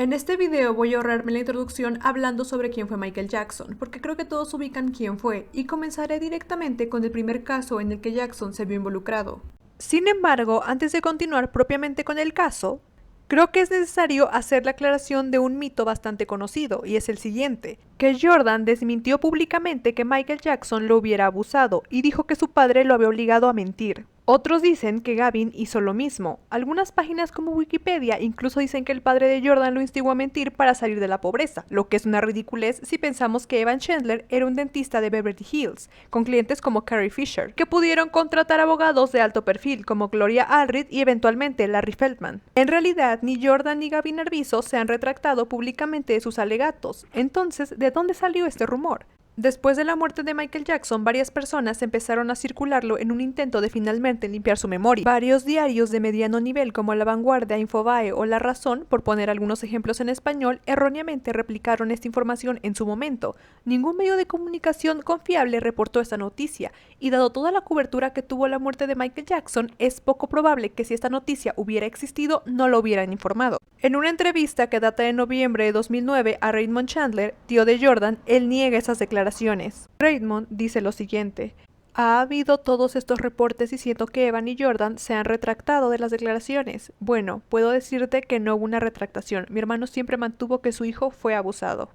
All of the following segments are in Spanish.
En este video voy a ahorrarme la introducción hablando sobre quién fue Michael Jackson, porque creo que todos ubican quién fue, y comenzaré directamente con el primer caso en el que Jackson se vio involucrado. Sin embargo, antes de continuar propiamente con el caso, creo que es necesario hacer la aclaración de un mito bastante conocido, y es el siguiente, que Jordan desmintió públicamente que Michael Jackson lo hubiera abusado, y dijo que su padre lo había obligado a mentir. Otros dicen que Gavin hizo lo mismo. Algunas páginas como Wikipedia incluso dicen que el padre de Jordan lo instigó a mentir para salir de la pobreza, lo que es una ridiculez si pensamos que Evan Chandler era un dentista de Beverly Hills, con clientes como Carrie Fisher, que pudieron contratar abogados de alto perfil como Gloria Allred y eventualmente Larry Feldman. En realidad, ni Jordan ni Gavin Arvizo se han retractado públicamente de sus alegatos. Entonces, ¿de dónde salió este rumor? Después de la muerte de Michael Jackson, varias personas empezaron a circularlo en un intento de finalmente limpiar su memoria. Varios diarios de mediano nivel como La Vanguardia, Infobae o La Razón, por poner algunos ejemplos en español, erróneamente replicaron esta información en su momento. Ningún medio de comunicación confiable reportó esta noticia, y dado toda la cobertura que tuvo la muerte de Michael Jackson, es poco probable que si esta noticia hubiera existido, no lo hubieran informado. En una entrevista que data de noviembre de 2009 a Raymond Chandler, tío de Jordan, él niega esas declaraciones. Raymond dice lo siguiente: ha habido todos estos reportes diciendo que Evan y Jordan se han retractado de las declaraciones. Bueno, puedo decirte que no hubo una retractación. Mi hermano siempre mantuvo que su hijo fue abusado.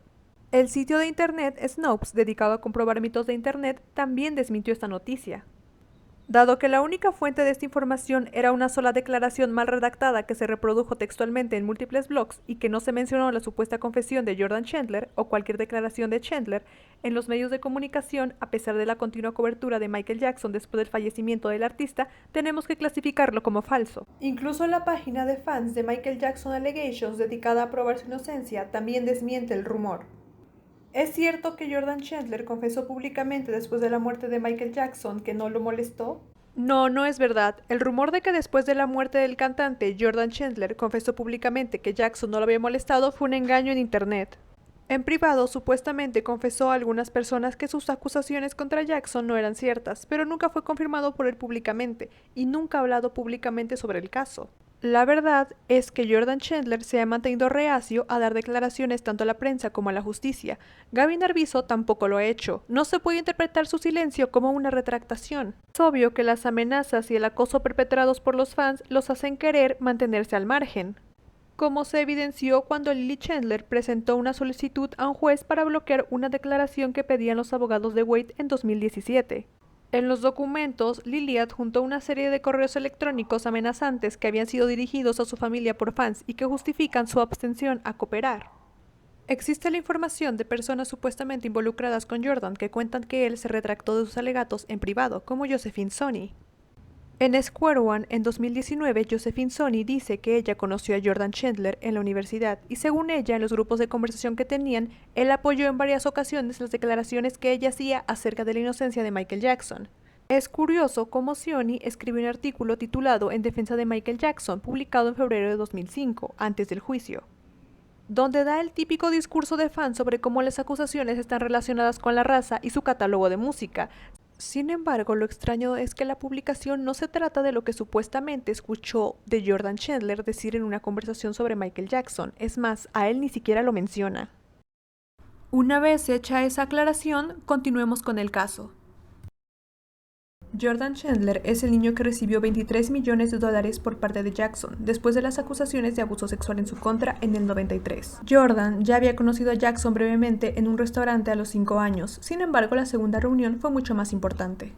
El sitio de internet Snopes, dedicado a comprobar mitos de internet, también desmintió esta noticia. Dado que la única fuente de esta información era una sola declaración mal redactada que se reprodujo textualmente en múltiples blogs y que no se mencionó la supuesta confesión de Jordan Chandler o cualquier declaración de Chandler, en los medios de comunicación, a pesar de la continua cobertura de Michael Jackson después del fallecimiento del artista, tenemos que clasificarlo como falso. Incluso la página de fans de Michael Jackson Allegations, dedicada a probar su inocencia, también desmiente el rumor. ¿Es cierto que Jordan Chandler confesó públicamente después de la muerte de Michael Jackson que no lo molestó? No, no es verdad. El rumor de que después de la muerte del cantante, Jordan Chandler confesó públicamente que Jackson no lo había molestado fue un engaño en internet. En privado, supuestamente confesó a algunas personas que sus acusaciones contra Jackson no eran ciertas, pero nunca fue confirmado por él públicamente, y nunca ha hablado públicamente sobre el caso. La verdad es que Jordan Chandler se ha mantenido reacio a dar declaraciones tanto a la prensa como a la justicia. Gavin Arvizo tampoco lo ha hecho. No se puede interpretar su silencio como una retractación. Es obvio que las amenazas y el acoso perpetrados por los fans los hacen querer mantenerse al margen, como se evidenció cuando Lily Chandler presentó una solicitud a un juez para bloquear una declaración que pedían los abogados de Wade en 2017. En los documentos, Lily adjuntó una serie de correos electrónicos amenazantes que habían sido dirigidos a su familia por fans y que justifican su abstención a cooperar. Existe la información de personas supuestamente involucradas con Jordan que cuentan que él se retractó de sus alegatos en privado, como Josephine Sony. En Square One, en 2019, Josephine Sony dice que ella conoció a Jordan Chandler en la universidad y según ella, en los grupos de conversación que tenían, él apoyó en varias ocasiones las declaraciones que ella hacía acerca de la inocencia de Michael Jackson. Es curioso cómo Sony escribió un artículo titulado En defensa de Michael Jackson, publicado en febrero de 2005, antes del juicio, donde da el típico discurso de fan sobre cómo las acusaciones están relacionadas con la raza y su catálogo de música. Sin embargo, lo extraño es que la publicación no se trata de lo que supuestamente escuchó de Jordan Chandler decir en una conversación sobre Michael Jackson. Es más, a él ni siquiera lo menciona. Una vez hecha esa aclaración, continuemos con el caso. Jordan Chandler es el niño que recibió $23 millones por parte de Jackson, después de las acusaciones de abuso sexual en su contra en el 93. Jordan ya había conocido a Jackson brevemente en un restaurante a los 5 años, sin embargo la segunda reunión fue mucho más importante.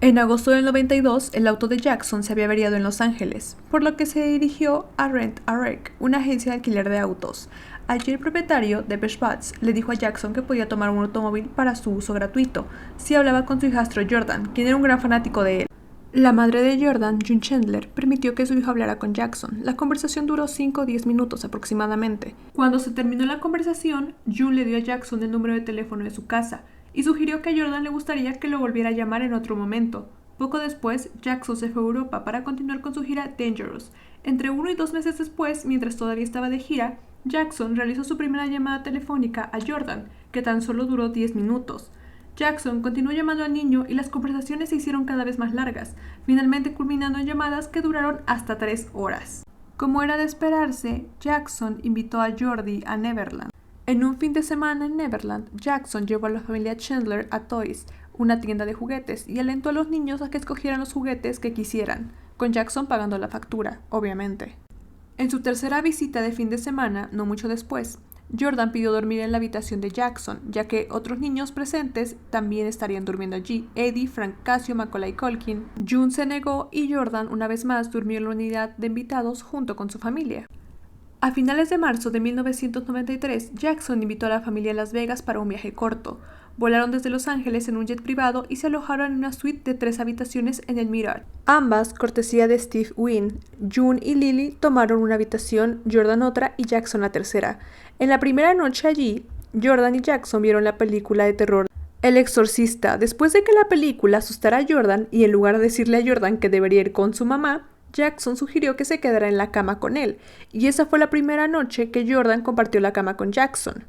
En agosto del 92, el auto de Jackson se había averiado en Los Ángeles, por lo que se dirigió a Rent a Wreck, una agencia de alquiler de autos. Allí el propietario, Depeche Butts, le dijo a Jackson que podía tomar un automóvil para su uso gratuito, si hablaba con su hijastro Jordan, quien era un gran fanático de él. La madre de Jordan, June Chandler, permitió que su hijo hablara con Jackson. La conversación duró 5 o 10 minutos aproximadamente. Cuando se terminó la conversación, June le dio a Jackson el número de teléfono de su casa, y sugirió que a Jordan le gustaría que lo volviera a llamar en otro momento. Poco después, Jackson se fue a Europa para continuar con su gira Dangerous. Entre 1 y 2 meses después, mientras todavía estaba de gira, Jackson realizó su primera llamada telefónica a Jordan, que tan solo duró 10 minutos. Jackson continuó llamando al niño y las conversaciones se hicieron cada vez más largas, finalmente culminando en llamadas que duraron hasta 3 horas. Como era de esperarse, Jackson invitó a Jordi a Neverland. En un fin de semana en Neverland, Jackson llevó a la familia Chandler a Toys, una tienda de juguetes, y alentó a los niños a que escogieran los juguetes que quisieran, con Jackson pagando la factura, obviamente. En su tercera visita de fin de semana, no mucho después, Jordan pidió dormir en la habitación de Jackson, ya que otros niños presentes también estarían durmiendo allí. Eddie, Frank Casio, Macaulay Culkin. June se negó y Jordan, una vez más, durmió en la unidad de invitados junto con su familia. A finales de marzo de 1993, Jackson invitó a la familia a Las Vegas para un viaje corto. Volaron desde Los Ángeles en un jet privado y se alojaron en una suite de 3 habitaciones en el Mirage. Ambas, cortesía de Steve Wynn. June y Lily tomaron una habitación, Jordan otra y Jackson la tercera. En la primera noche allí, Jordan y Jackson vieron la película de terror El Exorcista. Después de que la película asustara a Jordan y en lugar de decirle a Jordan que debería ir con su mamá, Jackson sugirió que se quedara en la cama con él, y esa fue la primera noche que Jordan compartió la cama con Jackson.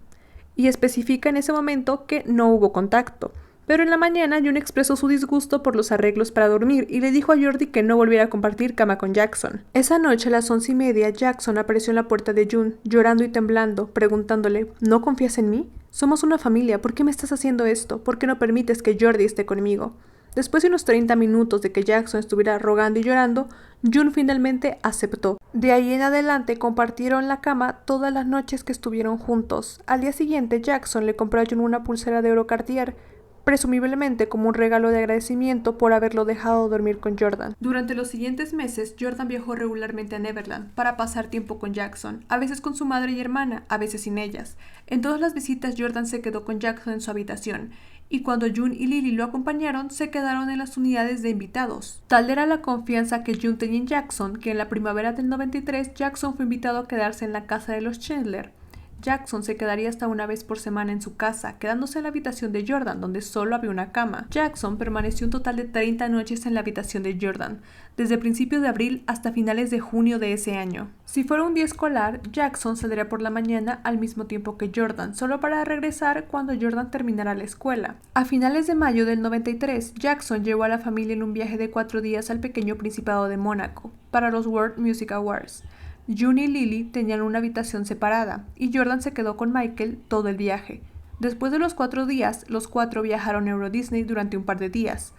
Y especifica en ese momento que no hubo contacto. Pero en la mañana June expresó su disgusto por los arreglos para dormir y le dijo a Jordi que no volviera a compartir cama con Jackson. Esa noche a las 11:30 Jackson apareció en la puerta de June, llorando y temblando, preguntándole: ¿No confías en mí? Somos una familia, ¿por qué me estás haciendo esto? ¿Por qué no permites que Jordi esté conmigo? Después de unos 30 minutos de que Jackson estuviera rogando y llorando, June finalmente aceptó. De ahí en adelante compartieron la cama todas las noches que estuvieron juntos. Al día siguiente Jackson le compró a June una pulsera de oro Cartier, presumiblemente como un regalo de agradecimiento por haberlo dejado dormir con Jordan. Durante los siguientes meses, Jordan viajó regularmente a Neverland para pasar tiempo con Jackson, a veces con su madre y hermana, a veces sin ellas. En todas las visitas Jordan se quedó con Jackson en su habitación, y cuando June y Lily lo acompañaron, se quedaron en las unidades de invitados. Tal era la confianza que June tenía en Jackson, que en la primavera del 93 Jackson fue invitado a quedarse en la casa de los Chandler. Jackson se quedaría hasta una vez por semana en su casa, quedándose en la habitación de Jordan, donde solo había una cama. Jackson permaneció un total de 30 noches en la habitación de Jordan, desde principios de abril hasta finales de junio de ese año. Si fuera un día escolar, Jackson saldría por la mañana al mismo tiempo que Jordan, solo para regresar cuando Jordan terminara la escuela. A finales de mayo del 93, Jackson llevó a la familia en un viaje de 4 días al pequeño Principado de Mónaco, para los World Music Awards. June y Lily tenían una habitación separada, y Jordan se quedó con Michael todo el viaje. Después de los 4 días, los 4 viajaron a Euro Disney durante un par de días.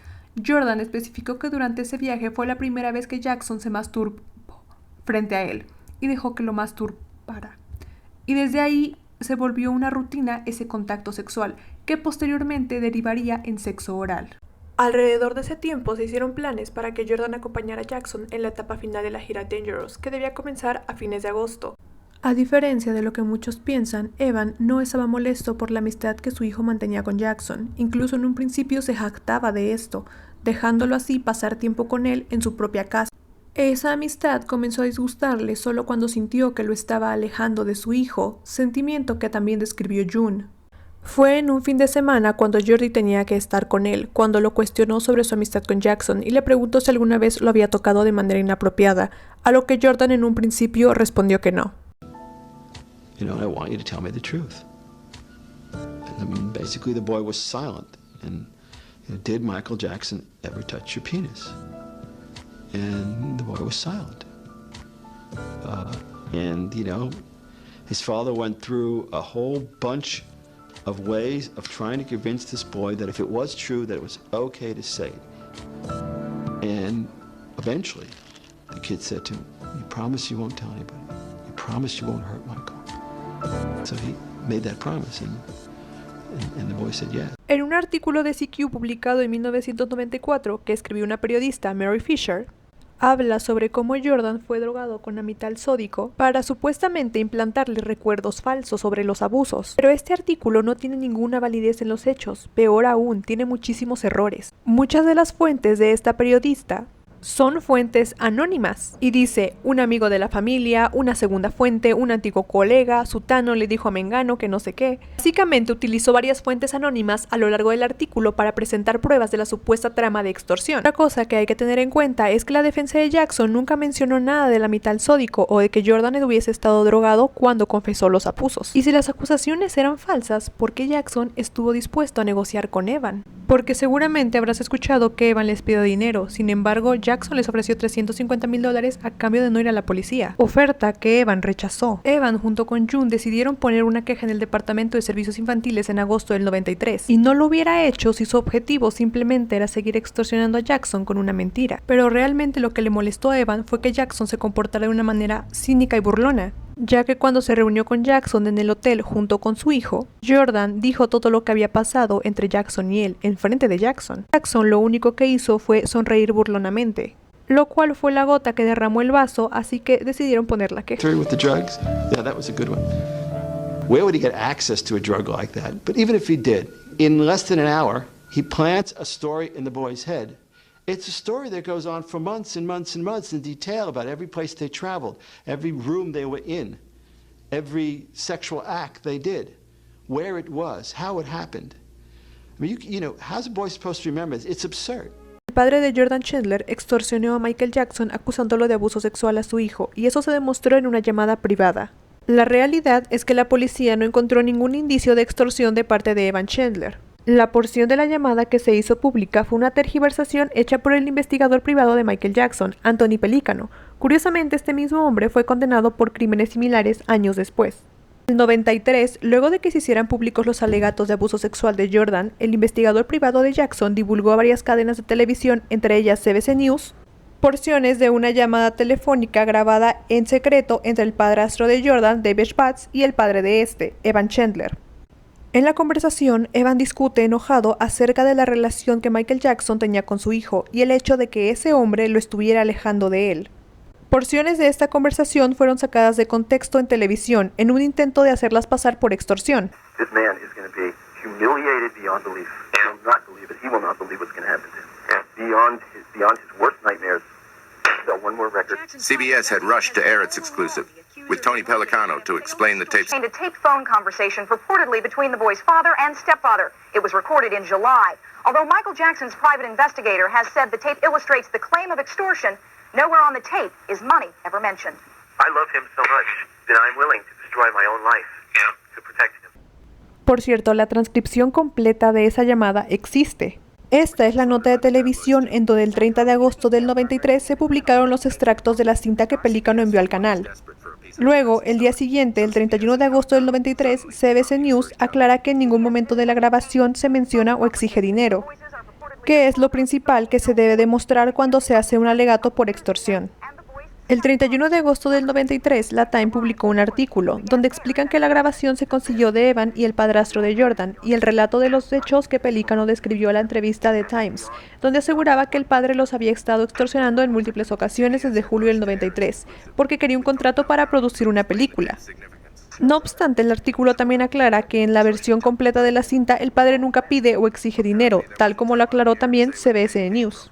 Jordan especificó que durante ese viaje fue la primera vez que Jackson se masturbó frente a él, y dejó que lo masturbara. Y desde ahí se volvió una rutina ese contacto sexual, que posteriormente derivaría en sexo oral. Alrededor de ese tiempo se hicieron planes para que Jordan acompañara a Jackson en la etapa final de la gira Dangerous, que debía comenzar a fines de agosto. A diferencia de lo que muchos piensan, Evan no estaba molesto por la amistad que su hijo mantenía con Jackson. Incluso en un principio se jactaba de esto, dejándolo así pasar tiempo con él en su propia casa. Esa amistad comenzó a disgustarle solo cuando sintió que lo estaba alejando de su hijo, sentimiento que también describió June. Fue en un fin de semana cuando Jordi tenía que estar con él, cuando lo cuestionó sobre su amistad con Jackson y le preguntó si alguna vez lo había tocado de manera inapropiada, a lo que Jordan en un principio respondió que no. You know, I want you to tell me the truth. I mean, basically the boy was silent. And did Michael Jackson ever touch your penis? And the boy was silent. And, you know, his father went through a whole bunch of ways of trying to convince this boy that if it was true, that it was okay to say it. And eventually, the kid said to him, "You promise you won't tell anybody? You promise you won't hurt Michael?" So he made that promise, and the boy said yeah. En un artículo de CQ publicado en 1994 que escribió una periodista, Mary Fisher, habla sobre cómo Jordan fue drogado con amital sódico para supuestamente implantarle recuerdos falsos sobre los abusos. Pero este artículo no tiene ninguna validez en los hechos, peor aún, tiene muchísimos errores. Muchas de las fuentes de esta periodista son fuentes anónimas, y dice un amigo de la familia, una segunda fuente, un antiguo colega, sutano le dijo a mengano que no sé qué. Básicamente utilizó varias fuentes anónimas a lo largo del artículo para presentar pruebas de la supuesta trama de extorsión. Otra cosa que hay que tener en cuenta es que la defensa de Jackson nunca mencionó nada del amital sódico o de que Jordan hubiese estado drogado cuando confesó los abusos. Y si las acusaciones eran falsas, ¿por qué Jackson estuvo dispuesto a negociar con Evan? Porque seguramente habrás escuchado que Evan les pidió dinero, sin embargo, Jackson les ofreció $350,000 a cambio de no ir a la policía, oferta que Evan rechazó. Evan junto con June decidieron poner una queja en el Departamento de Servicios Infantiles en agosto del 93, y no lo hubiera hecho si su objetivo simplemente era seguir extorsionando a Jackson con una mentira. Pero realmente lo que le molestó a Evan fue que Jackson se comportara de una manera cínica y burlona, ya que cuando se reunió con Jackson en el hotel junto con su hijo, Jordan dijo todo lo que había pasado entre Jackson y él, enfrente de Jackson. Jackson lo único que hizo fue sonreír burlonamente, lo cual fue la gota que derramó el vaso, así que decidieron poner la queja. With the drugs? Yeah, that was a good one. Where would he get access to a drug like that? But even if he did, in less than an hour, he plants a story in the boy's head. It's a story that goes on for months and months and months in detail about every place they traveled, every room they were in, every sexual act they did, where it was, how it happened. I mean, you know, how's a boy supposed to remember this? It's absurd. El padre de Jordan Chandler extorsionó a Michael Jackson acusándolo de abuso sexual a su hijo, y eso se demostró en una llamada privada. La realidad es que la policía no encontró ningún indicio de extorsión de parte de Evan Chandler. La porción de la llamada que se hizo pública fue una tergiversación hecha por el investigador privado de Michael Jackson, Anthony Pellicano. Curiosamente, este mismo hombre fue condenado por crímenes similares años después. En el 93, luego de que se hicieran públicos los alegatos de abuso sexual de Jordan, el investigador privado de Jackson divulgó a varias cadenas de televisión, entre ellas CBS News, porciones de una llamada telefónica grabada en secreto entre el padrastro de Jordan, David Spatz, y el padre de este, Evan Chandler. En la conversación, Evan discute enojado acerca de la relación que Michael Jackson tenía con su hijo y el hecho de que ese hombre lo estuviera alejando de él. Porciones de esta conversación fueron sacadas de contexto en televisión en un intento de hacerlas pasar por extorsión. This man is going to be humiliated beyond belief. He will not believe it. He will not believe what's going to happen to him. Beyond his worst nightmares. So one more record. CBS had rushed to air its exclusive, with Tony Pellicano to explain the tapes. A taped phone conversation purportedly between the boy's father and stepfather. It was recorded in July. Although Michael Jackson's private investigator has said the tape illustrates the claim of extortion, nowhere on the tape is money ever mentioned. I love him so much that I'm willing to destroy my own life to protect him. Por cierto, la transcripción completa de esa llamada existe. Esta es la nota de televisión en donde el 30 de agosto del 93 se publicaron los extractos de la cinta que Pellicano envió al canal. Luego, el día siguiente, el 31 de agosto del 93, CBS News aclara que en ningún momento de la grabación se menciona o exige dinero, que es lo principal que se debe demostrar cuando se hace un alegato por extorsión. El 31 de agosto del 93, la Time publicó un artículo donde explican que la grabación se consiguió de Evan y el padrastro de Jordan y el relato de los hechos que Pellicano describió en la entrevista de Times, donde aseguraba que el padre los había estado extorsionando en múltiples ocasiones desde julio del 93 porque quería un contrato para producir una película. No obstante, el artículo también aclara que en la versión completa de la cinta el padre nunca pide o exige dinero, tal como lo aclaró también CBS News.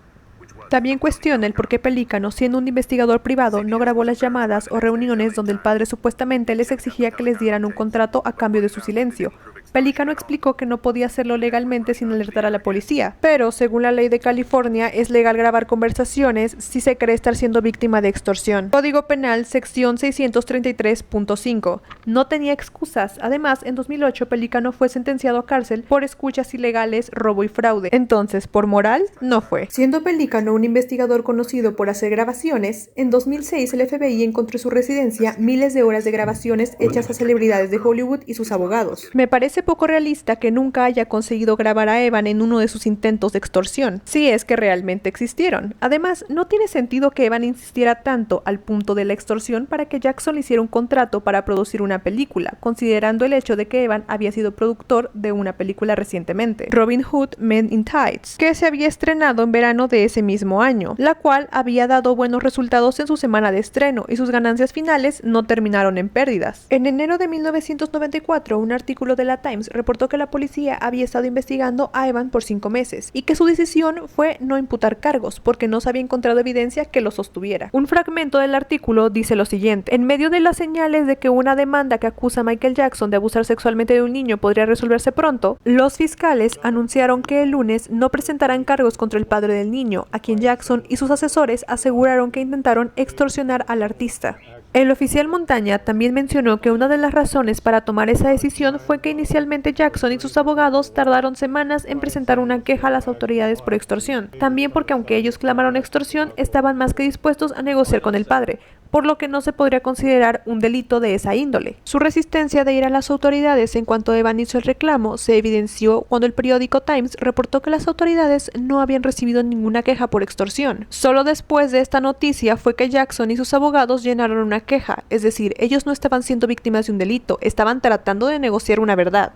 También cuestiona el por qué Pellicano, siendo un investigador privado, no grabó las llamadas o reuniones donde el padre supuestamente les exigía que les dieran un contrato a cambio de su silencio. Pellicano explicó que no podía hacerlo legalmente sin alertar a la policía, pero según la ley de California es legal grabar conversaciones si se cree estar siendo víctima de extorsión. Código Penal, sección 633.5. No tenía excusas. Además, en 2008 Pellicano fue sentenciado a cárcel por escuchas ilegales, robo y fraude. Entonces, por moral, no fue. Siendo Pellicano un investigador conocido por hacer grabaciones, en 2006 el FBI encontró en su residencia miles de horas de grabaciones hechas a celebridades de Hollywood y sus abogados. Me parece poco realista que nunca haya conseguido grabar a Evan en uno de sus intentos de extorsión, si es que realmente existieron. Además, no tiene sentido que Evan insistiera tanto al punto de la extorsión para que Jackson le hiciera un contrato para producir una película, considerando el hecho de que Evan había sido productor de una película recientemente, Robin Hood Men in Tights, que se había estrenado en verano de ese mismo año, la cual había dado buenos resultados en su semana de estreno y sus ganancias finales no terminaron en pérdidas. En enero de 1994, un artículo de la Times reportó que la policía había estado investigando a Evan por 5 meses y que su decisión fue no imputar cargos porque no se había encontrado evidencia que lo sostuviera. Un fragmento del artículo dice lo siguiente: en medio de las señales de que una demanda que acusa a Michael Jackson de abusar sexualmente de un niño podría resolverse pronto, los fiscales anunciaron que el lunes no presentarán cargos contra el padre del niño, a quien Jackson y sus asesores aseguraron que intentaron extorsionar al artista. El oficial Montaña también mencionó que una de las razones para tomar esa decisión fue que inicialmente Jackson y sus abogados tardaron semanas en presentar una queja a las autoridades por extorsión. También porque aunque ellos clamaron extorsión, estaban más que dispuestos a negociar con el padre, por lo que no se podría considerar un delito de esa índole. Su resistencia de ir a las autoridades en cuanto Evan hizo el reclamo se evidenció cuando el periódico Times reportó que las autoridades no habían recibido ninguna queja por extorsión. Solo después de esta noticia fue que Jackson y sus abogados llenaron una queja, es decir, ellos no estaban siendo víctimas de un delito, estaban tratando de negociar una verdad.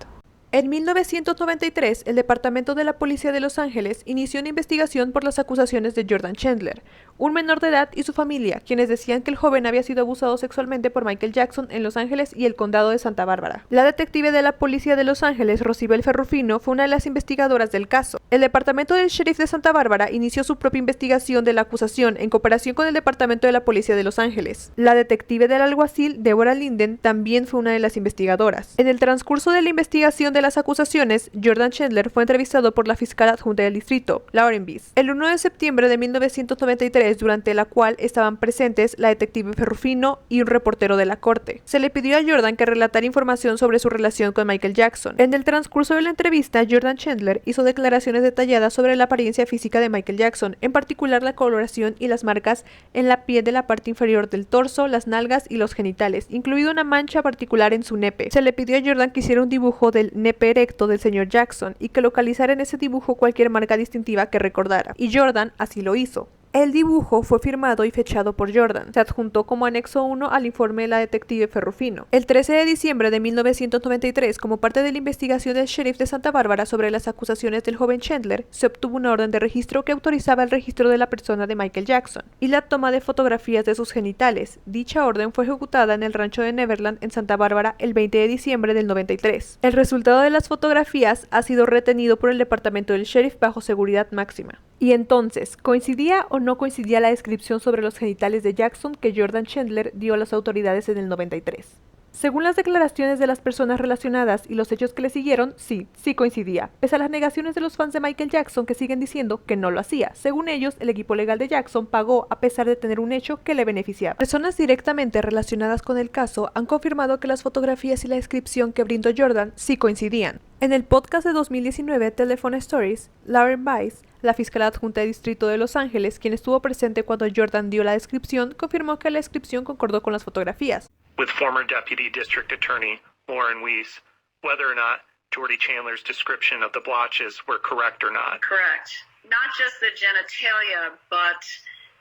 En 1993, el Departamento de la Policía de Los Ángeles inició una investigación por las acusaciones de Jordan Chandler, un menor de edad y su familia, quienes decían que el joven había sido abusado sexualmente por Michael Jackson en Los Ángeles y el condado de Santa Bárbara. La detective de la Policía de Los Ángeles, Rosibel Ferrufino, fue una de las investigadoras del caso. El Departamento del Sheriff de Santa Bárbara inició su propia investigación de la acusación en cooperación con el Departamento de la Policía de Los Ángeles. La detective del alguacil, Deborah Linden, también fue una de las investigadoras. En el transcurso de la investigación de las acusaciones, Jordan Chandler fue entrevistado por la fiscal adjunta del distrito, Lauren Biss, el 1 de septiembre de 1993, durante la cual estaban presentes la detective Ferrufino y un reportero de la corte. Se le pidió a Jordan que relatara información sobre su relación con Michael Jackson. En el transcurso de la entrevista, Jordan Chandler hizo declaraciones detalladas sobre la apariencia física de Michael Jackson, en particular la coloración y las marcas en la piel de la parte inferior del torso, las nalgas y los genitales, incluido una mancha particular en su nepe. Se le pidió a Jordan que hiciera un dibujo del nepe erecto del señor Jackson y que localizara en ese dibujo cualquier marca distintiva que recordara, y Jordan así lo hizo. El dibujo fue firmado y fechado por Jordan. Se adjuntó como anexo 1 al informe de la detective Ferrufino. El 13 de diciembre de 1993, como parte de la investigación del sheriff de Santa Bárbara sobre las acusaciones del joven Chandler, se obtuvo una orden de registro que autorizaba el registro de la persona de Michael Jackson y la toma de fotografías de sus genitales. Dicha orden fue ejecutada en el rancho de Neverland en Santa Bárbara el 20 de diciembre del 93. El resultado de las fotografías ha sido retenido por el departamento del sheriff bajo seguridad máxima. Y entonces, ¿coincidía o no coincidía la descripción sobre los genitales de Jackson que Jordan Chandler dio a las autoridades en el 93? Según las declaraciones de las personas relacionadas y los hechos que le siguieron, sí coincidía, pese a las negaciones de los fans de Michael Jackson que siguen diciendo que no lo hacía. Según ellos, el equipo legal de Jackson pagó a pesar de tener un hecho que le beneficiaba. Personas directamente relacionadas con el caso han confirmado que las fotografías y la descripción que brindó Jordan sí coincidían. En el podcast de 2019, Telephone Stories, Lauren Biss, la fiscal adjunta de distrito de Los Ángeles, quien estuvo presente cuando Jordan dio la descripción, confirmó que la descripción concordó con las fotografías. With former Deputy District Attorney Lauren Weiss, whether or not Jordy Chandler's description of the blotches were correct or not. Correct. Not just the genitalia, but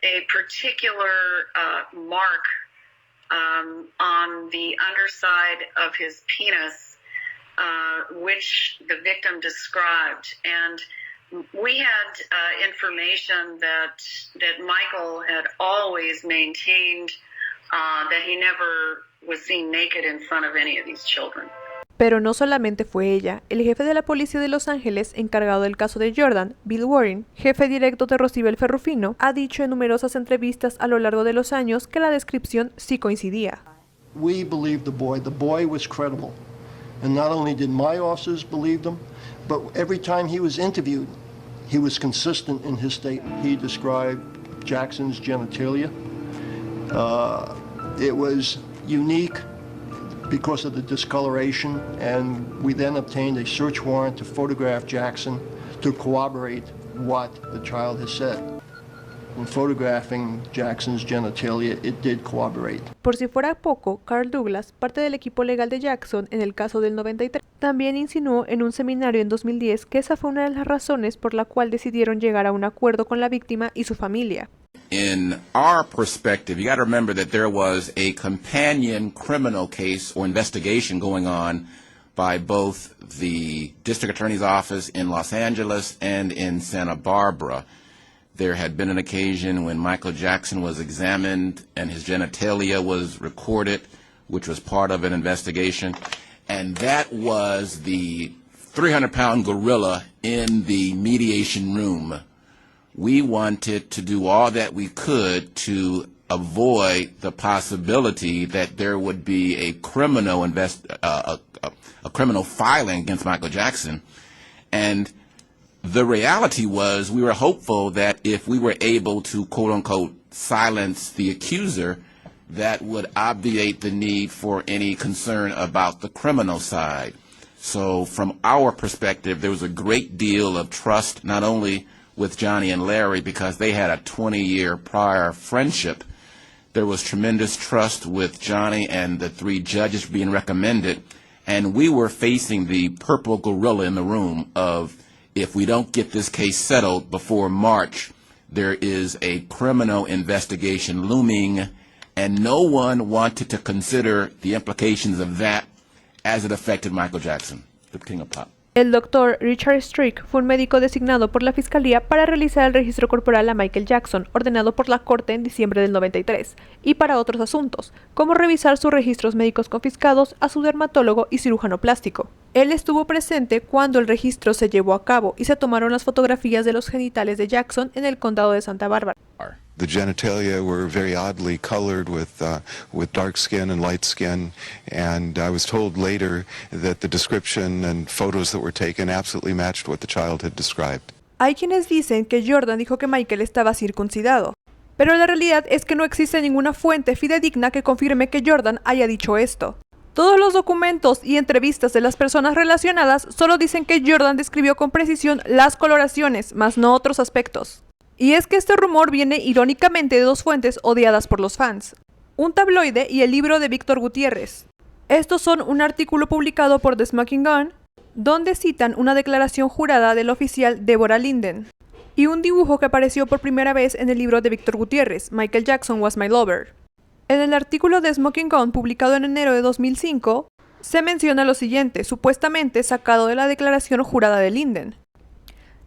a particular mark on the underside of his penis, which the victim described. And we had information that Michael had always maintained that he never was seen naked in front of any of these children. Pero no solamente fue ella. El jefe de la policía de Los Ángeles, encargado del caso de Jordan, Bill Warren, jefe directo de Rosibel Ferrufino, ha dicho en numerosas entrevistas a lo largo de los años que la descripción sí coincidía. We believed the boy was credible. And not only did my officers believe them, but every time he was interviewed, he was consistent in his statement. He described Jackson's genitalia. It was unique because of the discoloration, and we then obtained a search warrant to photograph Jackson to corroborate what the child has said. In photographing Jackson's genitalia, it did corroborate. Por si fuera poco, Carl Douglas, parte del equipo legal de Jackson en el caso del 93, también insinuó en un seminario en 2010 que esa fue una de las razones por la cual decidieron llegar a un acuerdo con la víctima y su familia. In our perspective, you got to remember that there was a companion criminal case or investigation going on by both the district attorney's office in Los Angeles and in Santa Barbara. There had been an occasion when Michael Jackson was examined and his genitalia was recorded, which was part of an investigation. And that was the 300-pound gorilla in the mediation room. We wanted to do all that we could to avoid the possibility that there would be a criminal criminal filing against Michael Jackson. And the reality was we were hopeful that if we were able to, quote-unquote, silence the accuser, that would obviate the need for any concern about the criminal side. So from our perspective, there was a great deal of trust, not only with Johnny and Larry, because they had a 20-year prior friendship. There was tremendous trust with Johnny and the 3 judges being recommended, and we were facing the purple gorilla in the room of, if we don't get this case settled before March, there is a criminal investigation looming, and no one wanted to consider the implications of that as it affected Michael Jackson, the King of Pop. El doctor Richard Strick fue un médico designado por la Fiscalía para realizar el registro corporal a Michael Jackson, ordenado por la Corte en diciembre del 93, y para otros asuntos, como revisar sus registros médicos confiscados a su dermatólogo y cirujano plástico. Él estuvo presente cuando el registro se llevó a cabo y se tomaron las fotografías de los genitales de Jackson en el condado de Santa Bárbara. The genitalia were very oddly colored with dark skin and light skin, and I was told later that the description and photos that were taken absolutely matched what the child had described. Hay quienes dicen que Jordan dijo que Michael estaba circuncidado, pero la realidad es que no existe ninguna fuente fidedigna que confirme que Jordan haya dicho esto. Todos los documentos y entrevistas de las personas relacionadas solo dicen que Jordan describió con precisión las coloraciones, mas no otros aspectos. Y es que este rumor viene irónicamente de 2 fuentes odiadas por los fans: un tabloide y el libro de Víctor Gutiérrez. Estos son un artículo publicado por The Smoking Gun, donde citan una declaración jurada del oficial Deborah Linden, y un dibujo que apareció por primera vez en el libro de Víctor Gutiérrez, Michael Jackson Was My Lover. En el artículo de Smoking Gun, publicado en enero de 2005, se menciona lo siguiente, supuestamente sacado de la declaración jurada de Linden.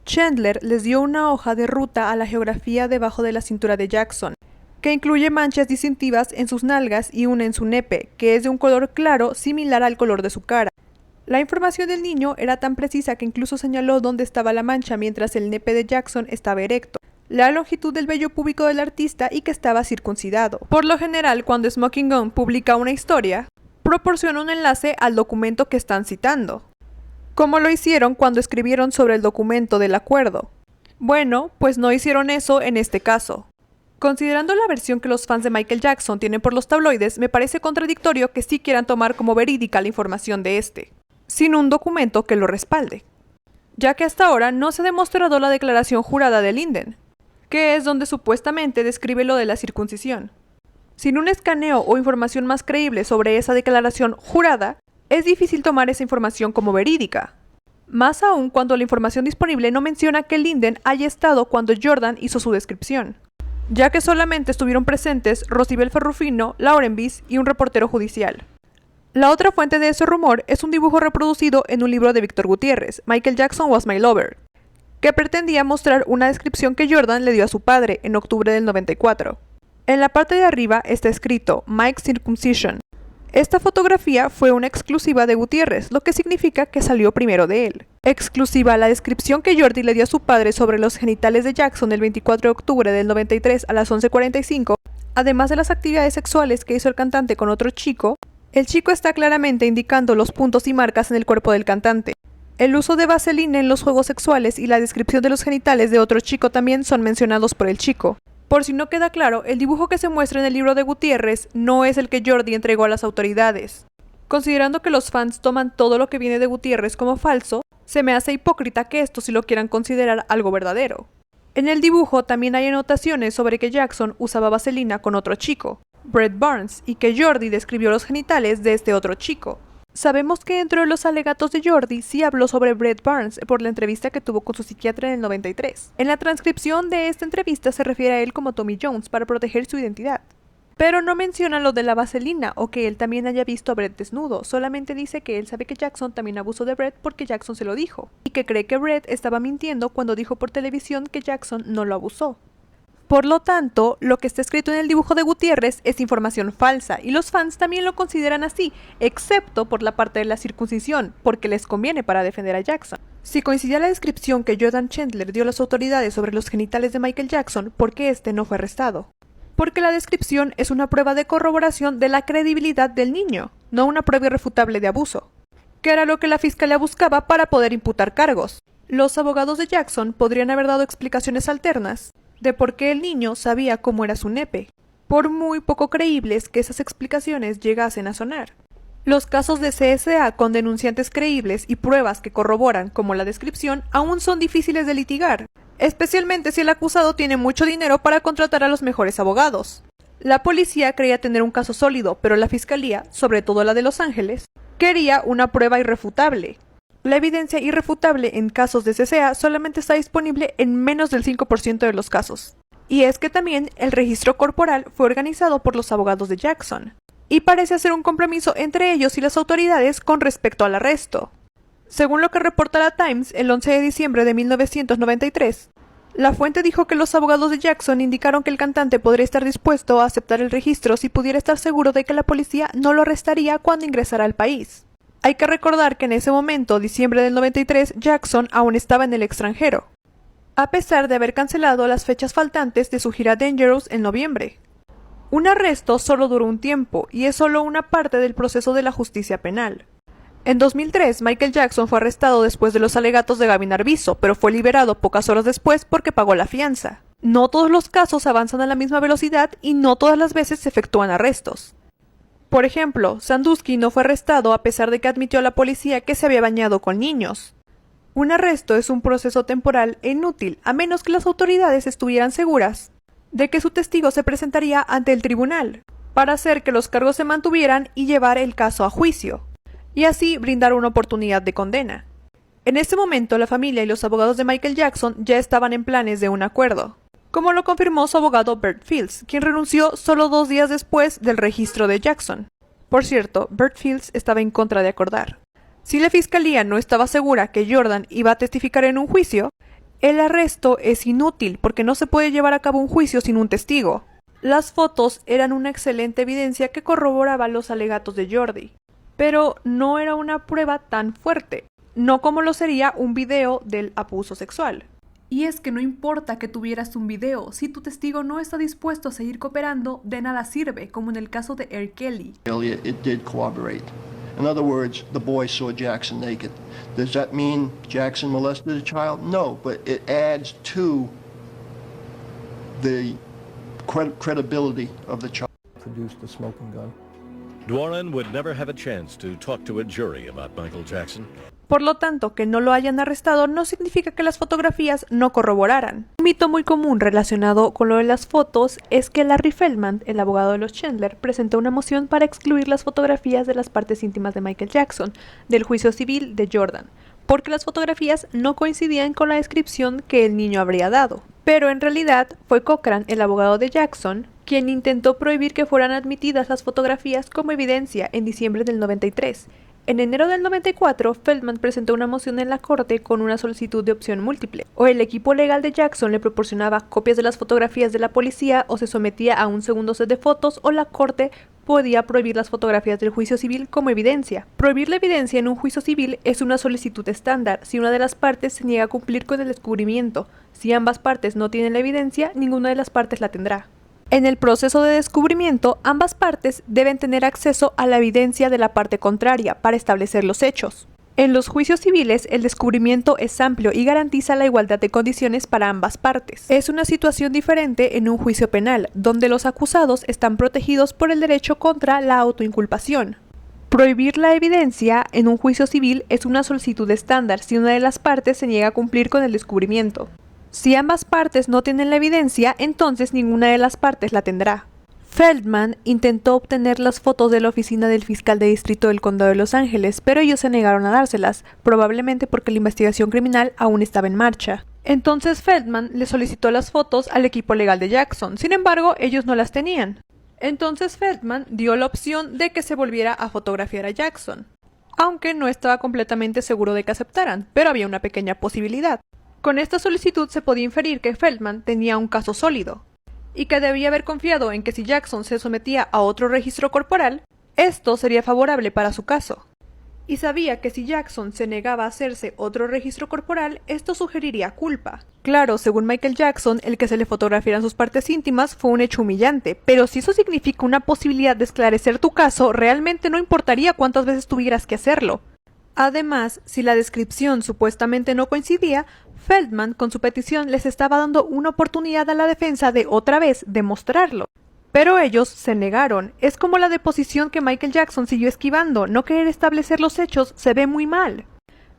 Chandler les dio una hoja de ruta a la geografía debajo de la cintura de Jackson, que incluye manchas distintivas en sus nalgas y una en su nepe, que es de un color claro similar al color de su cara. La información del niño era tan precisa que incluso señaló dónde estaba la mancha mientras el nepe de Jackson estaba erecto, la longitud del vello púbico del artista y que estaba circuncidado. Por lo general, cuando Smoking Gun publica una historia, proporciona un enlace al documento que están citando, como lo hicieron cuando escribieron sobre el documento del acuerdo. Bueno, pues no hicieron eso en este caso. Considerando la versión que los fans de Michael Jackson tienen por los tabloides, me parece contradictorio que sí quieran tomar como verídica la información de este, sin un documento que lo respalde, ya que hasta ahora no se ha demostrado la declaración jurada de Linden, que es donde supuestamente describe lo de la circuncisión. Sin un escaneo o información más creíble sobre esa declaración jurada, es difícil tomar esa información como verídica, más aún cuando la información disponible no menciona que Linden haya estado cuando Jordan hizo su descripción, ya que solamente estuvieron presentes Rosibel Ferrufino, Lauren Biss y un reportero judicial. La otra fuente de ese rumor es un dibujo reproducido en un libro de Víctor Gutiérrez, Michael Jackson Was My Lover, que pretendía mostrar una descripción que Jordan le dio a su padre en octubre del 94. En la parte de arriba está escrito Mike's Circumcision. Esta fotografía fue una exclusiva de Gutiérrez, lo que significa que salió primero de él. Exclusiva a la descripción que Jordi le dio a su padre sobre los genitales de Jackson el 24 de octubre del 93 a las 11:45, además de las actividades sexuales que hizo el cantante con otro chico, el chico está claramente indicando los puntos y marcas en el cuerpo del cantante. El uso de vaselina en los juegos sexuales y la descripción de los genitales de otro chico también son mencionados por el chico. Por si no queda claro, el dibujo que se muestra en el libro de Gutiérrez no es el que Jordi entregó a las autoridades. Considerando que los fans toman todo lo que viene de Gutiérrez como falso, se me hace hipócrita que esto sí lo quieran considerar algo verdadero. En el dibujo también hay anotaciones sobre que Jackson usaba vaselina con otro chico, Brett Barnes, y que Jordi describió los genitales de este otro chico. Sabemos que dentro de los alegatos de Jordi sí habló sobre Brett Barnes por la entrevista que tuvo con su psiquiatra en el 93. En la transcripción de esta entrevista se refiere a él como Tommy Jones para proteger su identidad. Pero no menciona lo de la vaselina o que él también haya visto a Brett desnudo, solamente dice que él sabe que Jackson también abusó de Brett porque Jackson se lo dijo, y que cree que Brett estaba mintiendo cuando dijo por televisión que Jackson no lo abusó. Por lo tanto, lo que está escrito en el dibujo de Gutiérrez es información falsa, y los fans también lo consideran así, excepto por la parte de la circuncisión, porque les conviene para defender a Jackson. Si coincidía la descripción que Jordan Chandler dio a las autoridades sobre los genitales de Michael Jackson, ¿por qué este no fue arrestado? Porque la descripción es una prueba de corroboración de la credibilidad del niño, no una prueba irrefutable de abuso, que era lo que la fiscalía buscaba para poder imputar cargos. Los abogados de Jackson podrían haber dado explicaciones alternas de por qué el niño sabía cómo era su nepe, por muy poco creíbles que esas explicaciones llegasen a sonar. Los casos de CSA con denunciantes creíbles y pruebas que corroboran, como la descripción, aún son difíciles de litigar, especialmente si el acusado tiene mucho dinero para contratar a los mejores abogados. La policía creía tener un caso sólido, pero la fiscalía, sobre todo la de Los Ángeles, quería una prueba irrefutable. La evidencia irrefutable en casos de CSA solamente está disponible en menos del 5% de los casos. Y es que también el registro corporal fue organizado por los abogados de Jackson, y parece hacer un compromiso entre ellos y las autoridades con respecto al arresto. Según lo que reporta la Times, el 11 de diciembre de 1993, la fuente dijo que los abogados de Jackson indicaron que el cantante podría estar dispuesto a aceptar el registro si pudiera estar seguro de que la policía no lo arrestaría cuando ingresara al país. Hay que recordar que en ese momento, diciembre del 93, Jackson aún estaba en el extranjero, a pesar de haber cancelado las fechas faltantes de su gira Dangerous en noviembre. Un arresto solo duró un tiempo y es solo una parte del proceso de la justicia penal. En 2003, Michael Jackson fue arrestado después de los alegatos de Gavin Arvizo, pero fue liberado pocas horas después porque pagó la fianza. No todos los casos avanzan a la misma velocidad y no todas las veces se efectúan arrestos. Por ejemplo, Sandusky no fue arrestado a pesar de que admitió a la policía que se había bañado con niños. Un arresto es un proceso temporal e inútil a menos que las autoridades estuvieran seguras de que su testigo se presentaría ante el tribunal para hacer que los cargos se mantuvieran y llevar el caso a juicio, y así brindar una oportunidad de condena. En ese momento, la familia y los abogados de Michael Jackson ya estaban en planes de un acuerdo, como lo confirmó su abogado Bert Fields, quien renunció solo 2 días después del registro de Jackson. Por cierto, Bert Fields estaba en contra de acordar. Si la fiscalía no estaba segura que Jordan iba a testificar en un juicio, el arresto es inútil porque no se puede llevar a cabo un juicio sin un testigo. Las fotos eran una excelente evidencia que corroboraba los alegatos de Jordi, pero no era una prueba tan fuerte, no como lo sería un video del abuso sexual. Y es que no importa que tuvieras un video, si tu testigo no está dispuesto a seguir cooperando, de nada sirve, como en el caso de R. Kelly. It did corroborate. In other words, the boy saw Jackson naked. Does that mean Jackson molested a child? No, but it adds to the credibility of the child. Produced the smoking gun. Dworin would never have a chance to talk to a jury about Michael Jackson. Por lo tanto, que no lo hayan arrestado no significa que las fotografías no corroboraran. Un mito muy común relacionado con lo de las fotos es que Larry Feldman, el abogado de los Chandler, presentó una moción para excluir las fotografías de las partes íntimas de Michael Jackson del juicio civil de Jordan, porque las fotografías no coincidían con la descripción que el niño habría dado. Pero en realidad fue Cochran, el abogado de Jackson, quien intentó prohibir que fueran admitidas las fotografías como evidencia en diciembre del 93. En enero del 94, Feldman presentó una moción en la corte con una solicitud de opción múltiple. O el equipo legal de Jackson le proporcionaba copias de las fotografías de la policía o se sometía a un segundo set de fotos, o la corte podía prohibir las fotografías del juicio civil como evidencia. Prohibir la evidencia en un juicio civil es una solicitud estándar si una de las partes se niega a cumplir con el descubrimiento. Si ambas partes no tienen la evidencia, ninguna de las partes la tendrá. En el proceso de descubrimiento, ambas partes deben tener acceso a la evidencia de la parte contraria para establecer los hechos. En los juicios civiles, el descubrimiento es amplio y garantiza la igualdad de condiciones para ambas partes. Es una situación diferente en un juicio penal, donde los acusados están protegidos por el derecho contra la autoinculpación. Prohibir la evidencia en un juicio civil es una solicitud estándar si una de las partes se niega a cumplir con el descubrimiento. Si ambas partes no tienen la evidencia, entonces ninguna de las partes la tendrá. Feldman intentó obtener las fotos de la oficina del fiscal de distrito del condado de Los Ángeles, pero ellos se negaron a dárselas, probablemente porque la investigación criminal aún estaba en marcha. Entonces Feldman le solicitó las fotos al equipo legal de Jackson, sin embargo, ellos no las tenían. Entonces Feldman dio la opción de que se volviera a fotografiar a Jackson, aunque no estaba completamente seguro de que aceptaran, pero había una pequeña posibilidad. Con esta solicitud se podía inferir que Feldman tenía un caso sólido, y que debía haber confiado en que si Jackson se sometía a otro registro corporal, esto sería favorable para su caso. Y sabía que si Jackson se negaba a hacerse otro registro corporal, esto sugeriría culpa. Claro, según Michael Jackson, el que se le fotografiaran sus partes íntimas fue un hecho humillante, pero si eso significa una posibilidad de esclarecer tu caso, realmente no importaría cuántas veces tuvieras que hacerlo. Además, si la descripción supuestamente no coincidía, Feldman, con su petición, les estaba dando una oportunidad a la defensa de otra vez demostrarlo. Pero ellos se negaron. Es como la deposición que Michael Jackson siguió esquivando. No querer establecer los hechos se ve muy mal.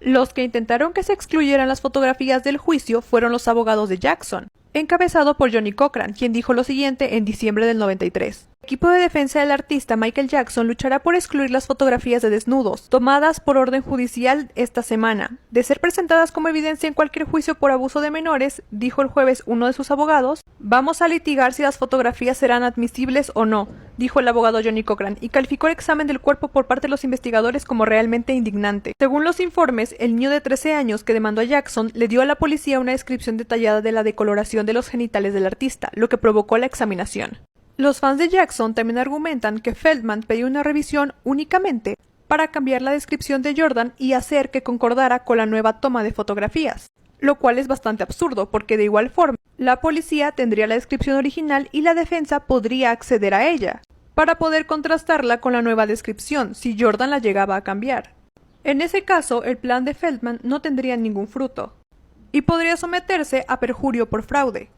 Los que intentaron que se excluyeran las fotografías del juicio fueron los abogados de Jackson, encabezado por Johnny Cochran, quien dijo lo siguiente en diciembre del 93. El equipo de defensa del artista Michael Jackson luchará por excluir las fotografías de desnudos, tomadas por orden judicial esta semana, de ser presentadas como evidencia en cualquier juicio por abuso de menores, dijo el jueves uno de sus abogados. Vamos a litigar si las fotografías serán admisibles o no, dijo el abogado Johnny Cochran, y calificó el examen del cuerpo por parte de los investigadores como realmente indignante. Según los informes, el niño de 13 años que demandó a Jackson le dio a la policía una descripción detallada de la decoloración de los genitales del artista, lo que provocó la examinación. Los fans de Jackson también argumentan que Feldman pidió una revisión únicamente para cambiar la descripción de Jordan y hacer que concordara con la nueva toma de fotografías, lo cual es bastante absurdo porque de igual forma la policía tendría la descripción original y la defensa podría acceder a ella, para poder contrastarla con la nueva descripción si Jordan la llegaba a cambiar. En ese caso, el plan de Feldman no tendría ningún fruto, y podría someterse a perjurio por fraude,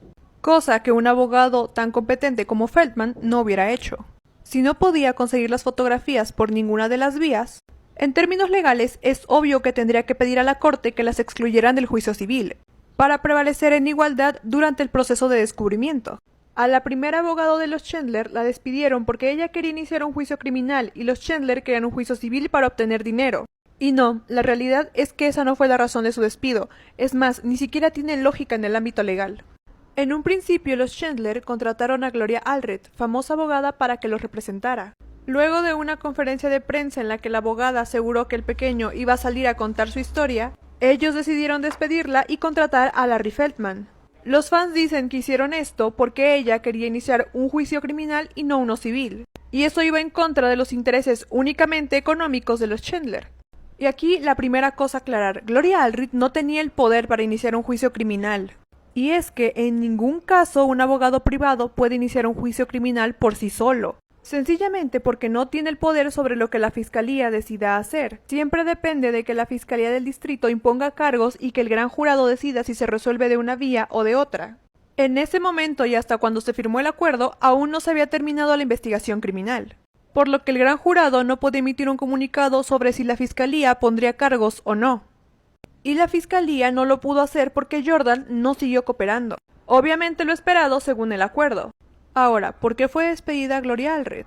cosa que un abogado tan competente como Feldman no hubiera hecho. Si no podía conseguir las fotografías por ninguna de las vías, en términos legales es obvio que tendría que pedir a la corte que las excluyeran del juicio civil, para prevalecer en igualdad durante el proceso de descubrimiento. A la primera abogado de los Chandler la despidieron porque ella quería iniciar un juicio criminal y los Chandler querían un juicio civil para obtener dinero. Y no, la realidad es que esa no fue la razón de su despido, es más, ni siquiera tiene lógica en el ámbito legal. En un principio los Chandler contrataron a Gloria Allred, famosa abogada, para que los representara. Luego de una conferencia de prensa en la que la abogada aseguró que el pequeño iba a salir a contar su historia, ellos decidieron despedirla y contratar a Larry Feldman. Los fans dicen que hicieron esto porque ella quería iniciar un juicio criminal y no uno civil, y eso iba en contra de los intereses únicamente económicos de los Chandler. Y aquí la primera cosa a aclarar, Gloria Allred no tenía el poder para iniciar un juicio criminal. Y es que en ningún caso un abogado privado puede iniciar un juicio criminal por sí solo, sencillamente porque no tiene el poder sobre lo que la fiscalía decida hacer. Siempre depende de que la fiscalía del distrito imponga cargos y que el gran jurado decida si se resuelve de una vía o de otra. En ese momento y hasta cuando se firmó el acuerdo, aún no se había terminado la investigación criminal, por lo que el gran jurado no puede emitir un comunicado sobre si la fiscalía pondría cargos o no. Y la fiscalía no lo pudo hacer porque Jordan no siguió cooperando. Obviamente lo esperado según el acuerdo. Ahora, ¿por qué fue despedida Gloria Allred?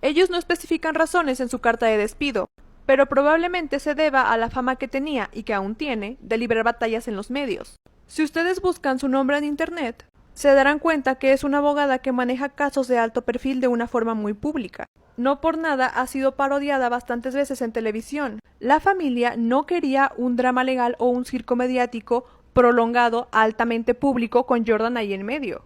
Ellos no especifican razones en su carta de despido, pero probablemente se deba a la fama que tenía y que aún tiene de librar batallas en los medios. Si ustedes buscan su nombre en internet, se darán cuenta que es una abogada que maneja casos de alto perfil de una forma muy pública. No por nada ha sido parodiada bastantes veces en televisión. La familia no quería un drama legal o un circo mediático prolongado altamente público con Jordan ahí en medio.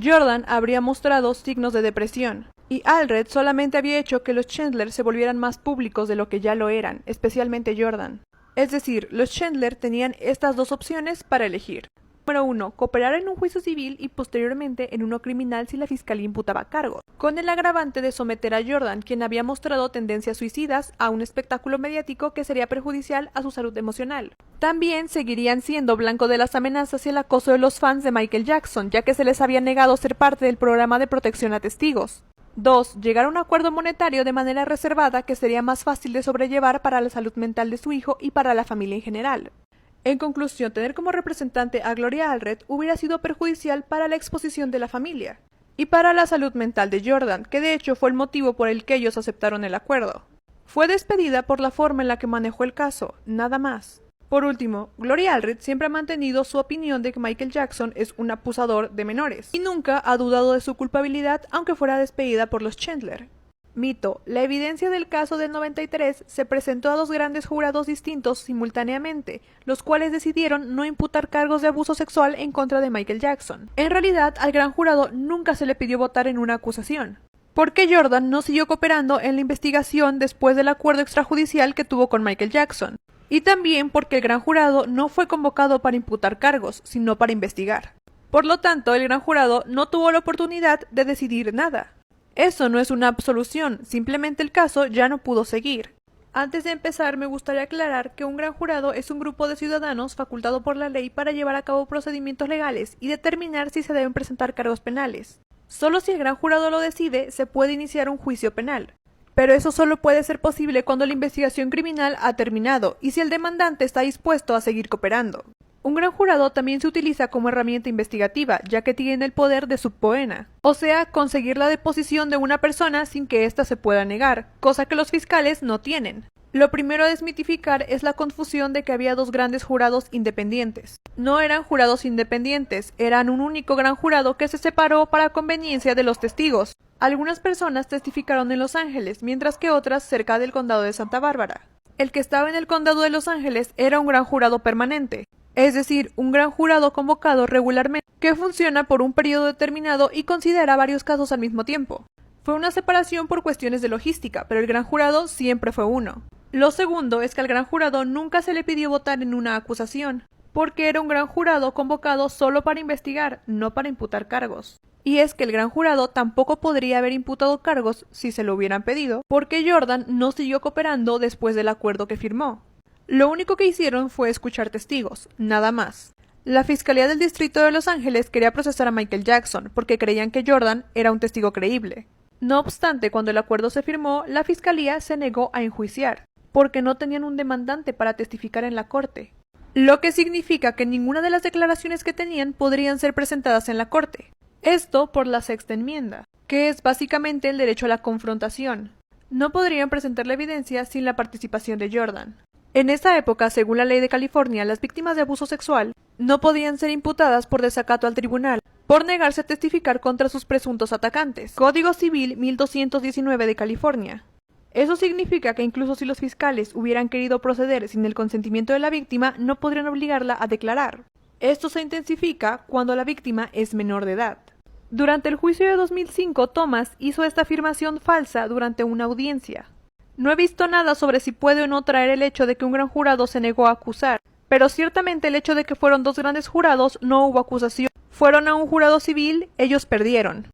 Jordan habría mostrado signos de depresión, y Allred solamente había hecho que los Chandler se volvieran más públicos de lo que ya lo eran, especialmente Jordan. Es decir, los Chandler tenían estas dos opciones para elegir. Número 1. Cooperar en un juicio civil y posteriormente en uno criminal si la fiscalía imputaba cargos, con el agravante de someter a Jordan, quien había mostrado tendencias suicidas, a un espectáculo mediático que sería perjudicial a su salud emocional. También seguirían siendo blanco de las amenazas y el acoso de los fans de Michael Jackson, ya que se les había negado ser parte del programa de protección a testigos. 2. Llegar a un acuerdo monetario de manera reservada que sería más fácil de sobrellevar para la salud mental de su hijo y para la familia en general. En conclusión, tener como representante a Gloria Allred hubiera sido perjudicial para la exposición de la familia y para la salud mental de Jordan, que de hecho fue el motivo por el que ellos aceptaron el acuerdo. Fue despedida por la forma en la que manejó el caso, nada más. Por último, Gloria Allred siempre ha mantenido su opinión de que Michael Jackson es un abusador de menores y nunca ha dudado de su culpabilidad aunque fuera despedida por los Chandler. Mito. La evidencia del caso del 93 se presentó a dos grandes jurados distintos simultáneamente, los cuales decidieron no imputar cargos de abuso sexual en contra de Michael Jackson. En realidad, al gran jurado nunca se le pidió votar en una acusación, porque Jordan no siguió cooperando en la investigación después del acuerdo extrajudicial que tuvo con Michael Jackson, y también porque el gran jurado no fue convocado para imputar cargos, sino para investigar. Por lo tanto, el gran jurado no tuvo la oportunidad de decidir nada. Eso no es una absolución, simplemente el caso ya no pudo seguir. Antes de empezar, me gustaría aclarar que un gran jurado es un grupo de ciudadanos facultado por la ley para llevar a cabo procedimientos legales y determinar si se deben presentar cargos penales. Solo si el gran jurado lo decide, se puede iniciar un juicio penal. Pero eso solo puede ser posible cuando la investigación criminal ha terminado y si el demandante está dispuesto a seguir cooperando. Un gran jurado también se utiliza como herramienta investigativa, ya que tiene el poder de sub poena, o sea, conseguir la deposición de una persona sin que ésta se pueda negar, cosa que los fiscales no tienen. Lo primero a desmitificar es la confusión de que había dos grandes jurados independientes. No eran jurados independientes, eran un único gran jurado que se separó para conveniencia de los testigos. Algunas personas testificaron en Los Ángeles, mientras que otras cerca del condado de Santa Bárbara. El que estaba en el condado de Los Ángeles era un gran jurado permanente, es decir, un gran jurado convocado regularmente, que funciona por un periodo determinado y considera varios casos al mismo tiempo. Fue una separación por cuestiones de logística, pero el gran jurado siempre fue uno. Lo segundo es que al gran jurado nunca se le pidió votar en una acusación, porque era un gran jurado convocado solo para investigar, no para imputar cargos. Y es que el gran jurado tampoco podría haber imputado cargos si se lo hubieran pedido, porque Jordan no siguió cooperando después del acuerdo que firmó. Lo único que hicieron fue escuchar testigos, nada más. La Fiscalía del Distrito de Los Ángeles quería procesar a Michael Jackson, porque creían que Jordan era un testigo creíble. No obstante, cuando el acuerdo se firmó, la Fiscalía se negó a enjuiciar, porque no tenían un demandante para testificar en la corte, lo que significa que ninguna de las declaraciones que tenían podrían ser presentadas en la corte. Esto por la sexta enmienda, que es básicamente el derecho a la confrontación. No podrían presentar la evidencia sin la participación de Jordan. En esa época, según la ley de California, las víctimas de abuso sexual no podían ser imputadas por desacato al tribunal, por negarse a testificar contra sus presuntos atacantes. Código Civil 1219 de California. Eso significa que incluso si los fiscales hubieran querido proceder sin el consentimiento de la víctima, no podrían obligarla a declarar. Esto se intensifica cuando la víctima es menor de edad. Durante el juicio de 2005, Thomas hizo esta afirmación falsa durante una audiencia. No he visto nada sobre si puede o no traer el hecho de que un gran jurado se negó a acusar, pero ciertamente el hecho de que fueron dos grandes jurados no hubo acusación. Fueron a un jurado civil, ellos perdieron.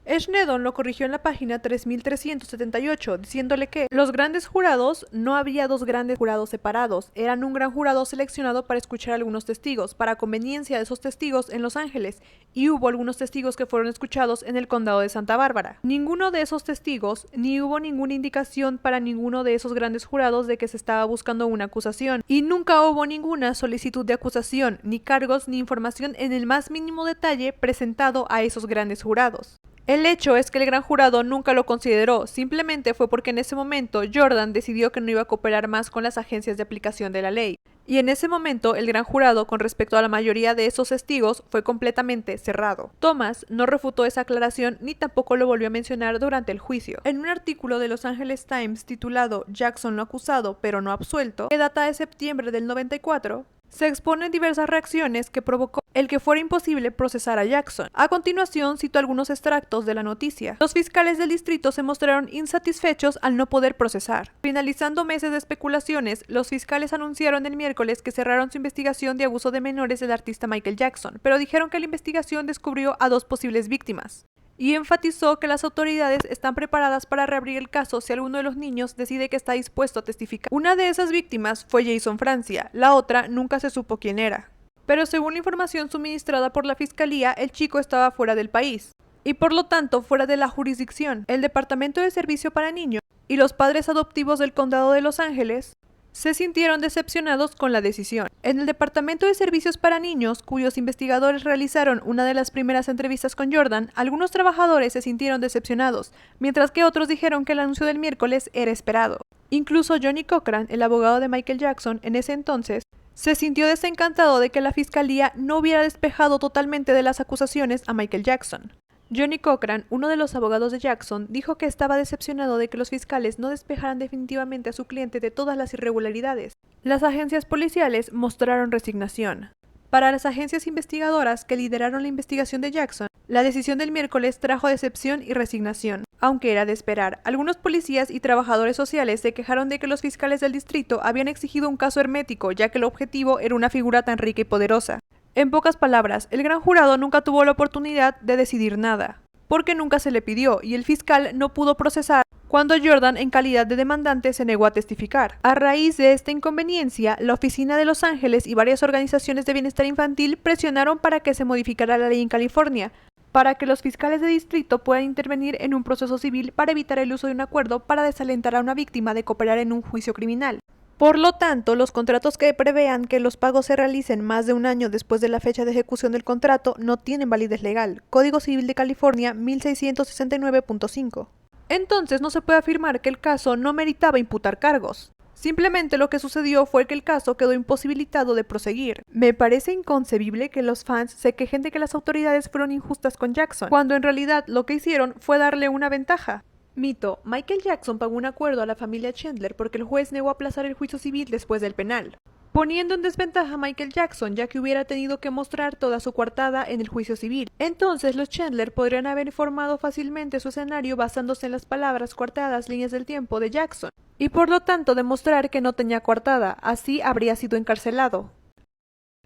Schnedon lo corrigió en la página 3378, diciéndole que los grandes jurados, no había dos grandes jurados separados, eran un gran jurado seleccionado para escuchar a algunos testigos, para conveniencia de esos testigos en Los Ángeles, y hubo algunos testigos que fueron escuchados en el condado de Santa Bárbara. Ninguno de esos testigos, ni hubo ninguna indicación para ninguno de esos grandes jurados de que se estaba buscando una acusación, y nunca hubo ninguna solicitud de acusación, ni cargos, ni información en el más mínimo detalle presentado a esos grandes jurados. El hecho es que el gran jurado nunca lo consideró, simplemente fue porque en ese momento Jordan decidió que no iba a cooperar más con las agencias de aplicación de la ley. Y en ese momento el gran jurado, con respecto a la mayoría de esos testigos, fue completamente cerrado. Thomas no refutó esa aclaración ni tampoco lo volvió a mencionar durante el juicio. En un artículo de Los Angeles Times titulado Jackson no acusado pero no absuelto, que data de septiembre del 94, se exponen diversas reacciones que provocó el que fuera imposible procesar a Jackson. A continuación cito algunos extractos de la noticia. Los fiscales del distrito se mostraron insatisfechos al no poder procesar. Finalizando meses de especulaciones, los fiscales anunciaron el miércoles que cerraron su investigación de abuso de menores del artista Michael Jackson, pero dijeron que la investigación descubrió a dos posibles víctimas. Y enfatizó que las autoridades están preparadas para reabrir el caso si alguno de los niños decide que está dispuesto a testificar. Una de esas víctimas fue Jason Francia, la otra nunca se supo quién era. Pero según la información suministrada por la fiscalía, el chico estaba fuera del país, y por lo tanto fuera de la jurisdicción. El Departamento de Servicio para Niños y los padres adoptivos del condado de Los Ángeles se sintieron decepcionados con la decisión. En el Departamento de Servicios para Niños, cuyos investigadores realizaron una de las primeras entrevistas con Jordan, algunos trabajadores se sintieron decepcionados, mientras que otros dijeron que el anuncio del miércoles era esperado. Incluso Johnny Cochran, el abogado de Michael Jackson en ese entonces, se sintió desencantado de que la fiscalía no hubiera despejado totalmente de las acusaciones a Michael Jackson. Johnny Cochran, uno de los abogados de Jackson, dijo que estaba decepcionado de que los fiscales no despejaran definitivamente a su cliente de todas las irregularidades. Las agencias policiales mostraron resignación. Para las agencias investigadoras que lideraron la investigación de Jackson, la decisión del miércoles trajo decepción y resignación. Aunque era de esperar, algunos policías y trabajadores sociales se quejaron de que los fiscales del distrito habían exigido un caso hermético, ya que el objetivo era una figura tan rica y poderosa. En pocas palabras, el gran jurado nunca tuvo la oportunidad de decidir nada, porque nunca se le pidió y el fiscal no pudo procesar cuando Jordan, en calidad de demandante, se negó a testificar. A raíz de esta inconveniencia, la Oficina de Los Ángeles y varias organizaciones de bienestar infantil presionaron para que se modificara la ley en California, para que los fiscales de distrito puedan intervenir en un proceso civil para evitar el uso de un acuerdo para desalentar a una víctima de cooperar en un juicio criminal. Por lo tanto, los contratos que prevean que los pagos se realicen más de un año después de la fecha de ejecución del contrato no tienen validez legal. Código Civil de California 1669.5. Entonces no se puede afirmar que el caso no meritaba imputar cargos. Simplemente lo que sucedió fue que el caso quedó imposibilitado de proseguir. Me parece inconcebible que los fans se quejen de que las autoridades fueron injustas con Jackson, cuando en realidad lo que hicieron fue darle una ventaja. Mito: Michael Jackson pagó un acuerdo a la familia Chandler porque el juez negó aplazar el juicio civil después del penal, poniendo en desventaja a Michael Jackson, ya que hubiera tenido que mostrar toda su coartada en el juicio civil. Entonces los Chandler podrían haber formado fácilmente su escenario basándose en las palabras coartadas líneas del tiempo de Jackson, y por lo tanto demostrar que no tenía coartada, así habría sido encarcelado.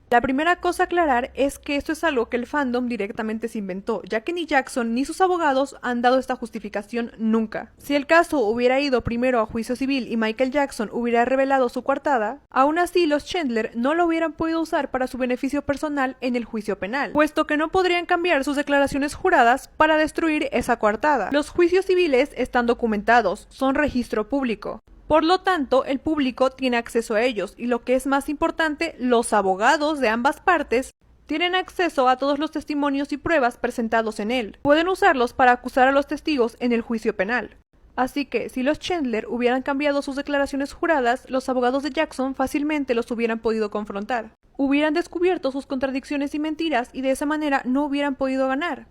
La primera cosa a aclarar es que esto es algo que el fandom directamente se inventó, ya que ni Jackson ni sus abogados han dado esta justificación nunca. Si el caso hubiera ido primero a juicio civil y Michael Jackson hubiera revelado su coartada, aún así los Chandler no lo hubieran podido usar para su beneficio personal en el juicio penal, puesto que no podrían cambiar sus declaraciones juradas para destruir esa coartada. Los juicios civiles están documentados, son registro público. Por lo tanto, el público tiene acceso a ellos, y lo que es más importante, los abogados de ambas partes tienen acceso a todos los testimonios y pruebas presentados en él. Pueden usarlos para acusar a los testigos en el juicio penal. Así que, si los Chandler hubieran cambiado sus declaraciones juradas, los abogados de Jackson fácilmente los hubieran podido confrontar. Hubieran descubierto sus contradicciones y mentiras, y de esa manera no hubieran podido ganar.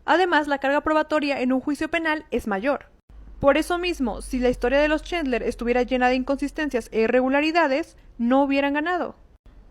Además, la carga probatoria en un juicio penal es mayor. Por eso mismo, si la historia de los Chandler estuviera llena de inconsistencias e irregularidades, no hubieran ganado.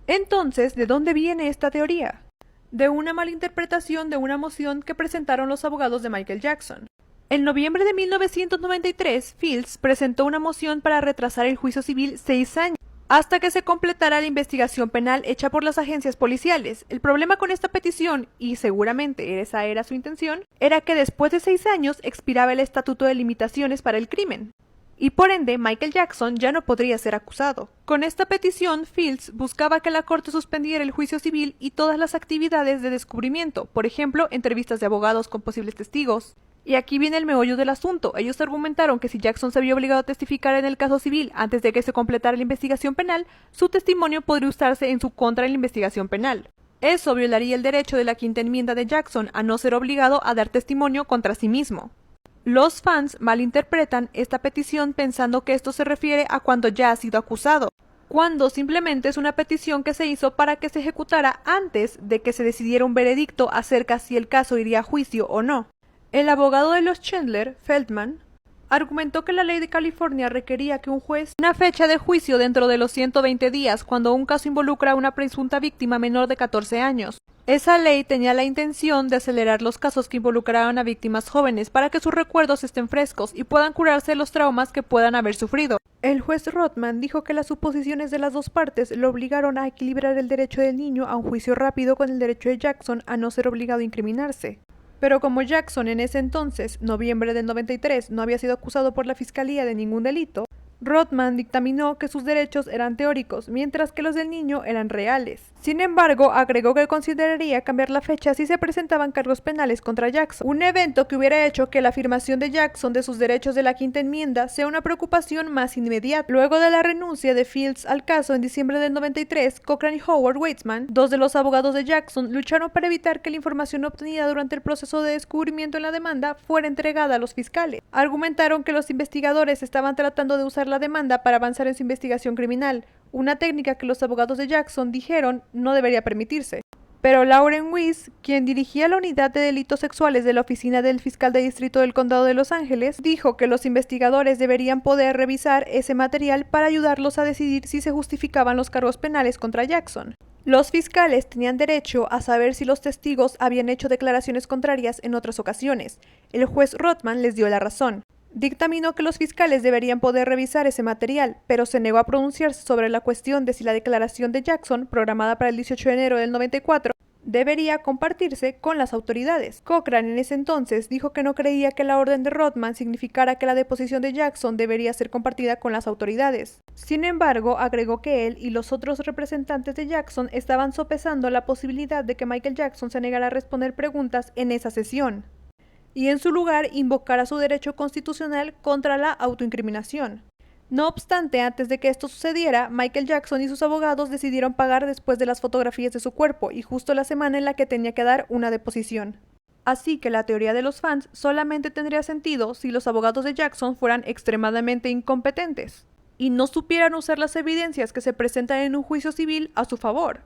Entonces, ¿de dónde viene esta teoría? De una malinterpretación de una moción que presentaron los abogados de Michael Jackson. En noviembre de 1993, Fields presentó una moción para retrasar el juicio civil 6 años, hasta que se completara la investigación penal hecha por las agencias policiales. El problema con esta petición, y seguramente esa era su intención, era que después de 6 años expiraba el estatuto de limitaciones para el crimen, y por ende Michael Jackson ya no podría ser acusado. Con esta petición, Fields buscaba que la corte suspendiera el juicio civil y todas las actividades de descubrimiento, por ejemplo, entrevistas de abogados con posibles testigos. Y aquí viene el meollo del asunto. Ellos argumentaron que si Jackson se vio obligado a testificar en el caso civil antes de que se completara la investigación penal, su testimonio podría usarse en su contra en la investigación penal. Eso violaría el derecho de la quinta enmienda de Jackson a no ser obligado a dar testimonio contra sí mismo. Los fans malinterpretan esta petición pensando que esto se refiere a cuando ya ha sido acusado, cuando simplemente es una petición que se hizo para que se ejecutara antes de que se decidiera un veredicto acerca si el caso iría a juicio o no. El abogado de los Chandler, Feldman, argumentó que la ley de California requería que un juez una fecha de juicio dentro de los 120 días cuando un caso involucra a una presunta víctima menor de 14 años. Esa ley tenía la intención de acelerar los casos que involucraban a víctimas jóvenes para que sus recuerdos estén frescos y puedan curarse los traumas que puedan haber sufrido. El juez Rothman dijo que las suposiciones de las dos partes lo obligaron a equilibrar el derecho del niño a un juicio rápido con el derecho de Jackson a no ser obligado a incriminarse. Pero como Jackson en ese entonces, noviembre del 93, no había sido acusado por la fiscalía de ningún delito, Rothman dictaminó que sus derechos eran teóricos, mientras que los del niño eran reales. Sin embargo, agregó que consideraría cambiar la fecha si se presentaban cargos penales contra Jackson, un evento que hubiera hecho que la afirmación de Jackson de sus derechos de la quinta enmienda sea una preocupación más inmediata. Luego de la renuncia de Fields al caso en diciembre del 93, Cochran y Howard Weitzman, dos de los abogados de Jackson, lucharon para evitar que la información obtenida durante el proceso de descubrimiento en la demanda fuera entregada a los fiscales. Argumentaron que los investigadores estaban tratando de usar la demanda para avanzar en su investigación criminal, una técnica que los abogados de Jackson dijeron no debería permitirse. Pero Lauren Weiss, quien dirigía la unidad de delitos sexuales de la oficina del fiscal de distrito del condado de Los Ángeles, dijo que los investigadores deberían poder revisar ese material para ayudarlos a decidir si se justificaban los cargos penales contra Jackson. Los fiscales tenían derecho a saber si los testigos habían hecho declaraciones contrarias en otras ocasiones. El juez Rothman les dio la razón. Dictaminó que los fiscales deberían poder revisar ese material, pero se negó a pronunciarse sobre la cuestión de si la declaración de Jackson, programada para el 18 de enero del 94, debería compartirse con las autoridades. Cochran en ese entonces dijo que no creía que la orden de Rodman significara que la deposición de Jackson debería ser compartida con las autoridades. Sin embargo, agregó que él y los otros representantes de Jackson estaban sopesando la posibilidad de que Michael Jackson se negara a responder preguntas en esa sesión, y en su lugar invocara su derecho constitucional contra la autoincriminación. No obstante, antes de que esto sucediera, Michael Jackson y sus abogados decidieron pagar después de las fotografías de su cuerpo y justo la semana en la que tenía que dar una deposición. Así que la teoría de los fans solamente tendría sentido si los abogados de Jackson fueran extremadamente incompetentes y no supieran usar las evidencias que se presentan en un juicio civil a su favor.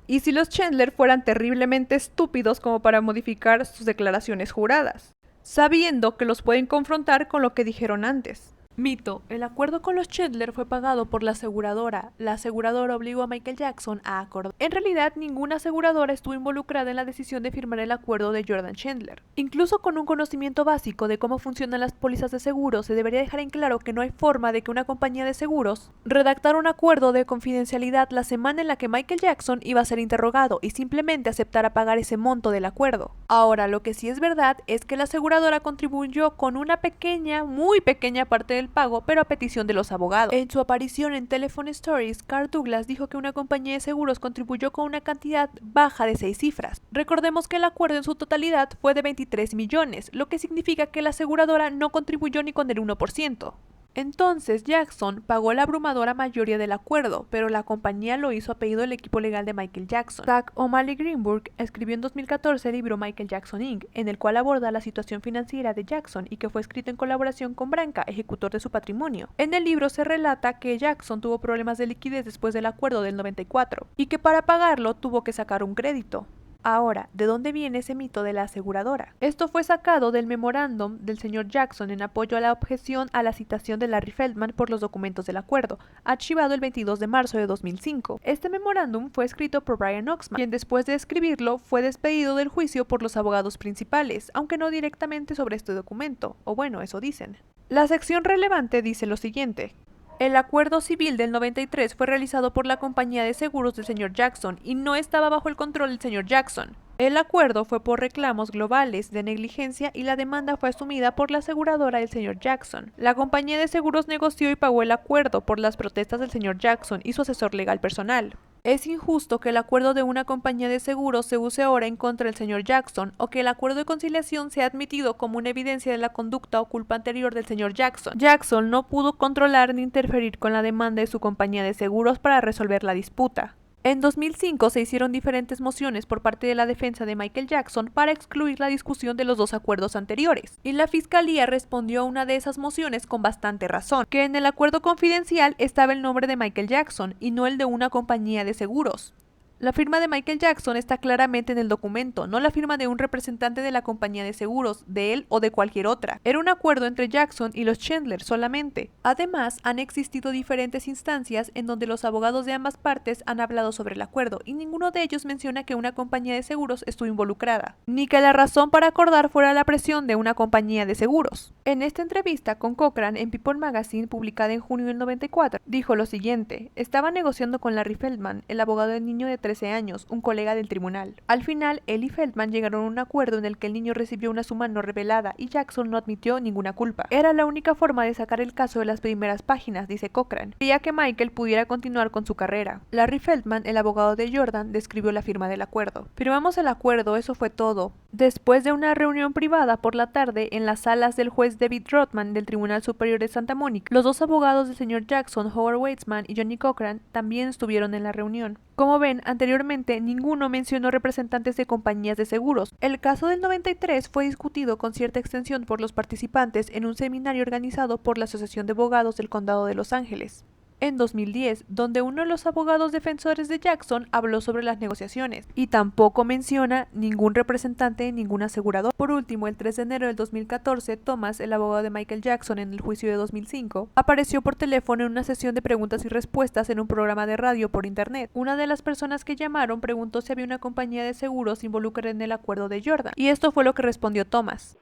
Y si los Chandler fueran terriblemente estúpidos como para modificar sus declaraciones juradas, sabiendo que los pueden confrontar con lo que dijeron antes. Mito: el acuerdo con los Chandler fue pagado por la aseguradora. La aseguradora obligó a Michael Jackson a acordar. En realidad, ninguna aseguradora estuvo involucrada en la decisión de firmar el acuerdo de Jordan Chandler. Incluso con un conocimiento básico de cómo funcionan las pólizas de seguro, se debería dejar en claro que no hay forma de que una compañía de seguros redactara un acuerdo de confidencialidad la semana en la que Michael Jackson iba a ser interrogado y simplemente aceptara pagar ese monto del acuerdo. Ahora, lo que sí es verdad es que la aseguradora contribuyó con una pequeña, muy pequeña parte del pago, pero a petición de los abogados. En su aparición en Telephone Stories, Carl Douglas dijo que una compañía de seguros contribuyó con una cantidad baja de 6 cifras. Recordemos que el acuerdo en su totalidad fue de 23 millones, lo que significa que la aseguradora no contribuyó ni con el 1%. Entonces Jackson pagó la abrumadora mayoría del acuerdo, pero la compañía lo hizo a pedido del equipo legal de Michael Jackson. Zach O'Malley Greenberg escribió en 2014 el libro Michael Jackson Inc., en el cual aborda la situación financiera de Jackson y que fue escrito en colaboración con Branca, ejecutor de su patrimonio. En el libro se relata que Jackson tuvo problemas de liquidez después del acuerdo del 94 y que para pagarlo tuvo que sacar un crédito. Ahora, ¿de dónde viene ese mito de la aseguradora? Esto fue sacado del memorándum del señor Jackson en apoyo a la objeción a la citación de Larry Feldman por los documentos del acuerdo, archivado el 22 de marzo de 2005. Este memorándum fue escrito por Brian Oxman, quien después de escribirlo fue despedido del juicio por los abogados principales, aunque no directamente sobre este documento, o bueno, eso dicen. La sección relevante dice lo siguiente: el acuerdo civil del 93 fue realizado por la compañía de seguros del señor Jackson y no estaba bajo el control del señor Jackson. El acuerdo fue por reclamos globales de negligencia y la demanda fue asumida por la aseguradora del señor Jackson. La compañía de seguros negoció y pagó el acuerdo por las protestas del señor Jackson y su asesor legal personal. Es injusto que el acuerdo de una compañía de seguros se use ahora en contra del señor Jackson o que el acuerdo de conciliación sea admitido como una evidencia de la conducta o culpa anterior del señor Jackson. Jackson no pudo controlar ni interferir con la demanda de su compañía de seguros para resolver la disputa. En 2005 se hicieron diferentes mociones por parte de la defensa de Michael Jackson para excluir la discusión de los dos acuerdos anteriores, y la fiscalía respondió a una de esas mociones con bastante razón, que en el acuerdo confidencial estaba el nombre de Michael Jackson y no el de una compañía de seguros. La firma de Michael Jackson está claramente en el documento, no la firma de un representante de la compañía de seguros, de él o de cualquier otra. Era un acuerdo entre Jackson y los Chandler solamente. Además, han existido diferentes instancias en donde los abogados de ambas partes han hablado sobre el acuerdo y ninguno de ellos menciona que una compañía de seguros estuvo involucrada, ni que la razón para acordar fuera la presión de una compañía de seguros. En esta entrevista con Cochran en People Magazine, publicada en junio del 94, dijo lo siguiente: estaba negociando con Larry Feldman, el abogado del niño de 13 años, un colega del tribunal. Al final, él y Feldman llegaron a un acuerdo en el que el niño recibió una suma no revelada y Jackson no admitió ninguna culpa. Era la única forma de sacar el caso de las primeras páginas, dice Cochran. Quería que Michael pudiera continuar con su carrera. Larry Feldman, el abogado de Jordan, describió la firma del acuerdo. Firmamos el acuerdo, eso fue todo. Después de una reunión privada por la tarde en las salas del juez David Rothman del Tribunal Superior de Santa Mónica, los dos abogados del señor Jackson, Howard Weitzman y Johnny Cochran, también estuvieron en la reunión. Como ven, anteriormente ninguno mencionó representantes de compañías de seguros. El caso del 93 fue discutido con cierta extensión por los participantes en un seminario organizado por la Asociación de Abogados del Condado de Los Ángeles en 2010, donde uno de los abogados defensores de Jackson habló sobre las negociaciones, y tampoco menciona ningún representante de ningún asegurador. Por último, el 3 de enero del 2014, Thomas, el abogado de Michael Jackson en el juicio de 2005, apareció por teléfono en una sesión de preguntas y respuestas en un programa de radio por internet. Una de las personas que llamaron preguntó si había una compañía de seguros involucrada en el acuerdo de Jordan, y esto fue lo que respondió Thomas.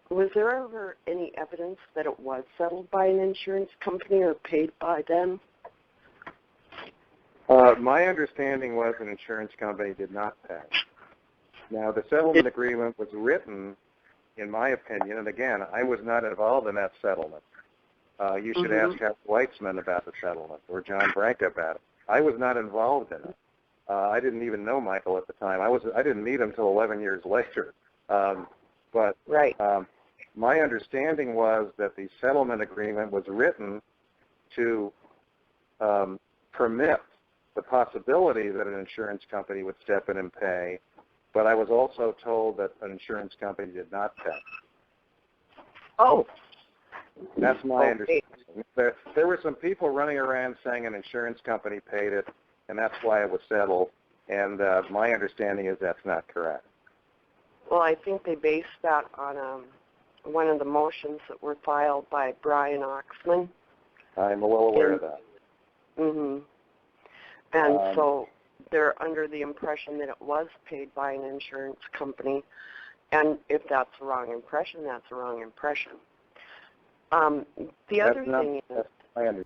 Was there ever any evidence that it was settled by an insurance company or paid by them? My understanding was an insurance company did not pay. Now, the settlement agreement was written, in my opinion, and again, I was not involved in that settlement. You should ask Howard Weitzman about the settlement or John Branca about it. I was not involved in it. I didn't even know Michael at the time. I didn't meet him until 11 years later. My understanding was that the settlement agreement was written to permit the possibility that an insurance company would step in and pay, but I was also told that an insurance company did not pay. Oh. That's my understanding. There were some people running around saying an insurance company paid it, and that's why it was settled, and my understanding is that's not correct. Well, I think they based that on one of the motions that were filed by Brian Oxman. I'm well aware of that. Mm-hmm. And so they're under the impression that it was paid by an insurance company, and if that's a wrong impression, that's a wrong impression. The other thing is...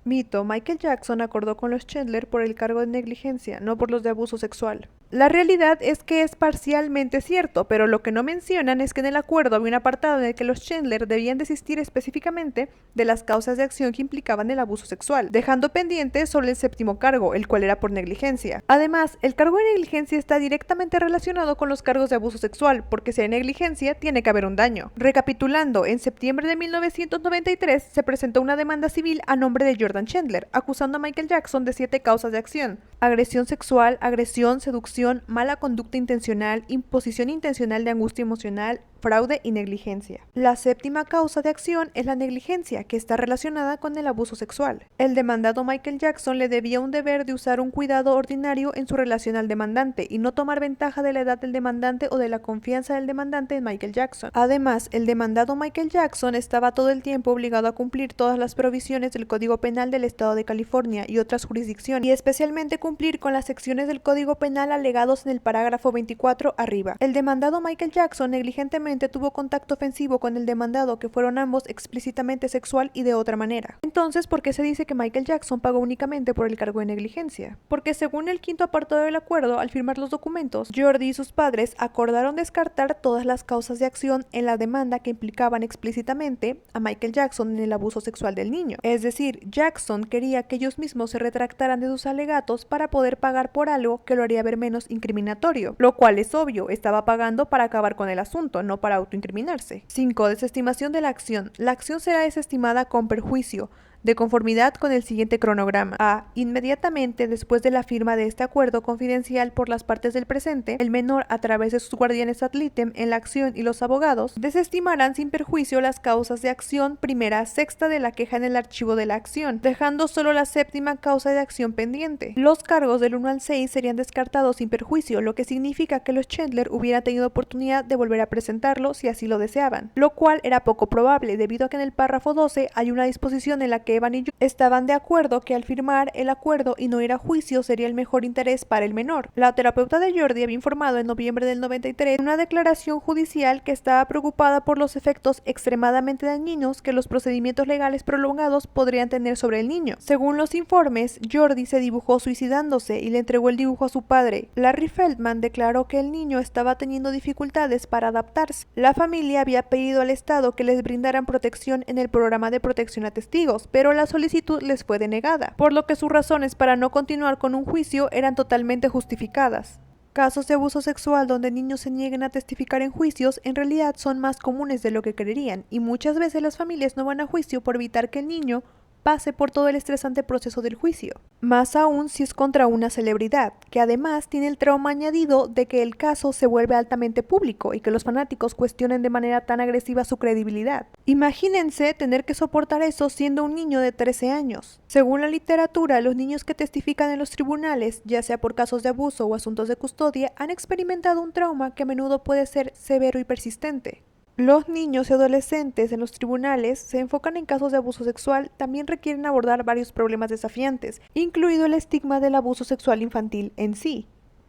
Mito, Michael Jackson acordó con los Chandler por el cargo de negligencia, no por los de abuso sexual. La realidad es que es parcialmente cierto, pero lo que no mencionan es que en el acuerdo había un apartado en el que los Chandler debían desistir específicamente de las causas de acción que implicaban el abuso sexual, dejando pendiente solo el séptimo cargo, el cual era por negligencia. Además, el cargo de negligencia está directamente relacionado con los cargos de abuso sexual, porque si hay negligencia, tiene que haber un daño. Recapitulando, en septiembre de 1993 se presentó una demanda civil a nombre de Jordan Chandler, acusando a Michael Jackson de 7 causas de acción: agresión sexual, agresión, seducción, mala conducta intencional, imposición intencional de angustia emocional, fraude y negligencia. La séptima causa de acción es la negligencia, que está relacionada con el abuso sexual. El demandado Michael Jackson le debía un deber de usar un cuidado ordinario en su relación al demandante y no tomar ventaja de la edad del demandante o de la confianza del demandante en Michael Jackson. Además, el demandado Michael Jackson estaba todo el tiempo obligado a cumplir todas las provisiones del Código Penal del Estado de California y otras jurisdicciones, y especialmente cumplir con las secciones del Código Penal alegados en el parágrafo 24 arriba. El demandado Michael Jackson negligentemente tuvo contacto ofensivo con el demandado, que fueron ambos explícitamente sexual y de otra manera. Entonces, ¿por qué se dice que Michael Jackson pagó únicamente por el cargo de negligencia? Porque según el quinto apartado del acuerdo, al firmar los documentos, Jordi y sus padres acordaron descartar todas las causas de acción en la demanda que implicaban explícitamente a Michael Jackson en el abuso sexual del niño. Es decir, Jackson quería que ellos mismos se retractaran de sus alegatos para poder pagar por algo que lo haría ver menos incriminatorio, lo cual es obvio, estaba pagando para acabar con el asunto, no para autoincriminarse. 5. Desestimación de la acción. La acción será desestimada con perjuicio, de conformidad con el siguiente cronograma. A. Inmediatamente después de la firma de este acuerdo confidencial por las partes del presente, el menor, a través de sus guardianes ad litem en la acción y los abogados, desestimarán sin perjuicio las causas de acción primera a sexta de la queja en el archivo de la acción, dejando solo la séptima causa de acción pendiente. Los cargos del 1 al 6 serían descartados sin perjuicio, lo que significa que los Chandler hubieran tenido oportunidad de volver a presentarlo si así lo deseaban, lo cual era poco probable debido a que en el párrafo 12 hay una disposición en la que Evan y Jordi estaban de acuerdo que al firmar el acuerdo y no ir a juicio sería el mejor interés para el menor. La terapeuta de Jordi había informado en noviembre del 93 en una declaración judicial que estaba preocupada por los efectos extremadamente dañinos que los procedimientos legales prolongados podrían tener sobre el niño. Según los informes, Jordi se dibujó suicidándose y le entregó el dibujo a su padre. Larry Feldman declaró que el niño estaba teniendo dificultades para adaptarse. La familia había pedido al Estado que les brindaran protección en el programa de protección a testigos, pero la solicitud les fue denegada, por lo que sus razones para no continuar con un juicio eran totalmente justificadas. Casos de abuso sexual donde niños se nieguen a testificar en juicios en realidad son más comunes de lo que creerían, y muchas veces las familias no van a juicio por evitar que el niño pase por todo el estresante proceso del juicio. Más aún si es contra una celebridad, que además tiene el trauma añadido de que el caso se vuelve altamente público y que los fanáticos cuestionen de manera tan agresiva su credibilidad. Imagínense tener que soportar eso siendo un niño de 13 años. Según la literatura, los niños que testifican en los tribunales, ya sea por casos de abuso o asuntos de custodia, han experimentado un trauma que a menudo puede ser severo y persistente. Los niños y adolescentes en los tribunales se enfocan en casos de abuso sexual, también requieren abordar varios problemas desafiantes, incluido el estigma del abuso sexual infantil en sí.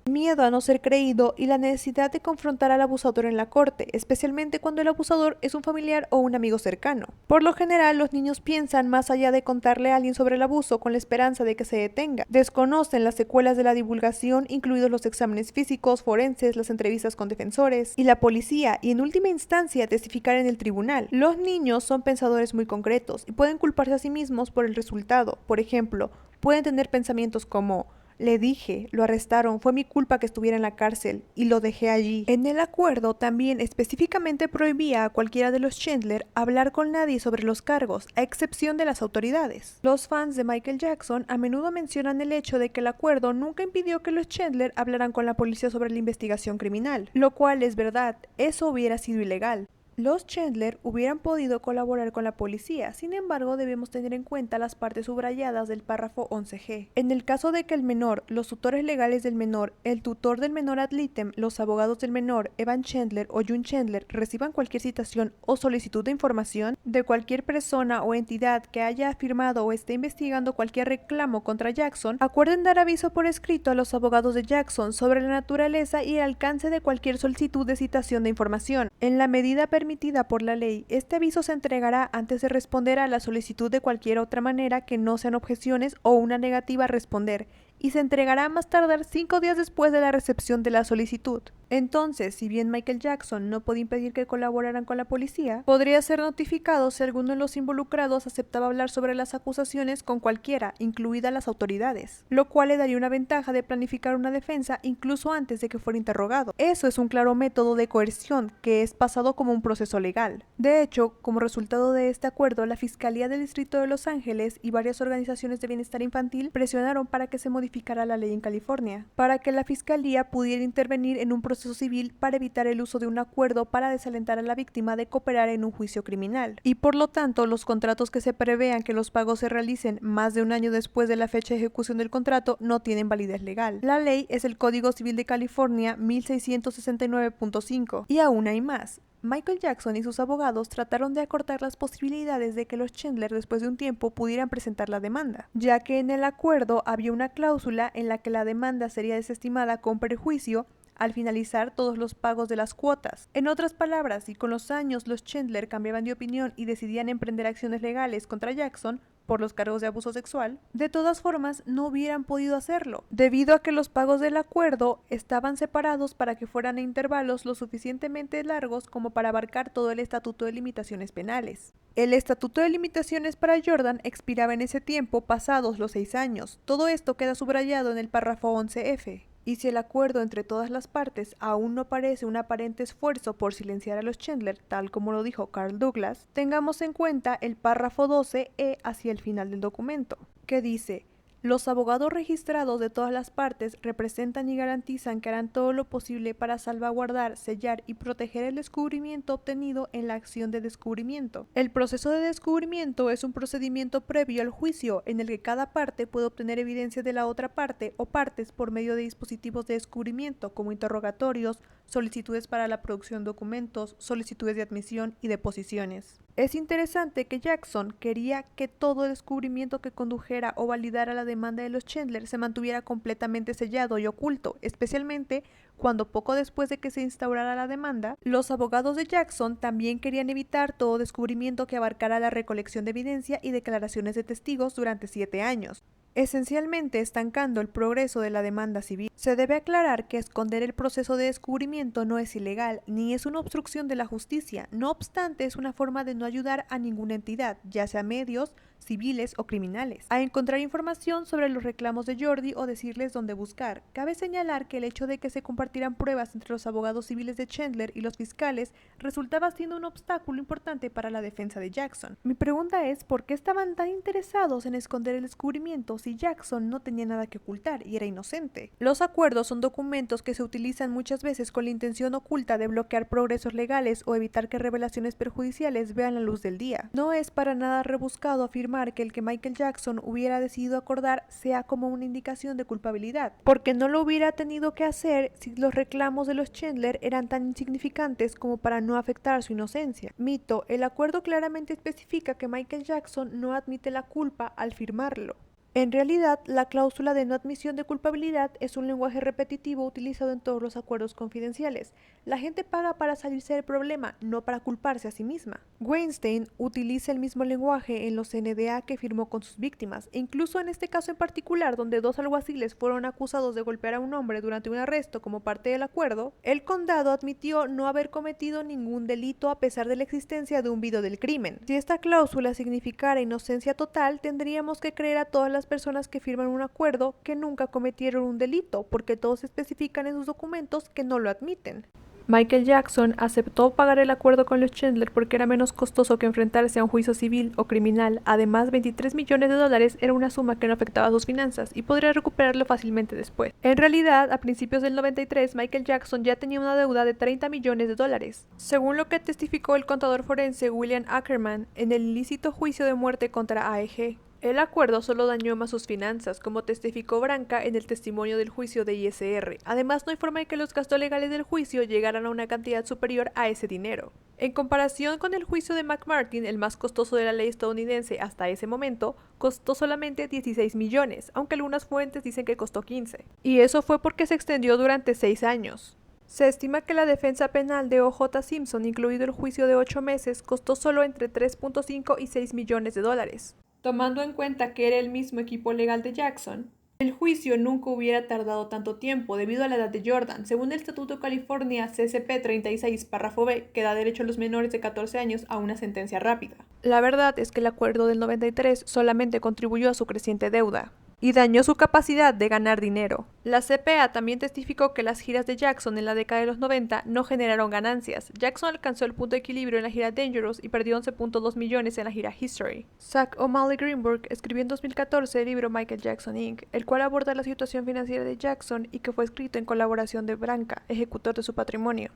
miedo a no ser creído y la necesidad de confrontar al abusador en la corte, especialmente cuando el abusador es un familiar o un amigo cercano. Por lo general, los niños piensan más allá de contarle a alguien sobre el abuso con la esperanza de que se detenga. Desconocen las secuelas de la divulgación, incluidos los exámenes físicos, forenses, las entrevistas con defensores y la policía, y en última instancia testificar en el tribunal. Los niños son pensadores muy concretos y pueden culparse a sí mismos por el resultado. Por ejemplo, pueden tener pensamientos como: le dije, lo arrestaron, fue mi culpa que estuviera en la cárcel y lo dejé allí. En el acuerdo también específicamente prohibía a cualquiera de los Chandler hablar con nadie sobre los cargos, a excepción de las autoridades. Los fans de Michael Jackson a menudo mencionan el hecho de que el acuerdo nunca impidió que los Chandler hablaran con la policía sobre la investigación criminal, lo cual es verdad, eso hubiera sido ilegal. Los Chandler hubieran podido colaborar con la policía, sin embargo debemos tener en cuenta las partes subrayadas del párrafo 11G. En el caso de que el menor, los tutores legales del menor, el tutor del menor ad litem, los abogados del menor, Evan Chandler o June Chandler reciban cualquier citación o solicitud de información de cualquier persona o entidad que haya afirmado o esté investigando cualquier reclamo contra Jackson, acuerden dar aviso por escrito a los abogados de Jackson sobre la naturaleza y el alcance de cualquier solicitud de citación de información. En la medida permitida por la ley, este aviso se entregará antes de responder a la solicitud de cualquier otra manera que no sean objeciones o una negativa a responder, y se entregará más tardar 5 días después de la recepción de la solicitud. Entonces, si bien Michael Jackson no podía impedir que colaboraran con la policía, podría ser notificado si alguno de los involucrados aceptaba hablar sobre las acusaciones con cualquiera, incluidas las autoridades, lo cual le daría una ventaja de planificar una defensa incluso antes de que fuera interrogado. Eso es un claro método de coerción que es pasado como un proceso legal. De hecho, como resultado de este acuerdo, la Fiscalía del Distrito de Los Ángeles y varias organizaciones de bienestar infantil presionaron para que se modificara la ley en California, para que la Fiscalía pudiera intervenir en un proceso civil para evitar el uso de un acuerdo para desalentar a la víctima de cooperar en un juicio criminal. Y por lo tanto, los contratos que se prevean que los pagos se realicen más de un año después de la fecha de ejecución del contrato no tienen validez legal. La ley es el Código Civil de California 1669.5 y aún hay más. Michael Jackson y sus abogados trataron de acortar las posibilidades de que los Chandler después de un tiempo pudieran presentar la demanda, ya que en el acuerdo había una cláusula en la que la demanda sería desestimada con perjuicio al finalizar todos los pagos de las cuotas. En otras palabras, si con los años los Chandler cambiaban de opinión y decidían emprender acciones legales contra Jackson por los cargos de abuso sexual, de todas formas no hubieran podido hacerlo, debido a que los pagos del acuerdo estaban separados para que fueran a intervalos lo suficientemente largos como para abarcar todo el Estatuto de Limitaciones Penales. El Estatuto de Limitaciones para Jordan expiraba en ese tiempo pasados los 6 años. Todo esto queda subrayado en el párrafo 11F. Y si el acuerdo entre todas las partes aún no parece un aparente esfuerzo por silenciar a los Chandler, tal como lo dijo Carl Douglas, tengamos en cuenta el párrafo 12E hacia el final del documento, que dice: los abogados registrados de todas las partes representan y garantizan que harán todo lo posible para salvaguardar, sellar y proteger el descubrimiento obtenido en la acción de descubrimiento. El proceso de descubrimiento es un procedimiento previo al juicio en el que cada parte puede obtener evidencia de la otra parte o partes por medio de dispositivos de descubrimiento como interrogatorios, solicitudes para la producción de documentos, solicitudes de admisión y deposiciones. Es interesante que Jackson quería que todo descubrimiento que condujera o validara la demanda de los Chandler se mantuviera completamente sellado y oculto, especialmente cuando poco después de que se instaurara la demanda, los abogados de Jackson también querían evitar todo descubrimiento que abarcara la recolección de evidencia y declaraciones de testigos durante 7 años. Esencialmente estancando el progreso de la demanda civil. Se debe aclarar que esconder el proceso de descubrimiento no es ilegal, ni es una obstrucción de la justicia, no obstante es una forma de no ayudar a ninguna entidad, ya sea medios, civiles o criminales, a encontrar información sobre los reclamos de Jordi o decirles dónde buscar. Cabe señalar que el hecho de que se compartieran pruebas entre los abogados civiles de Chandler y los fiscales resultaba siendo un obstáculo importante para la defensa de Jackson. Mi pregunta es, ¿por qué estaban tan interesados en esconder el descubrimiento si Jackson no tenía nada que ocultar y era inocente? Los acuerdos son documentos que se utilizan muchas veces con la intención oculta de bloquear progresos legales o evitar que revelaciones perjudiciales vean la luz del día. No es para nada rebuscado afirmar que el que Michael Jackson hubiera decidido acordar sea como una indicación de culpabilidad, porque no lo hubiera tenido que hacer si los reclamos de los Chandler eran tan insignificantes como para no afectar su inocencia. Mito: el acuerdo claramente especifica que Michael Jackson no admite la culpa al firmarlo. En realidad, la cláusula de no admisión de culpabilidad es un lenguaje repetitivo utilizado en todos los acuerdos confidenciales. La gente paga para salirse del problema, no para culparse a sí misma. Weinstein utiliza el mismo lenguaje en los NDA que firmó con sus víctimas, e incluso en este caso en particular, donde 2 alguaciles fueron acusados de golpear a un hombre durante un arresto como parte del acuerdo, el condado admitió no haber cometido ningún delito a pesar de la existencia de un video del crimen. Si esta cláusula significara inocencia total, tendríamos que creer a todas las personas que firman un acuerdo que nunca cometieron un delito, porque todos especifican en sus documentos que no lo admiten. Michael Jackson aceptó pagar el acuerdo con los Chandler porque era menos costoso que enfrentarse a un juicio civil o criminal. Además, $23 millones era una suma que no afectaba a sus finanzas y podría recuperarlo fácilmente después. En realidad, a principios del 93, Michael Jackson ya tenía una deuda de $30 millones. Según lo que testificó el contador forense William Ackerman en el ilícito juicio de muerte contra AEG. El acuerdo solo dañó más sus finanzas, como testificó Branca en el testimonio del juicio de ISR. Además, no hay forma de que los gastos legales del juicio llegaran a una cantidad superior a ese dinero. En comparación con el juicio de McMartin, el más costoso de la ley estadounidense hasta ese momento, costó solamente 16 millones, aunque algunas fuentes dicen que costó 15. Y eso fue porque se extendió durante 6 años. Se estima que la defensa penal de O.J. Simpson, incluido el juicio de 8 meses, costó solo entre 3.5 y 6 millones de dólares. Tomando en cuenta que era el mismo equipo legal de Jackson, el juicio nunca hubiera tardado tanto tiempo debido a la edad de Jordan. Según el Estatuto California CCP 36, párrafo B, que da derecho a los menores de 14 años a una sentencia rápida. La verdad es que el acuerdo del 93 solamente contribuyó a su creciente deuda y dañó su capacidad de ganar dinero. La CPA también testificó que las giras de Jackson en la década de los 90 no generaron ganancias. Jackson alcanzó el punto de equilibrio en la gira Dangerous y perdió 11.2 millones en la gira History. Zach O'Malley Greenberg escribió en 2014 el libro Michael Jackson Inc., el cual aborda la situación financiera de Jackson y que fue escrito en colaboración de Branca, ejecutor de su patrimonio.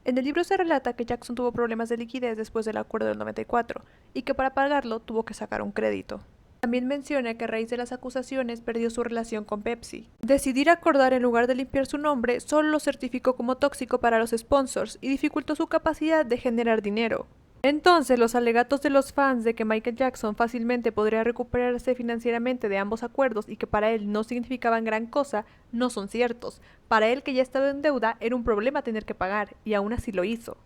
En el libro se relata que Jackson tuvo problemas de liquidez después del acuerdo del 94 y que para pagarlo tuvo que sacar un crédito. También menciona que a raíz de las acusaciones perdió su relación con Pepsi. Decidir acordar en lugar de limpiar su nombre solo lo certificó como tóxico para los sponsors y dificultó su capacidad de generar dinero. Entonces, los alegatos de los fans de que Michael Jackson fácilmente podría recuperarse financieramente de ambos acuerdos y que para él no significaban gran cosa, no son ciertos. Para él, que ya estaba en deuda, era un problema tener que pagar, y aún así lo hizo.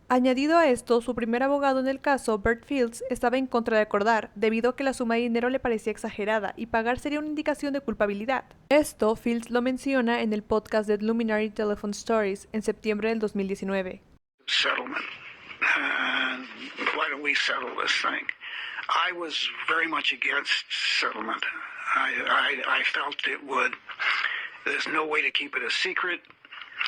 Añadido a esto, su primer abogado en el caso, Bert Fields, estaba en contra de acordar, debido a que la suma de dinero le parecía exagerada y pagar sería una indicación de culpabilidad. Esto, Fields lo menciona en el podcast de Luminary Telephone Stories en septiembre del 2019. Settlement. Why don't we settle this thing? I was very much against settlement. I felt it would. There's no way to keep it a secret.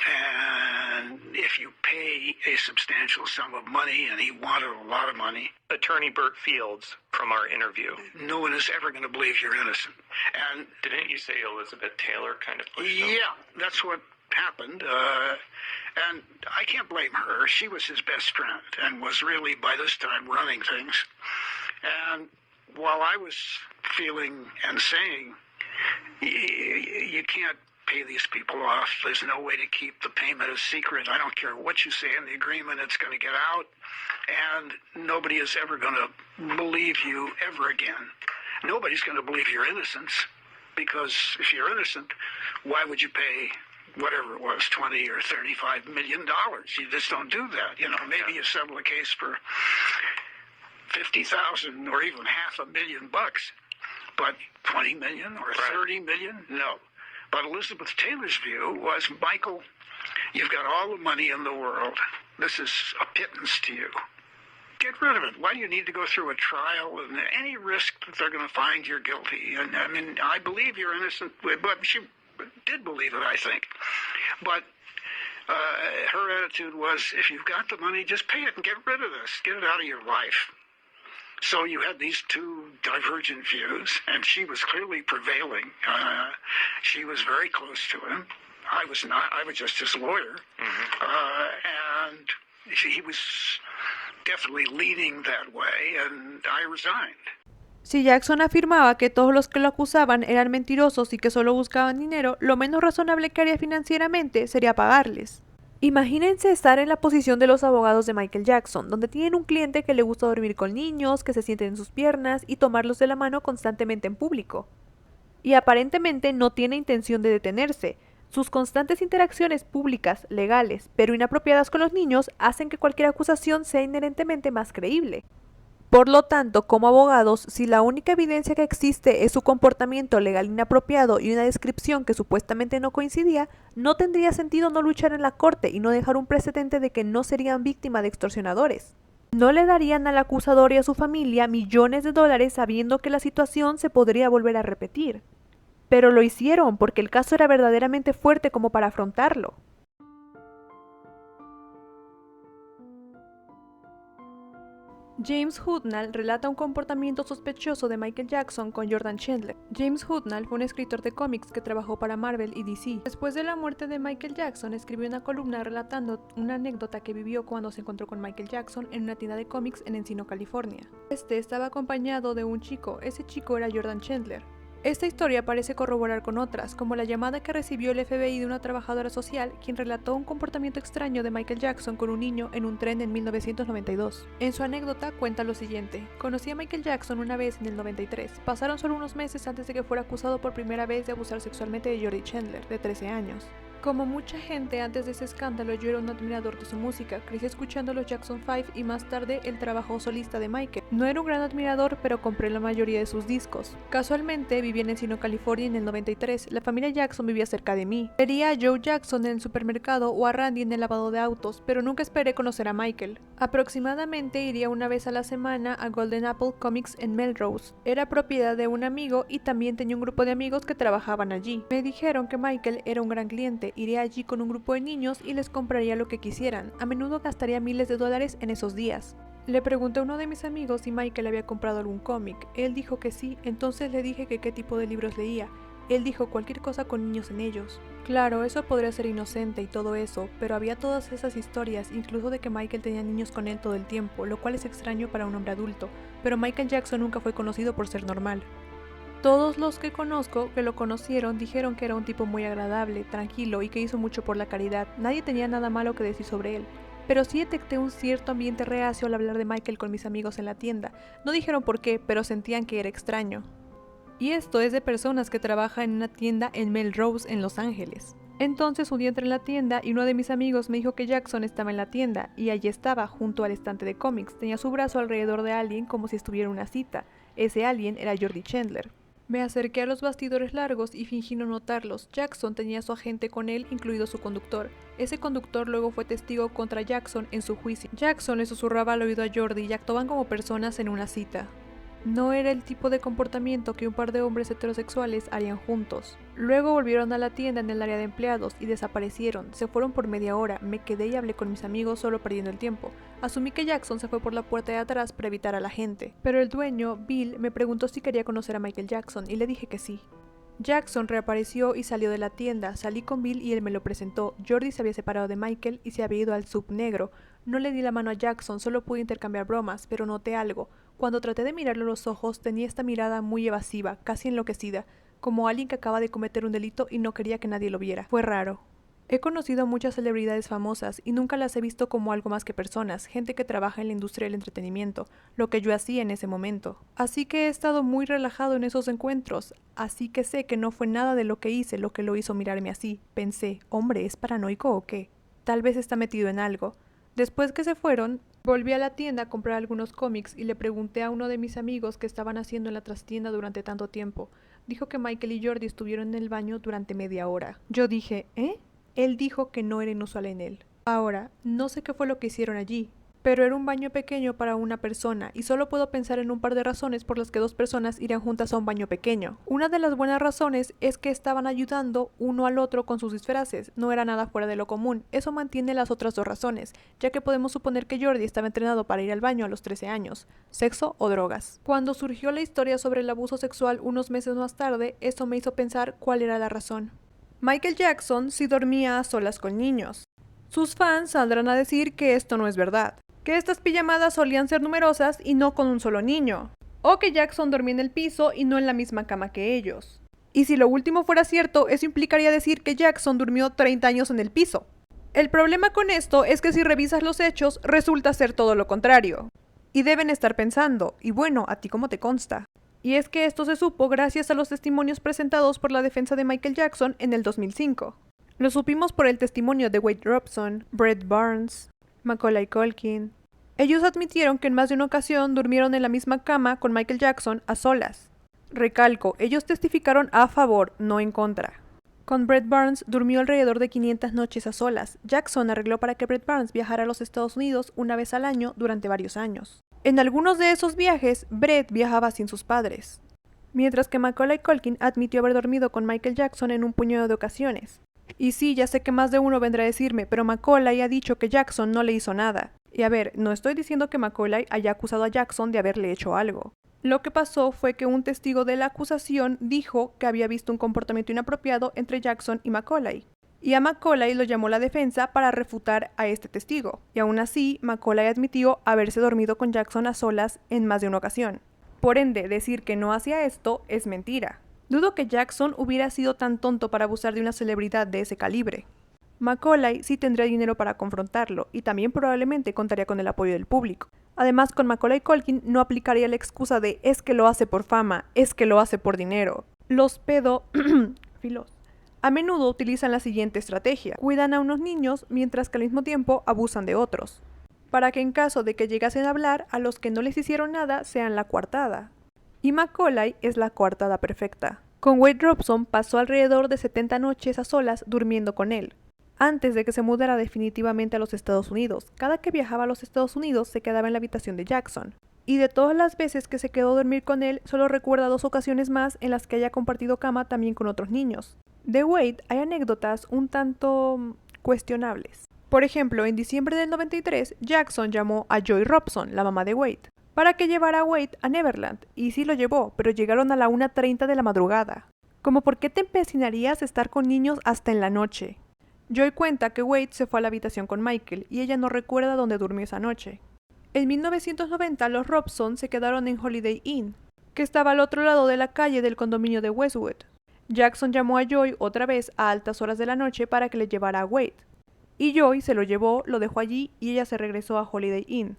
And if you pay a substantial sum of money, and he wanted a lot of money. Attorney Bert Fields, from our interview. No one is ever going to believe you're innocent. And didn't you say Elizabeth Taylor kind of pushed him? Yeah, that's what happened. And I can't blame her. She was his best friend and was really, by this time, running things. And while I was feeling and saying, you can't pay these people off. There's no way to keep the payment a secret. I don't care what you say in the agreement, it's going to get out, and nobody is ever going to believe you ever again. Nobody's going to believe your innocence, because if you're innocent, why would you pay whatever it was, $20 or $35 million? You just don't do that. You know, maybe you settle a case for $50,000 or even $500,000, but $20 million or $30 million? No. But Elizabeth Taylor's view was, Michael, you've got all the money in the world. This is a pittance to you. Get rid of it. Why do you need to go through a trial and any risk that they're going to find you're guilty? And I mean, I believe you're innocent, but she did believe it, I think. But her attitude was, if you've got the money, just pay it and get rid of this. Get it out of your life. So you had these two divergent views, and she was clearly prevailing. She was very close to him. I was not. I was just his lawyer. And he was definitely leaning that way, and I resigned. Si Jackson afirmaba que todos los que lo acusaban eran mentirosos y que solo buscaban dinero, lo menos razonable que haría financieramente sería pagarles. Imagínense estar en la posición de los abogados de Michael Jackson, donde tienen un cliente que le gusta dormir con niños, que se sienten en sus piernas y tomarlos de la mano constantemente en público. y aparentemente no tiene intención de detenerse. Sus constantes interacciones públicas, legales, pero inapropiadas con los niños hacen que cualquier acusación sea inherentemente más creíble. Por lo tanto, como abogados, si la única evidencia que existe es su comportamiento legal inapropiado y una descripción que supuestamente no coincidía, no tendría sentido no luchar en la corte y no dejar un precedente de que no serían víctimas de extorsionadores. No le darían al acusador y a su familia millones de dólares sabiendo que la situación se podría volver a repetir. Pero lo hicieron porque el caso era verdaderamente fuerte como para afrontarlo. James Hudnall relata un comportamiento sospechoso de Michael Jackson con Jordan Chandler. James Hudnall fue un escritor de cómics que trabajó para Marvel y DC. Después de la muerte de Michael Jackson, escribió una columna relatando una anécdota que vivió cuando se encontró con Michael Jackson en una tienda de cómics en Encino, California. Este estaba acompañado de un chico, ese chico era Jordan Chandler. Esta historia parece corroborar con otras, como la llamada que recibió el FBI de una trabajadora social, quien relató un comportamiento extraño de Michael Jackson con un niño en un tren en 1992. En su anécdota cuenta lo siguiente: conocí a Michael Jackson una vez en el 93, pasaron solo unos meses antes de que fuera acusado por primera vez de abusar sexualmente de Jordi Chandler, de 13 años. Como mucha gente antes de ese escándalo, yo era un admirador de su música, crecí escuchando los Jackson 5 y más tarde el trabajo solista de Michael. No era un gran admirador, pero compré la mayoría de sus discos. Casualmente, viví en Encino, California en el 93, la familia Jackson vivía cerca de mí. Vería a Joe Jackson en el supermercado o a Randy en el lavado de autos, pero nunca esperé conocer a Michael. Aproximadamente iría una vez a la semana a Golden Apple Comics en Melrose. Era propiedad de un amigo y también tenía un grupo de amigos que trabajaban allí. Me dijeron que Michael era un gran cliente. Iría allí con un grupo de niños y les compraría lo que quisieran. A menudo gastaría miles de dólares en esos días. Le pregunté a uno de mis amigos si Michael había comprado algún cómic. Él dijo que sí, entonces le dije que qué tipo de libros leía. Él dijo cualquier cosa con niños en ellos. Claro, eso podría ser inocente y todo eso, pero había todas esas historias, incluso de que Michael tenía niños con él todo el tiempo, lo cual es extraño para un hombre adulto, pero Michael Jackson nunca fue conocido por ser normal. Todos los que conozco que lo conocieron dijeron que era un tipo muy agradable, tranquilo y que hizo mucho por la caridad. Nadie tenía nada malo que decir sobre él. Pero sí detecté un cierto ambiente reacio al hablar de Michael con mis amigos en la tienda. No dijeron por qué, pero sentían que era extraño. Y esto es de personas que trabajan en una tienda en Melrose, en Los Ángeles. Entonces un día entré en la tienda y uno de mis amigos me dijo que Jackson estaba en la tienda, y allí estaba, junto al estante de cómics. Tenía su brazo alrededor de alguien como si estuviera en una cita. Ese alguien era Jordi Chandler. Me acerqué a los bastidores largos y fingí no notarlos. Jackson tenía a su agente con él, incluido su conductor. Ese conductor luego fue testigo contra Jackson en su juicio. Jackson le susurraba al oído a Jordi y actuaban como personas en una cita. No era el tipo de comportamiento que un par de hombres heterosexuales harían juntos. Luego volvieron a la tienda en el área de empleados y desaparecieron. Se fueron por media hora. Me quedé y hablé con mis amigos solo perdiendo el tiempo. Asumí que Jackson se fue por la puerta de atrás para evitar a la gente. Pero el dueño, Bill, me preguntó si quería conocer a Michael Jackson y le dije que sí. Jackson reapareció y salió de la tienda. Salí con Bill y él me lo presentó. Jordi se había separado de Michael y se había ido al sub negro. No le di la mano a Jackson, solo pude intercambiar bromas, pero noté algo. Cuando traté de mirarle a los ojos, tenía esta mirada muy evasiva, casi enloquecida, como alguien que acaba de cometer un delito y no quería que nadie lo viera. Fue raro. He conocido a muchas celebridades famosas y nunca las he visto como algo más que personas, gente que trabaja en la industria del entretenimiento, lo que yo hacía en ese momento. Así que he estado muy relajado en esos encuentros, así que sé que no fue nada de lo que hice lo que lo hizo mirarme así. Pensé, hombre, ¿es paranoico o qué? Tal vez está metido en algo. Después que se fueron, volví a la tienda a comprar algunos cómics y le pregunté a uno de mis amigos qué estaban haciendo en la trastienda durante tanto tiempo. Dijo que Michael y Jordi estuvieron en el baño durante media hora. Yo dije, ¿eh? Él dijo que no era inusual en él. Ahora, no sé qué fue lo que hicieron allí, pero era un baño pequeño para una persona y solo puedo pensar en un par de razones por las que dos personas irían juntas a un baño pequeño. Una de las buenas razones es que estaban ayudando uno al otro con sus disfraces, no era nada fuera de lo común. Eso mantiene las otras dos razones, ya que podemos suponer que Jordi estaba entrenado para ir al baño a los 13 años, sexo o drogas. Cuando surgió la historia sobre el abuso sexual unos meses más tarde, eso me hizo pensar cuál era la razón. Michael Jackson sí dormía a solas con niños. Sus fans saldrán a decir que esto no es verdad, que estas pijamadas solían ser numerosas y no con un solo niño, o que Jackson dormía en el piso y no en la misma cama que ellos. Y si lo último fuera cierto, eso implicaría decir que Jackson durmió 30 años en el piso. El problema con esto es que si revisas los hechos, resulta ser todo lo contrario. Y deben estar pensando, y bueno, ¿a ti cómo te consta? Y es que esto se supo gracias a los testimonios presentados por la defensa de Michael Jackson en el 2005. Lo supimos por el testimonio de Wade Robson, Brett Barnes, Macaulay Culkin. Ellos admitieron que en más de una ocasión durmieron en la misma cama con Michael Jackson a solas. Recalco, ellos testificaron a favor, no en contra. Con Brett Barnes durmió alrededor de 500 noches a solas. Jackson arregló para que Brett Barnes viajara a los Estados Unidos una vez al año durante varios años. En algunos de esos viajes, Brett viajaba sin sus padres, mientras que Macaulay Culkin admitió haber dormido con Michael Jackson en un puñado de ocasiones. Y sí, ya sé que más de uno vendrá a decirme, pero Macaulay ha dicho que Jackson no le hizo nada. Y a ver, no estoy diciendo que Macaulay haya acusado a Jackson de haberle hecho algo. Lo que pasó fue que un testigo de la acusación dijo que había visto un comportamiento inapropiado entre Jackson y Macaulay. Y a Macaulay lo llamó la defensa para refutar a este testigo. Y aún así, Macaulay admitió haberse dormido con Jackson a solas en más de una ocasión. Por ende, decir que no hacía esto es mentira. Dudo que Jackson hubiera sido tan tonto para abusar de una celebridad de ese calibre. Macaulay sí tendría dinero para confrontarlo, y también probablemente contaría con el apoyo del público. Además, con Macaulay Culkin no aplicaría la excusa de es que lo hace por fama, es que lo hace por dinero. Los pedófilos a menudo utilizan la siguiente estrategia: cuidan a unos niños mientras que al mismo tiempo abusan de otros, para que en caso de que llegasen a hablar, a los que no les hicieron nada sean la coartada. Y Macaulay es la coartada perfecta. Con Wade Robson pasó alrededor de 70 noches a solas durmiendo con él, antes de que se mudara definitivamente a los Estados Unidos. Cada que viajaba a los Estados Unidos se quedaba en la habitación de Jackson. Y de todas las veces que se quedó a dormir con él, solo recuerda 2 ocasiones más en las que haya compartido cama también con otros niños. De Wade hay anécdotas un tanto cuestionables. Por ejemplo, en diciembre del 93, Jackson llamó a Joy Robson, la mamá de Wade, para que llevara a Wade a Neverland, y sí lo llevó, pero llegaron a la 1:30 de la madrugada. Como ¿por qué te empecinarías a estar con niños hasta en la noche? Joy cuenta que Wade se fue a la habitación con Michael, y ella no recuerda dónde durmió esa noche. En 1990 los Robson se quedaron en Holiday Inn, que estaba al otro lado de la calle del condominio de Westwood. Jackson llamó a Joy otra vez a altas horas de la noche para que le llevara a Wade, y Joy se lo llevó, lo dejó allí y ella se regresó a Holiday Inn.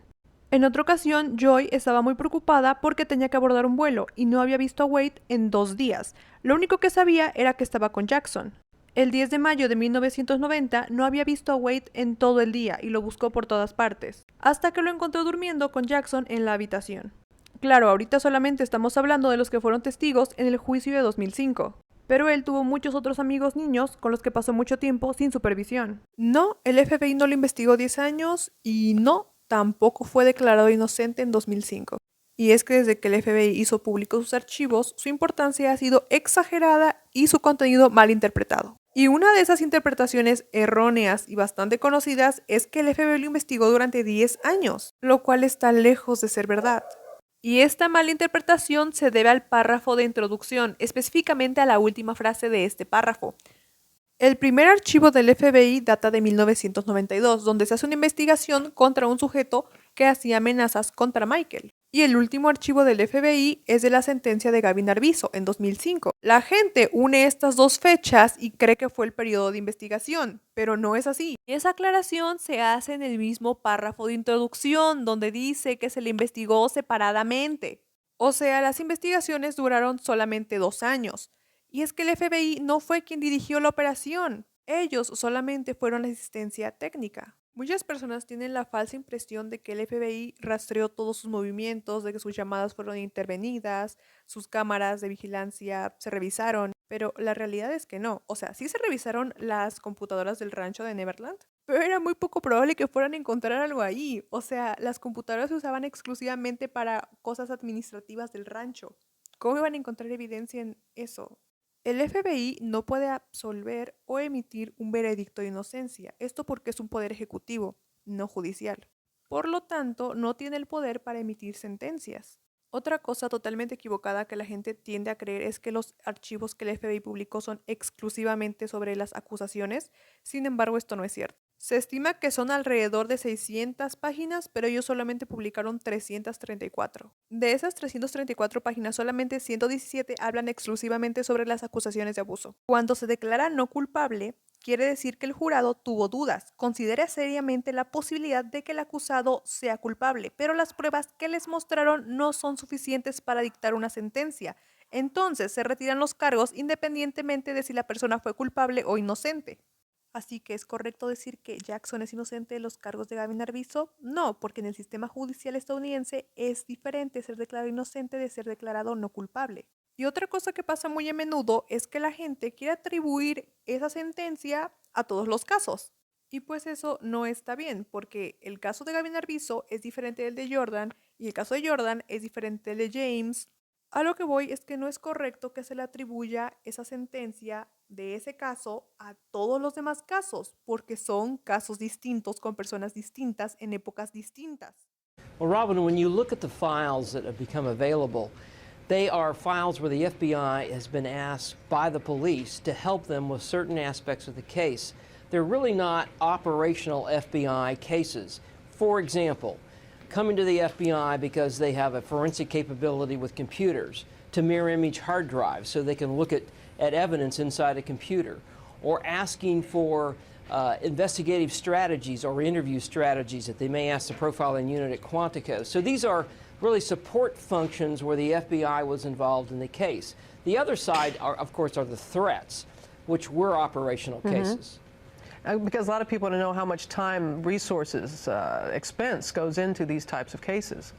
En otra ocasión, Joy estaba muy preocupada porque tenía que abordar un vuelo y no había visto a Wade en 2 días. Lo único que sabía era que estaba con Jackson. El 10 de mayo de 1990 no había visto a Wade en todo el día y lo buscó por todas partes, hasta que lo encontró durmiendo con Jackson en la habitación. Claro, ahorita solamente estamos hablando de los que fueron testigos en el juicio de 2005. Pero él tuvo muchos otros amigos niños con los que pasó mucho tiempo sin supervisión. No, el FBI no lo investigó 10 años y no, tampoco fue declarado inocente en 2005. Y es que desde que el FBI hizo públicos sus archivos, su importancia ha sido exagerada y su contenido mal interpretado. Y una de esas interpretaciones erróneas y bastante conocidas es que el FBI lo investigó durante 10 años, lo cual está lejos de ser verdad. Y esta mala interpretación se debe al párrafo de introducción, específicamente a la última frase de este párrafo. El primer archivo del FBI data de 1992, donde se hace una investigación contra un sujeto que hacía amenazas contra Michael. Y el último archivo del FBI es de la sentencia de Gavin Arvizo, en 2005. La gente une estas 2 fechas y cree que fue el periodo de investigación, pero no es así. Esa aclaración se hace en el mismo párrafo de introducción, donde dice que se le investigó separadamente. O sea, las investigaciones duraron solamente 2 años. Y es que el FBI no fue quien dirigió la operación. Ellos solamente fueron la asistencia técnica. Muchas personas tienen la falsa impresión de que el FBI rastreó todos sus movimientos, de que sus llamadas fueron intervenidas, sus cámaras de vigilancia se revisaron, pero la realidad es que no. O sea, sí se revisaron las computadoras del rancho de Neverland, pero era muy poco probable que fueran a encontrar algo ahí. O sea, las computadoras se usaban exclusivamente para cosas administrativas del rancho. ¿Cómo iban a encontrar evidencia en eso? El FBI no puede absolver o emitir un veredicto de inocencia, esto porque es un poder ejecutivo, no judicial. Por lo tanto, no tiene el poder para emitir sentencias. Otra cosa totalmente equivocada que la gente tiende a creer es que los archivos que el FBI publicó son exclusivamente sobre las acusaciones, sin embargo esto no es cierto. Se estima que son alrededor de 600 páginas, pero ellos solamente publicaron 334. De esas 334 páginas, solamente 117 hablan exclusivamente sobre las acusaciones de abuso. Cuando se declara no culpable, quiere decir que el jurado tuvo dudas, considera seriamente la posibilidad de que el acusado sea culpable, pero las pruebas que les mostraron no son suficientes para dictar una sentencia. Entonces se retiran los cargos independientemente de si la persona fue culpable o inocente. Así que ¿es correcto decir que Jackson es inocente de los cargos de Gavin Arvizo? No, porque en el sistema judicial estadounidense es diferente ser declarado inocente de ser declarado no culpable. Y otra cosa que pasa muy a menudo es que la gente quiere atribuir esa sentencia a todos los casos. Y pues eso no está bien, porque el caso de Gavin Arvizo es diferente del de Jordan y el caso de Jordan es diferente del de James. A lo que voy es que no es correcto que se le atribuya esa sentencia de ese caso a todos los demás casos, porque son casos distintos con personas distintas en épocas distintas. Well, Robin, when you look at the files that have become available, they are files where the FBI has been asked by the police to help them with certain aspects of the case. They're really not operational FBI cases. For example, coming to the FBI because they have a forensic capability with computers to mirror image hard drives so they can look at evidence inside a computer, or asking for investigative strategies or interview strategies that they may ask the profiling unit at Quantico. So these are really support functions where the FBI was involved in the case. The other side, of course, are the threats, which were operational cases. Because a lot of people don't know how much time, resources, expense goes into these types of cases.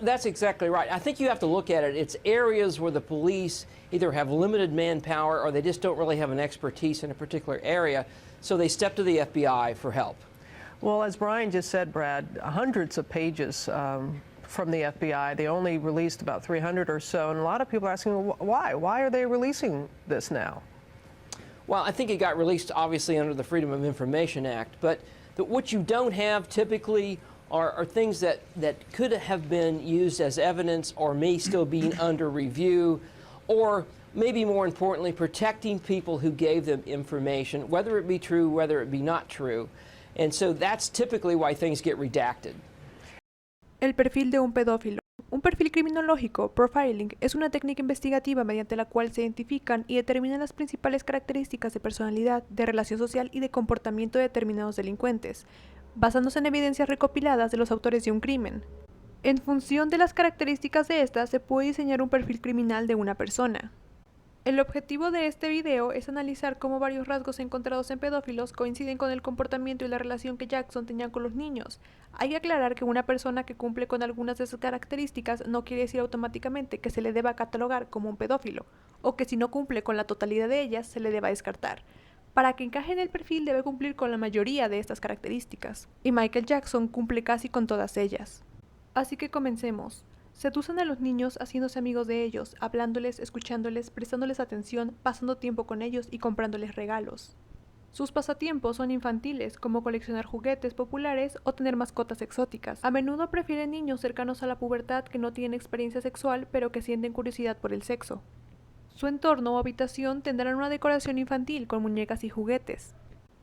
That's exactly right. I think you have to look at it. It's areas where the police either have limited manpower or they just don't really have an expertise in a particular area, so they step to the FBI for help. Well, as Brian just said, Brad, hundreds of pages from the FBI. They only released about 300 or so, and a lot of people are asking, well, why? Why are they releasing this now? Well, I think it got released obviously under the Freedom of Information Act, but what you don't have typically are things that could have been used as evidence or may still be under review, or maybe more importantly, protecting people who gave them information, whether it be true, whether it be not true. And so that's typically why things get redacted. El perfil de un pedófilo. Un perfil criminológico, profiling, es una técnica investigativa mediante la cual se identifican y determinan las principales características de personalidad, de relación social y de comportamiento de determinados delincuentes, basándose en evidencias recopiladas de los autores de un crimen. En función de las características de estas, se puede diseñar un perfil criminal de una persona. El objetivo de este video es analizar cómo varios rasgos encontrados en pedófilos coinciden con el comportamiento y la relación que Jackson tenía con los niños. Hay que aclarar que una persona que cumple con algunas de esas características no quiere decir automáticamente que se le deba catalogar como un pedófilo, o que si no cumple con la totalidad de ellas se le deba descartar. Para que encaje en el perfil debe cumplir con la mayoría de estas características, y Michael Jackson cumple casi con todas ellas. Así que comencemos. Seducen a los niños haciéndose amigos de ellos, hablándoles, escuchándoles, prestándoles atención, pasando tiempo con ellos y comprándoles regalos. Sus pasatiempos son infantiles, como coleccionar juguetes populares o tener mascotas exóticas. A menudo prefieren niños cercanos a la pubertad que no tienen experiencia sexual pero que sienten curiosidad por el sexo. Su entorno o habitación tendrán una decoración infantil con muñecas y juguetes.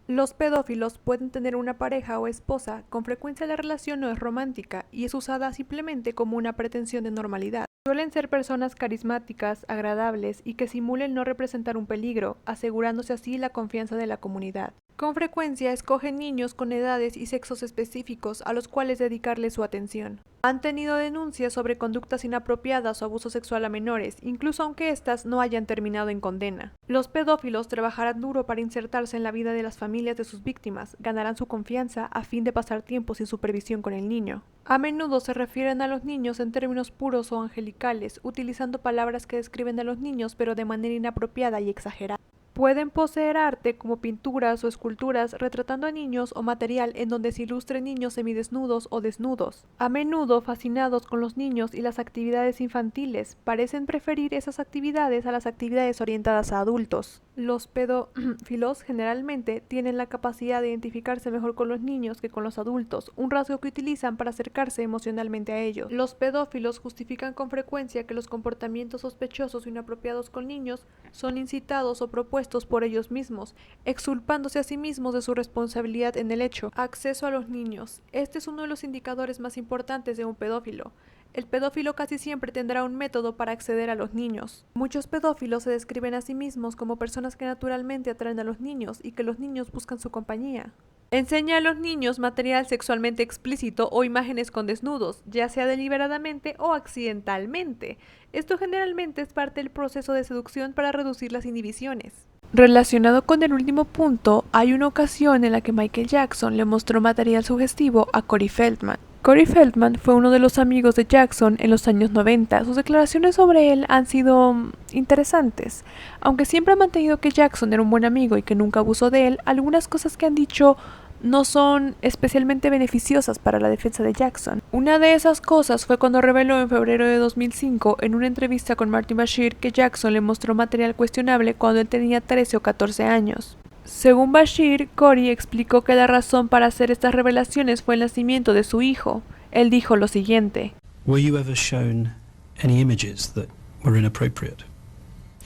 Los pedófilos pueden tener una pareja o esposa, con frecuencia la relación no es romántica y es usada simplemente como una pretensión de normalidad. Suelen ser personas carismáticas, agradables y que simulen no representar un peligro, asegurándose así la confianza de la comunidad. Con frecuencia escogen niños con edades y sexos específicos a los cuales dedicarles su atención. Han tenido denuncias sobre conductas inapropiadas o abuso sexual a menores, incluso aunque éstas no hayan terminado en condena. Los pedófilos trabajarán duro para insertarse en la vida de las familias de sus víctimas, ganarán su confianza a fin de pasar tiempo sin supervisión con el niño. A menudo se refieren a los niños en términos puros o angelicales, utilizando palabras que describen a los niños pero de manera inapropiada y exagerada. Pueden poseer arte como pinturas o esculturas retratando a niños o material en donde se ilustren niños semidesnudos o desnudos. A menudo fascinados con los niños y las actividades infantiles, parecen preferir esas actividades a las actividades orientadas a adultos. Los pedófilos generalmente tienen la capacidad de identificarse mejor con los niños que con los adultos, un rasgo que utilizan para acercarse emocionalmente a ellos. Los pedófilos justifican con frecuencia que los comportamientos sospechosos o inapropiados con niños son incitados o propuestos por ellos mismos, exculpándose a sí mismos de su responsabilidad en el hecho. Acceso a los niños. Este es uno de los indicadores más importantes de un pedófilo. El pedófilo casi siempre tendrá un método para acceder a los niños. Muchos pedófilos se describen a sí mismos como personas que naturalmente atraen a los niños y que los niños buscan su compañía. Enseña a los niños material sexualmente explícito o imágenes con desnudos, ya sea deliberadamente o accidentalmente. Esto generalmente es parte del proceso de seducción para reducir las inhibiciones. Relacionado con el último punto, hay una ocasión en la que Michael Jackson le mostró material sugestivo a Corey Feldman. Corey Feldman fue uno de los amigos de Jackson en los años 90. Sus declaraciones sobre él han sido interesantes. Aunque siempre ha mantenido que Jackson era un buen amigo y que nunca abusó de él, algunas cosas que han dicho no son especialmente beneficiosas para la defensa de Jackson. Una de esas cosas fue cuando reveló en febrero de 2005 en una entrevista con Martin Bashir que Jackson le mostró material cuestionable cuando él tenía 13 o 14 años. Según Bashir, Corey explicó que la razón para hacer estas revelaciones fue el nacimiento de su hijo. Él dijo lo siguiente: Were you ever shown any images that were inappropriate?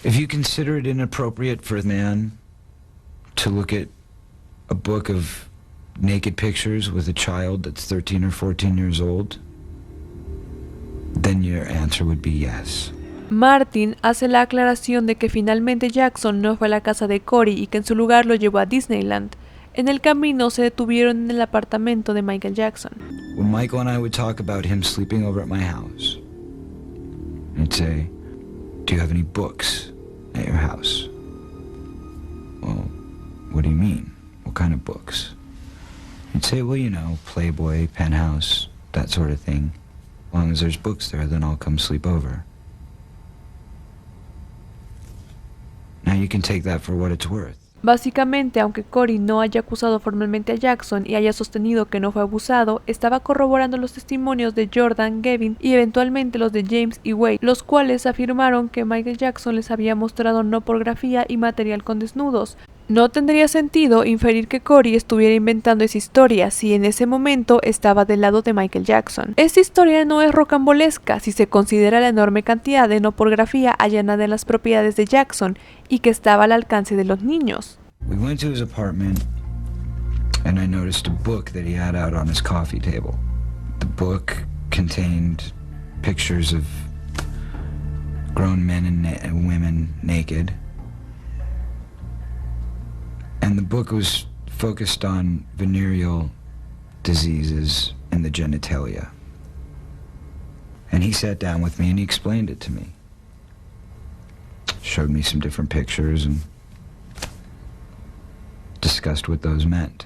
If you consider it inappropriate for a man to look at a book of naked pictures with a child that's 13 or 14 years old, then your answer would be yes. Martin hace la aclaración de que finalmente Jackson no fue a la casa de Corey y que en su lugar lo llevó a Disneyland. En el camino se detuvieron en el apartamento de Michael Jackson. When Michael and I would talk about him sleeping over at my house, he'd say, "Do you have any books at your house?" Well, what do you mean? What kind of books? He'd say, well, you know, Playboy, Penthouse, that sort of thing. As long as there's books there, then I'll come sleep over. Now you can take that for what it's worth. Básicamente, aunque Corey no haya acusado formalmente a Jackson y haya sostenido que no fue abusado, estaba corroborando los testimonios de Jordan, Gavin y eventualmente los de James y Wade, los cuales afirmaron que Michael Jackson les había mostrado no pornografía y material con desnudos. No tendría sentido inferir que Corey estuviera inventando esa historia si en ese momento estaba del lado de Michael Jackson. Esta historia no es rocambolesca si se considera la enorme cantidad de no pornografía allanada en las propiedades de Jackson y que estaba al alcance de los niños. We went to his apartment and I noticed a book that he had out on his coffee table. The book contained pictures of grown men and women naked. And the book was focused on venereal diseases in the genitalia. And he sat down with me and he explained it to me. Showed me some different pictures and discussed what those meant.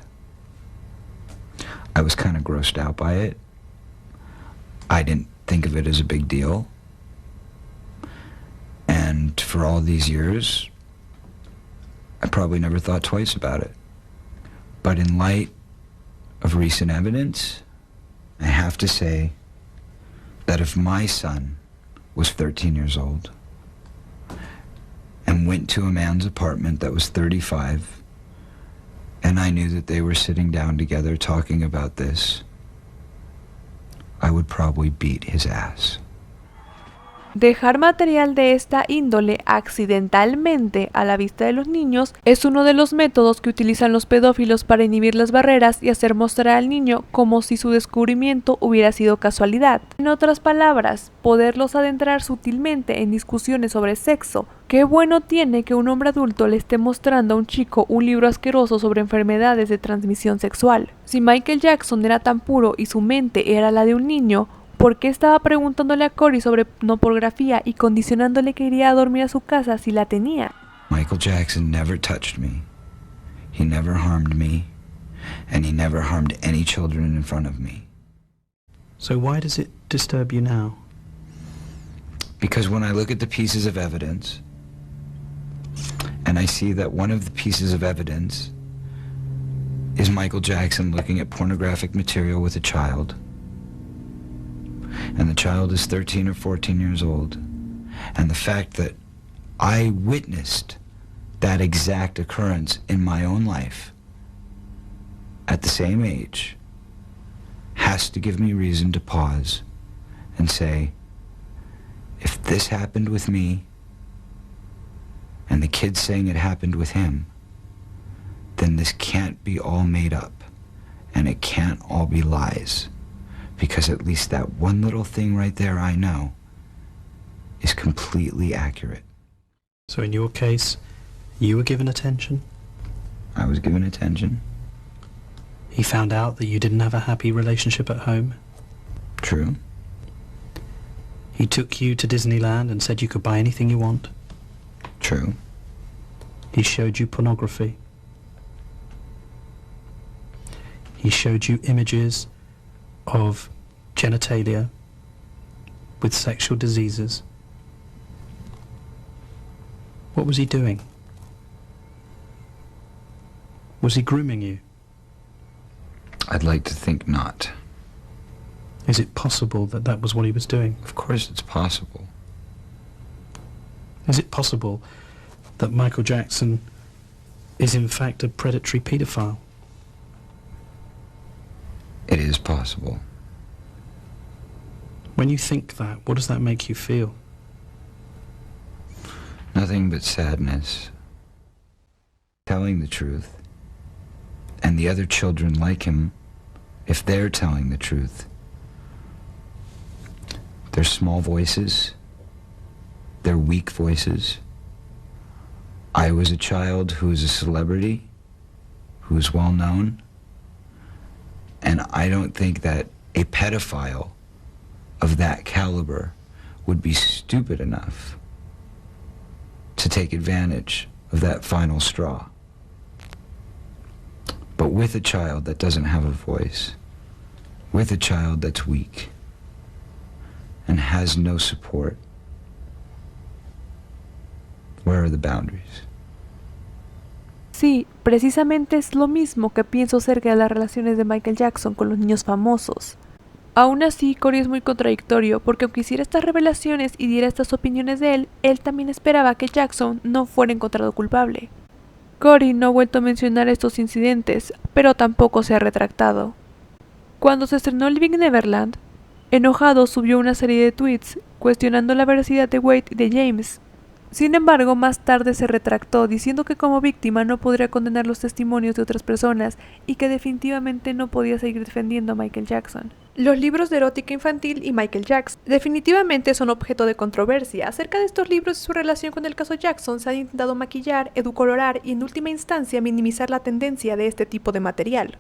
I was kind of grossed out by it. I didn't think of it as a big deal. And for all these years, I probably never thought twice about it. But in light of recent evidence, I have to say that if my son was 13 years old and went to a man's apartment that was 35, and I knew that they were sitting down together talking about this, I would probably beat his ass. Dejar material de esta índole accidentalmente a la vista de los niños es uno de los métodos que utilizan los pedófilos para inhibir las barreras y hacer mostrar al niño como si su descubrimiento hubiera sido casualidad. En otras palabras, poderlos adentrar sutilmente en discusiones sobre sexo. Qué bueno tiene que un hombre adulto le esté mostrando a un chico un libro asqueroso sobre enfermedades de transmisión sexual. Si Michael Jackson era tan puro y su mente era la de un niño, ¿por qué estaba preguntándole a Corey sobre no pornografía y condicionándole que iría a dormir a su casa si la tenía? Michael Jackson never touched me. He never harmed me. And he never harmed any children in front of me. So why does it disturb you now? Because when I look at the pieces of evidence, and I see that one of the pieces of evidence is Michael Jackson looking at pornographic material with a child, and the child is 13 or 14 years old, and the fact that I witnessed that exact occurrence in my own life at the same age has to give me reason to pause and say, if this happened with me and the kid's saying it happened with him, then this can't be all made up and it can't all be lies. because at least that one little thing right there I know is completely accurate. So in your case, you were given attention? I was given attention. He found out that you didn't have a happy relationship at home? True. He took you to Disneyland and said you could buy anything you want? True. He showed you pornography? He showed you images of genitalia with sexual diseases? What was he doing? Was he grooming you? I'd like to think not. Is it possible that that was what he was doing? Of course it's possible. Is it possible that Michael Jackson is in fact a predatory paedophile? It is possible. When you think that, what does that make you feel? Nothing but sadness. Telling the truth. And the other children like him, if they're telling the truth, they're small voices. They're weak voices. I was a child who was a celebrity, who was well known, and I don't think that a pedophile of that caliber would be stupid enough to take advantage of that final straw. But with a child that doesn't have a voice, with a child that's weak and has no support, where are the boundaries? Sí, precisamente es lo mismo que pienso acerca de las relaciones de Michael Jackson con los niños famosos. Aún así, Cory es muy contradictorio porque aunque hiciera estas revelaciones y diera estas opiniones de él también esperaba que Jackson no fuera encontrado culpable. Cory no ha vuelto a mencionar estos incidentes, pero tampoco se ha retractado. Cuando se estrenó Living Neverland, enojado subió una serie de tweets cuestionando la veracidad de Wade y de James. Sin embargo, más tarde se retractó diciendo que como víctima no podría condenar los testimonios de otras personas y que definitivamente no podía seguir defendiendo a Michael Jackson. Los libros de erótica infantil y Michael Jackson definitivamente son objeto de controversia. Acerca de estos libros y su relación con el caso Jackson se han intentado maquillar, edulcorar y en última instancia minimizar la tendencia de este tipo de material.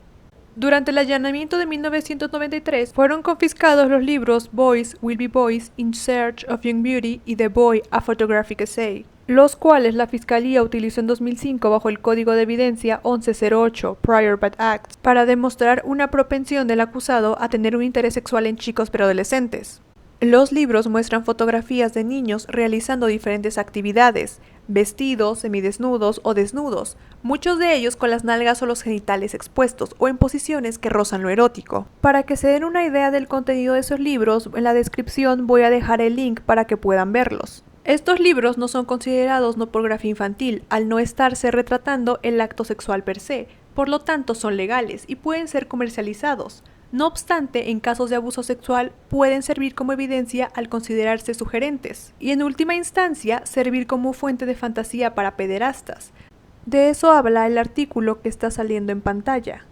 Durante el allanamiento de 1993 fueron confiscados los libros Boys Will Be Boys, In Search of Young Beauty y The Boy, A Photographic Essay, los cuales la Fiscalía utilizó en 2005 bajo el Código de Evidencia 1108, Prior Bad Acts, para demostrar una propensión del acusado a tener un interés sexual en chicos preadolescentes. Los libros muestran fotografías de niños realizando diferentes actividades, vestidos, semidesnudos o desnudos, muchos de ellos con las nalgas o los genitales expuestos o en posiciones que rozan lo erótico. Para que se den una idea del contenido de esos libros, en la descripción voy a dejar el link para que puedan verlos. Estos libros no son considerados no pornografía infantil, al no estarse retratando el acto sexual per se, por lo tanto son legales y pueden ser comercializados. No obstante, en casos de abuso sexual pueden servir como evidencia al considerarse sugerentes y en última instancia servir como fuente de fantasía para pederastas. De eso habla el artículo que está saliendo en pantalla.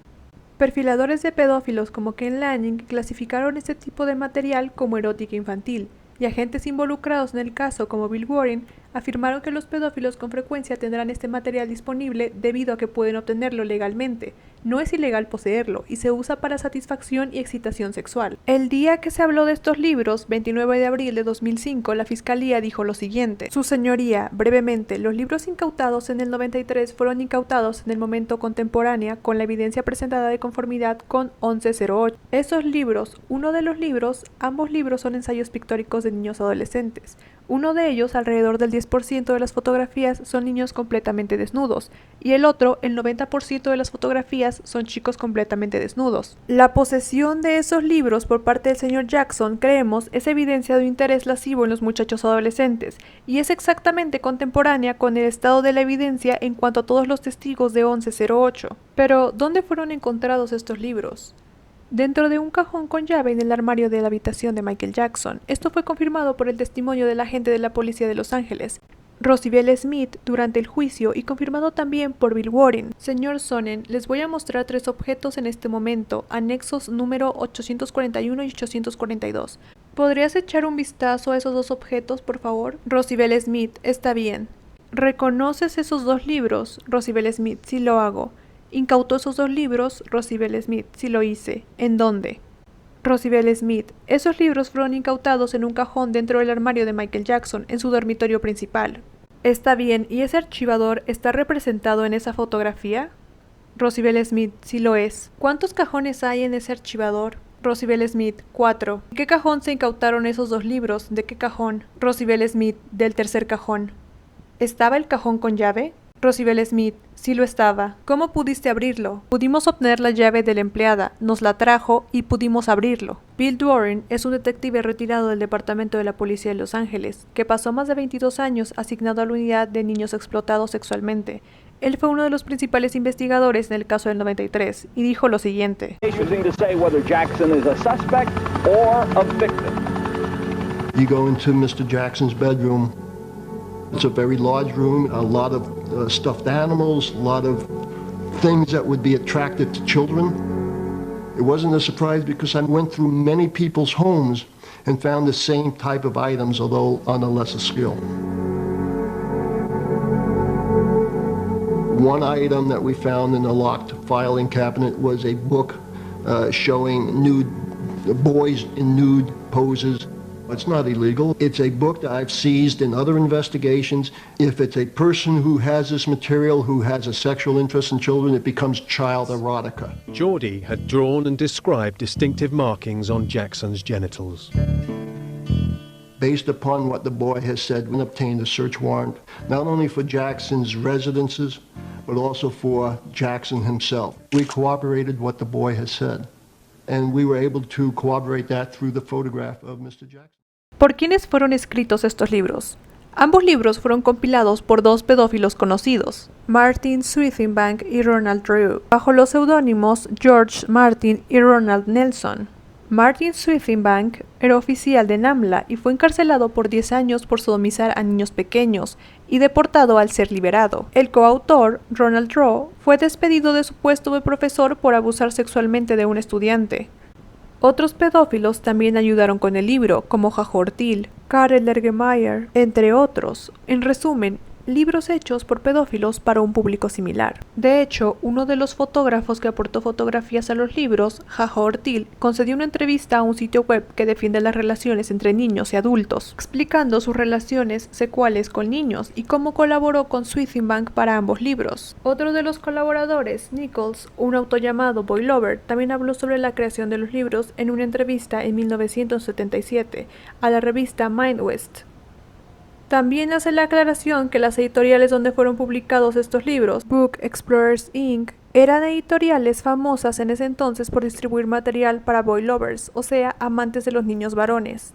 Perfiladores de pedófilos como Ken Lanning clasificaron este tipo de material como erótica infantil y agentes involucrados en el caso como Bill Warren afirmaron que los pedófilos con frecuencia tendrán este material disponible debido a que pueden obtenerlo legalmente. No es ilegal poseerlo y se usa para satisfacción y excitación sexual. El día que se habló de estos libros, 29 de abril de 2005, la Fiscalía dijo lo siguiente. Su señoría, brevemente, los libros incautados en el 93 fueron incautados en el momento contemporáneo con la evidencia presentada de conformidad con 1108. Esos libros, ambos libros son ensayos pictóricos de niños adolescentes. Uno de ellos, alrededor del 10% de las fotografías son niños completamente desnudos, y el otro, el 90% de las fotografías son chicos completamente desnudos. La posesión de esos libros por parte del señor Jackson, creemos, es evidencia de un interés lascivo en los muchachos adolescentes, y es exactamente contemporánea con el estado de la evidencia en cuanto a todos los testigos de 1108. Pero, ¿dónde fueron encontrados estos libros? Dentro de un cajón con llave en el armario de la habitación de Michael Jackson. Esto fue confirmado por el testimonio del agente de la policía de Los Ángeles. Rosibel Smith durante el juicio y confirmado también por Bill Warren. Señor Sonnen, les voy a mostrar 3 objetos en este momento, anexos número 841 y 842. ¿Podrías echar un vistazo a esos 2 objetos, por favor? Rosibel Smith, está bien. ¿Reconoces esos 2 libros? Rosibel Smith, sí lo hago. ¿Incautó esos 2 libros? Rosibel Smith, sí lo hice. ¿En dónde? Rosibel Smith, esos libros fueron incautados en un cajón dentro del armario de Michael Jackson, en su dormitorio principal. Está bien, ¿y ese archivador está representado en esa fotografía? Rosibel Smith, sí lo es. ¿Cuántos cajones hay en ese archivador? Rosibel Smith, 4. ¿En qué cajón se incautaron esos 2 libros? ¿De qué cajón? Rosibel Smith, del tercer cajón. ¿Estaba el cajón con llave? Rosibel Smith, sí lo estaba. ¿Cómo pudiste abrirlo? Pudimos obtener la llave de la empleada, nos la trajo y pudimos abrirlo. Bill Warren es un detective retirado del Departamento de la Policía de Los Ángeles, que pasó más de 22 años asignado a la unidad de niños explotados sexualmente. Él fue uno de los principales investigadores en el caso del 93 y dijo lo siguiente. You go into Mr. Jackson's bedroom. It's a very large room, a lot of stuffed animals, a lot of things that would be attractive to children. It wasn't a surprise because I went through many people's homes and found the same type of items, although on a lesser scale. One item that we found in a locked filing cabinet was a book showing nude boys in nude poses. It's not illegal. It's a book that I've seized in other investigations. If it's a person who has this material, who has a sexual interest in children, it becomes child erotica. Geordie had drawn and described distinctive markings on Jackson's genitals. Based upon what the boy has said, we obtained a search warrant, not only for Jackson's residences, but also for Jackson himself. We corroborated what the boy has said, and we were able to corroborate that through the photograph of Mr. Jackson. ¿Por quiénes fueron escritos estos libros? Ambos libros fueron compilados por 2 pedófilos conocidos, Martin Swithenbank y Ronald Drew, bajo los seudónimos George Martin y Ronald Nelson. Martin Swithenbank era oficial de NAMBLA y fue encarcelado por 10 años por sodomizar a niños pequeños y deportado al ser liberado. El coautor, Ronald Drew, fue despedido de su puesto de profesor por abusar sexualmente de un estudiante. Otros pedófilos también ayudaron con el libro, como Jajor Till, Karel Ergemeyer, entre otros. En resumen, libros hechos por pedófilos para un público similar. De hecho, uno de los fotógrafos que aportó fotografías a los libros, Jajor Till, concedió una entrevista a un sitio web que defiende las relaciones entre niños y adultos, explicando sus relaciones sexuales con niños y cómo colaboró con Swithenbank para ambos libros. Otro de los colaboradores, Nichols, un autor llamado Boy Lover, también habló sobre la creación de los libros en una entrevista en 1977 a la revista MindWest. También hace la aclaración que las editoriales donde fueron publicados estos libros, Book Explorers Inc., eran editoriales famosas en ese entonces por distribuir material para boy lovers, o sea, amantes de los niños varones.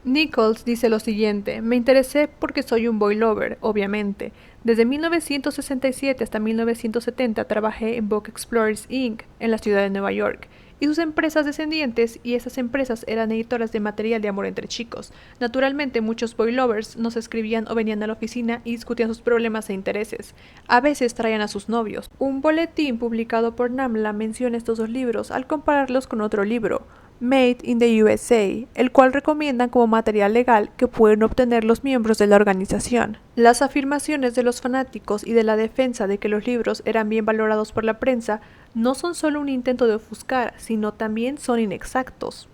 Nichols dice lo siguiente: me interesé porque soy un boy lover, obviamente. Desde 1967 hasta 1970 trabajé en Book Explorers Inc. en la ciudad de Nueva York y sus empresas descendientes, y esas empresas eran editoras de material de amor entre chicos. Naturalmente, muchos boy lovers nos escribían o venían a la oficina y discutían sus problemas e intereses. A veces traían a sus novios. Un boletín publicado por NAMBLA menciona estos 2 libros al compararlos con otro libro, Made in the USA, el cual recomiendan como material legal que pueden obtener los miembros de la organización. Las afirmaciones de los fanáticos y de la defensa de que los libros eran bien valorados por la prensa no son solo un intento de ofuscar, sino también son inexactos.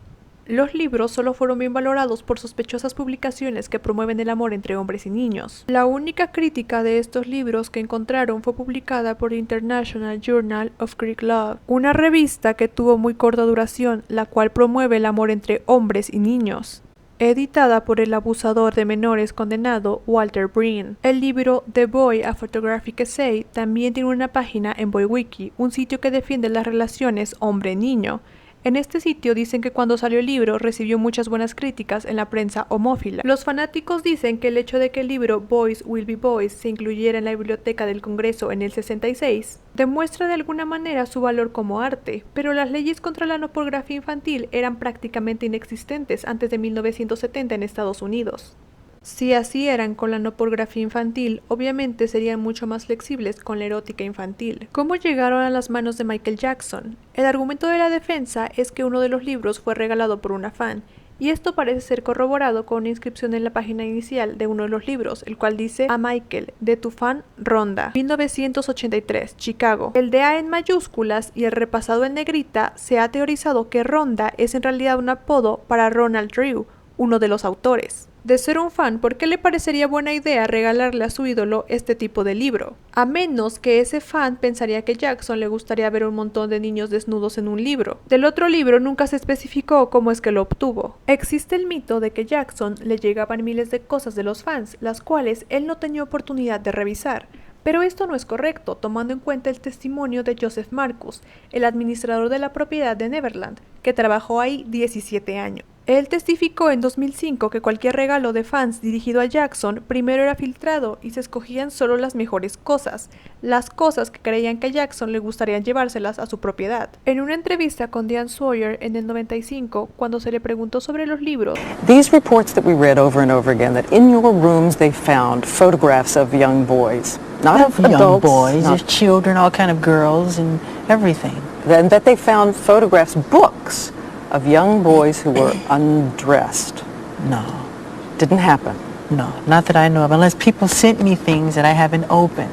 Los libros solo fueron bien valorados por sospechosas publicaciones que promueven el amor entre hombres y niños. La única crítica de estos libros que encontraron fue publicada por International Journal of Greek Love, una revista que tuvo muy corta duración, la cual promueve el amor entre hombres y niños. Editada por el abusador de menores condenado Walter Breen. El libro The Boy, A Photographic Essay también tiene una página en BoyWiki, un sitio que defiende las relaciones hombre-niño. En este sitio dicen que cuando salió el libro recibió muchas buenas críticas en la prensa homófila. Los fanáticos dicen que el hecho de que el libro Boys Will Be Boys se incluyera en la biblioteca del Congreso en el 66 demuestra de alguna manera su valor como arte, pero las leyes contra la pornografía infantil eran prácticamente inexistentes antes de 1970 en Estados Unidos. Si así eran con la no pornografía infantil, obviamente serían mucho más flexibles con la erótica infantil. ¿Cómo llegaron a las manos de Michael Jackson? El argumento de la defensa es que uno de los libros fue regalado por una fan, y esto parece ser corroborado con una inscripción en la página inicial de uno de los libros, el cual dice: a Michael, de tu fan Rhonda, 1983, Chicago. El de A en mayúsculas y el repasado en negrita, se ha teorizado que Rhonda es en realidad un apodo para Ronald Drew, uno de los autores. De ser un fan, ¿por qué le parecería buena idea regalarle a su ídolo este tipo de libro? A menos que ese fan pensaría que Jackson le gustaría ver un montón de niños desnudos en un libro. Del otro libro nunca se especificó cómo es que lo obtuvo. Existe el mito de que Jackson le llegaban miles de cosas de los fans, las cuales él no tenía oportunidad de revisar. Pero esto no es correcto, tomando en cuenta el testimonio de Joseph Marcus, el administrador de la propiedad de Neverland, que trabajó ahí 17 años. Él testificó en 2005 que cualquier regalo de fans dirigido a Jackson primero era filtrado y se escogían solo las mejores cosas, las cosas que creían que a Jackson le gustaría llevárselas a su propiedad. En una entrevista con Diane Sawyer en el 95, cuando se le preguntó sobre los libros, These reports that we read over and over again, that in your rooms they found photographs of young boys, not of adults, young boys, not there's children, all kind of girls and everything. And that they found photographs, books of young boys who were undressed. No. Didn't happen. No, not that I know of, unless people sent me things that I haven't opened.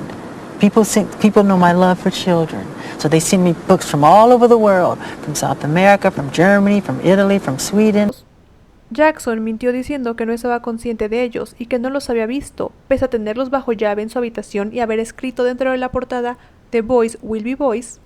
People know my love for children, so they send me books from all over the world, from South America, from Germany, from Italy, from Sweden. Jackson mintió diciendo que no estaba consciente de ellos y que no los había visto, pese a tenerlos bajo llave en su habitación y haber escrito dentro de la portada "The boys will be boys".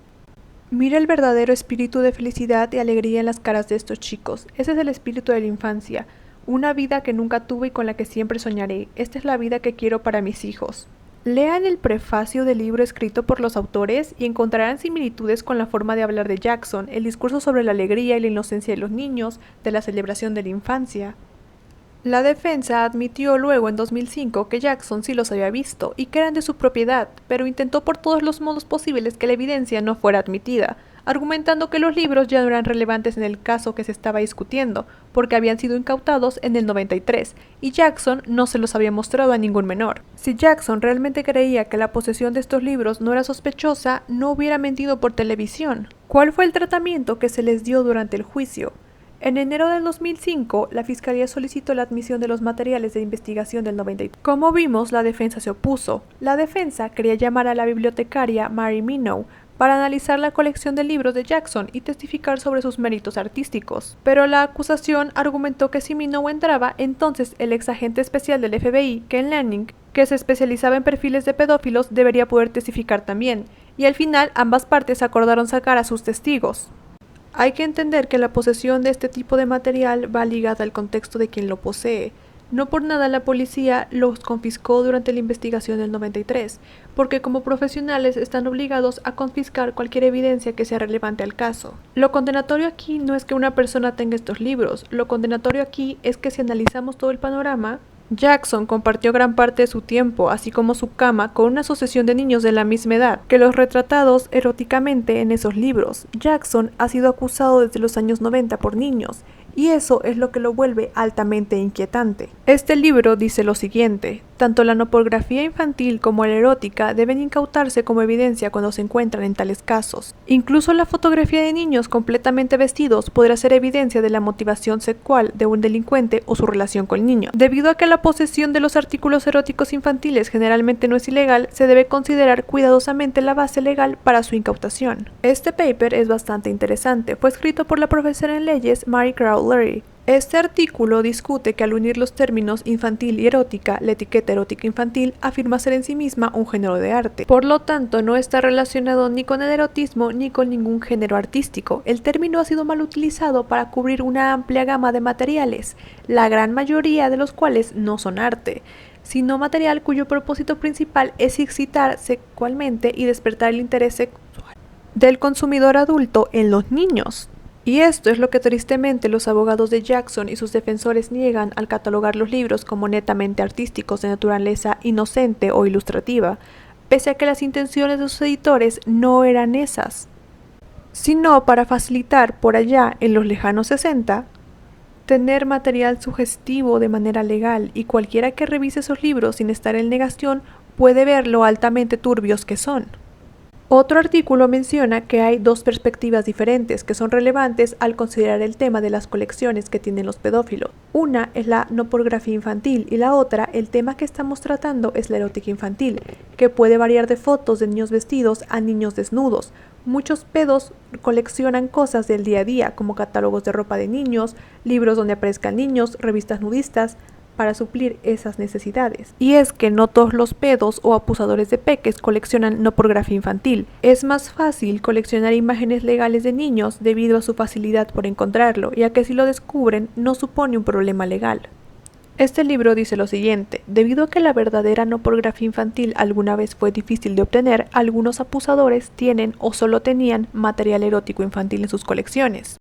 Mira el verdadero espíritu de felicidad y alegría en las caras de estos chicos. Ese es el espíritu de la infancia. Una vida que nunca tuve y con la que siempre soñaré. Esta es la vida que quiero para mis hijos. Lean el prefacio del libro escrito por los autores y encontrarán similitudes con la forma de hablar de Jackson, el discurso sobre la alegría y la inocencia de los niños, de la celebración de la infancia. La defensa admitió luego en 2005 que Jackson sí los había visto y que eran de su propiedad, pero intentó por todos los modos posibles que la evidencia no fuera admitida, argumentando que los libros ya no eran relevantes en el caso que se estaba discutiendo, porque habían sido incautados en el 93, y Jackson no se los había mostrado a ningún menor. Si Jackson realmente creía que la posesión de estos libros no era sospechosa, no hubiera mentido por televisión. ¿Cuál fue el tratamiento que se les dio durante el juicio? En enero del 2005, la Fiscalía solicitó la admisión de los materiales de investigación del 93. Como vimos, la defensa se opuso. La defensa quería llamar a la bibliotecaria Mary Minow para analizar la colección de libros de Jackson y testificar sobre sus méritos artísticos. Pero la acusación argumentó que si Minow entraba, entonces el ex agente especial del FBI, Ken Lanning, que se especializaba en perfiles de pedófilos, debería poder testificar también, y al final ambas partes acordaron sacar a sus testigos. Hay que entender que la posesión de este tipo de material va ligada al contexto de quien lo posee. No por nada la policía los confiscó durante la investigación del 93, porque como profesionales están obligados a confiscar cualquier evidencia que sea relevante al caso. Lo condenatorio aquí no es que una persona tenga estos libros, lo condenatorio aquí es que si analizamos todo el panorama, Jackson compartió gran parte de su tiempo, así como su cama, con una asociación de niños de la misma edad que los retratados eróticamente en esos libros. Jackson ha sido acusado desde los años 90 por niños, y eso es lo que lo vuelve altamente inquietante. Este libro dice lo siguiente: tanto la no pornografía infantil como la erótica deben incautarse como evidencia cuando se encuentran en tales casos. Incluso la fotografía de niños completamente vestidos podrá ser evidencia de la motivación sexual de un delincuente o su relación con niños. Debido a que la posesión de los artículos eróticos infantiles generalmente no es ilegal, se debe considerar cuidadosamente la base legal para su incautación. Este paper es bastante interesante. Fue escrito por la profesora en leyes Mary Crowley. Este artículo discute que al unir los términos infantil y erótica, la etiqueta erótica infantil afirma ser en sí misma un género de arte. Por lo tanto, no está relacionado ni con el erotismo ni con ningún género artístico. El término ha sido mal utilizado para cubrir una amplia gama de materiales, la gran mayoría de los cuales no son arte, sino material cuyo propósito principal es excitar sexualmente y despertar el interés sexual del consumidor adulto en los niños. Y esto es lo que tristemente los abogados de Jackson y sus defensores niegan al catalogar los libros como netamente artísticos de naturaleza inocente o ilustrativa, pese a que las intenciones de sus editores no eran esas, sino para facilitar por allá en los lejanos 60 tener material sugestivo de manera legal, y cualquiera que revise esos libros sin estar en negación puede ver lo altamente turbios que son. Otro artículo menciona que hay dos perspectivas diferentes que son relevantes al considerar el tema de las colecciones que tienen los pedófilos. Una es la no pornografía infantil y la otra, el tema que estamos tratando, es la erótica infantil, que puede variar de fotos de niños vestidos a niños desnudos. Muchos pedos coleccionan cosas del día a día, como catálogos de ropa de niños, libros donde aparezcan niños, revistas nudistas, para suplir esas necesidades. Y es que no todos los pedos o abusadores de peques coleccionan no pornografía infantil. Es más fácil coleccionar imágenes legales de niños debido a su facilidad por encontrarlo, ya que si lo descubren no supone un problema legal. Este libro dice lo siguiente: debido a que la verdadera no pornografía infantil alguna vez fue difícil de obtener, algunos abusadores tienen o solo tenían material erótico infantil en sus colecciones.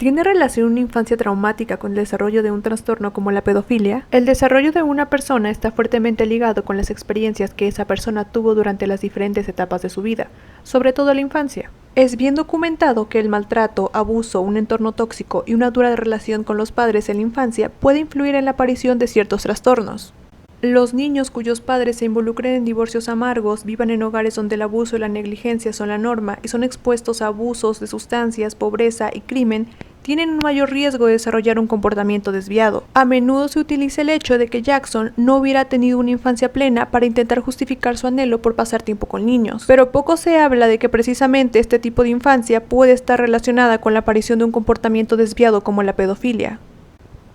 ¿Tiene relación una infancia traumática con el desarrollo de un trastorno como la pedofilia? El desarrollo de una persona está fuertemente ligado con las experiencias que esa persona tuvo durante las diferentes etapas de su vida, sobre todo la infancia. Es bien documentado que el maltrato, abuso, un entorno tóxico y una dura relación con los padres en la infancia puede influir en la aparición de ciertos trastornos. Los niños cuyos padres se involucren en divorcios amargos, vivan en hogares donde el abuso y la negligencia son la norma y son expuestos a abusos de sustancias, pobreza y crimen, tienen un mayor riesgo de desarrollar un comportamiento desviado. A menudo se utiliza el hecho de que Jackson no hubiera tenido una infancia plena para intentar justificar su anhelo por pasar tiempo con niños, pero poco se habla de que precisamente este tipo de infancia puede estar relacionada con la aparición de un comportamiento desviado como la pedofilia.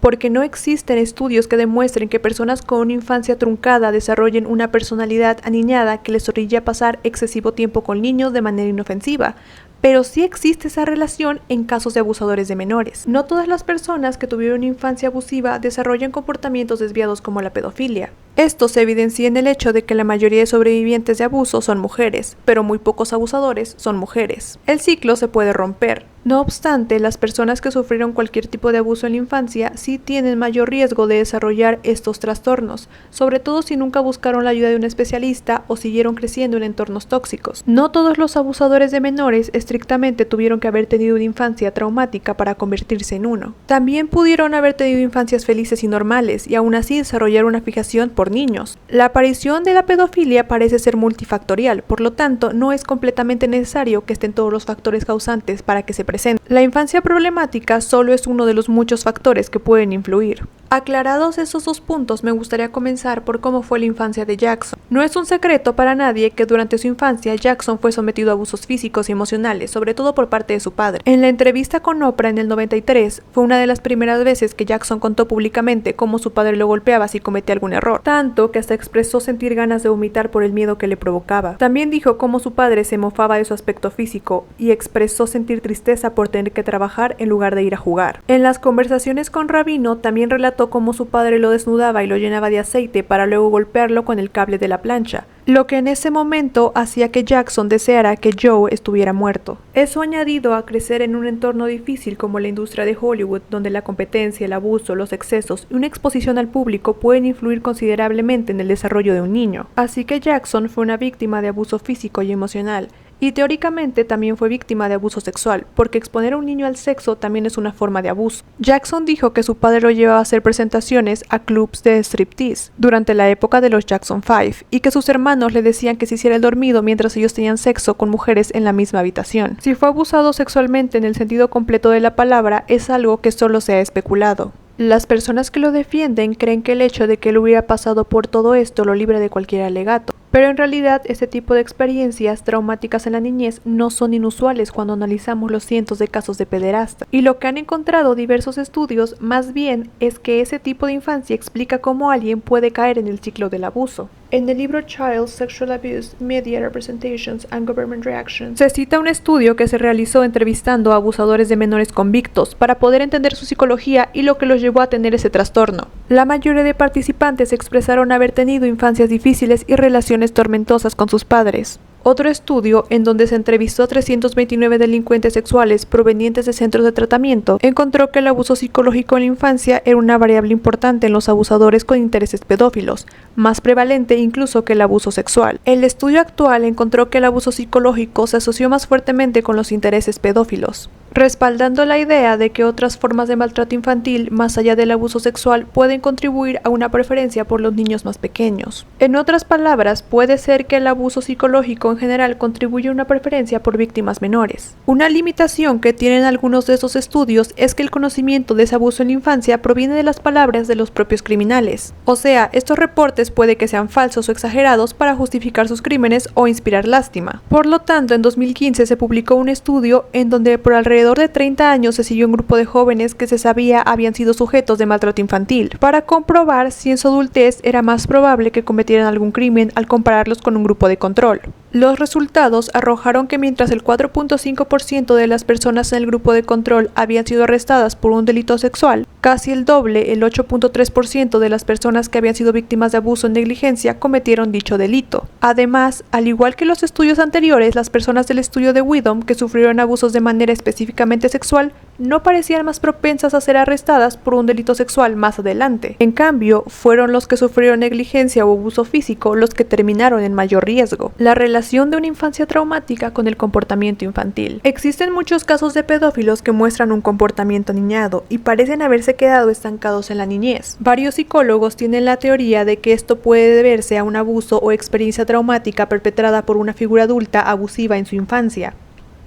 Porque no existen estudios que demuestren que personas con una infancia truncada desarrollen una personalidad aniñada que les orilla a pasar excesivo tiempo con niños de manera inofensiva, pero sí existe esa relación en casos de abusadores de menores. No todas las personas que tuvieron una infancia abusiva desarrollan comportamientos desviados como la pedofilia. Esto se evidencia en el hecho de que la mayoría de sobrevivientes de abuso son mujeres, pero muy pocos abusadores son mujeres. El ciclo se puede romper. No obstante, las personas que sufrieron cualquier tipo de abuso en la infancia sí tienen mayor riesgo de desarrollar estos trastornos, sobre todo si nunca buscaron la ayuda de un especialista o siguieron creciendo en entornos tóxicos. No todos los abusadores de menores estrictamente tuvieron que haber tenido una infancia traumática para convertirse en uno. También pudieron haber tenido infancias felices y normales y aún así desarrollar una fijación por niños. La aparición de la pedofilia parece ser multifactorial, por lo tanto no es completamente necesario que estén todos los factores causantes para que se presente. La infancia problemática solo es uno de los muchos factores que pueden influir. Aclarados esos dos puntos, me gustaría comenzar por cómo fue la infancia de Jackson. No es un secreto para nadie que durante su infancia Jackson fue sometido a abusos físicos y emocionales, sobre todo por parte de su padre. En la entrevista con Oprah en el 93, fue una de las primeras veces que Jackson contó públicamente cómo su padre lo golpeaba si cometía algún error, tanto que hasta expresó sentir ganas de vomitar por el miedo que le provocaba. También dijo cómo su padre se mofaba de su aspecto físico y expresó sentir tristeza por tener que trabajar en lugar de ir a jugar. En las conversaciones con Rabino también relató cómo su padre lo desnudaba y lo llenaba de aceite para luego golpearlo con el cable de la plancha, lo que en ese momento hacía que Jackson deseara que Joe estuviera muerto. Eso añadido a crecer en un entorno difícil como la industria de Hollywood, donde la competencia, el abuso, los excesos y una exposición al público pueden influir considerablemente en el desarrollo de un niño. Así que Jackson fue una víctima de abuso físico y emocional, y teóricamente también fue víctima de abuso sexual, porque exponer a un niño al sexo también es una forma de abuso. Jackson dijo que su padre lo llevaba a hacer presentaciones a clubs de striptease durante la época de los Jackson 5, y que sus hermanos le decían que se hiciera el dormido mientras ellos tenían sexo con mujeres en la misma habitación. Si fue abusado sexualmente en el sentido completo de la palabra, es algo que solo se ha especulado. Las personas que lo defienden creen que el hecho de que él hubiera pasado por todo esto lo libra de cualquier alegato. Pero en realidad este tipo de experiencias traumáticas en la niñez no son inusuales cuando analizamos los cientos de casos de pederastas. Y lo que han encontrado diversos estudios más bien es que ese tipo de infancia explica cómo alguien puede caer en el ciclo del abuso. En el libro Child Sexual Abuse, Media Representations and Government Reactions, se cita un estudio que se realizó entrevistando a abusadores de menores convictos para poder entender su psicología y lo que los llevó a tener ese trastorno. La mayoría de participantes expresaron haber tenido infancias difíciles y relaciones tormentosas con sus padres. Otro estudio, en donde se entrevistó a 329 delincuentes sexuales provenientes de centros de tratamiento, encontró que el abuso psicológico en la infancia era una variable importante en los abusadores con intereses pedófilos, más prevalente incluso que el abuso sexual. El estudio actual encontró que el abuso psicológico se asoció más fuertemente con los intereses pedófilos, respaldando la idea de que otras formas de maltrato infantil, más allá del abuso sexual, pueden contribuir a una preferencia por los niños más pequeños. En otras palabras, puede ser que el abuso psicológico en general contribuye a una preferencia por víctimas menores. Una limitación que tienen algunos de estos estudios es que el conocimiento de ese abuso en la infancia proviene de las palabras de los propios criminales. O sea, estos reportes puede que sean falsos o exagerados para justificar sus crímenes o inspirar lástima. Por lo tanto, en 2015 se publicó un estudio en donde por alrededor de 30 años se siguió un grupo de jóvenes que se sabía habían sido sujetos de maltrato infantil, para comprobar si en su adultez era más probable que cometieran algún crimen al compararlos con un grupo de control. Los resultados arrojaron que mientras el 4.5% de las personas en el grupo de control habían sido arrestadas por un delito sexual, casi el doble, el 8.3% de las personas que habían sido víctimas de abuso en negligencia cometieron dicho delito. Además, al igual que los estudios anteriores, las personas del estudio de Widom que sufrieron abusos de manera específicamente sexual no parecían más propensas a ser arrestadas por un delito sexual más adelante. En cambio, fueron los que sufrieron negligencia o abuso físico los que terminaron en mayor riesgo. La relación de una infancia traumática con el comportamiento infantil. Existen muchos casos de pedófilos que muestran un comportamiento aniñado y parecen haberse quedado estancados en la niñez. Varios psicólogos tienen la teoría de que esto puede deberse a un abuso o experiencia traumática perpetrada por una figura adulta abusiva en su infancia.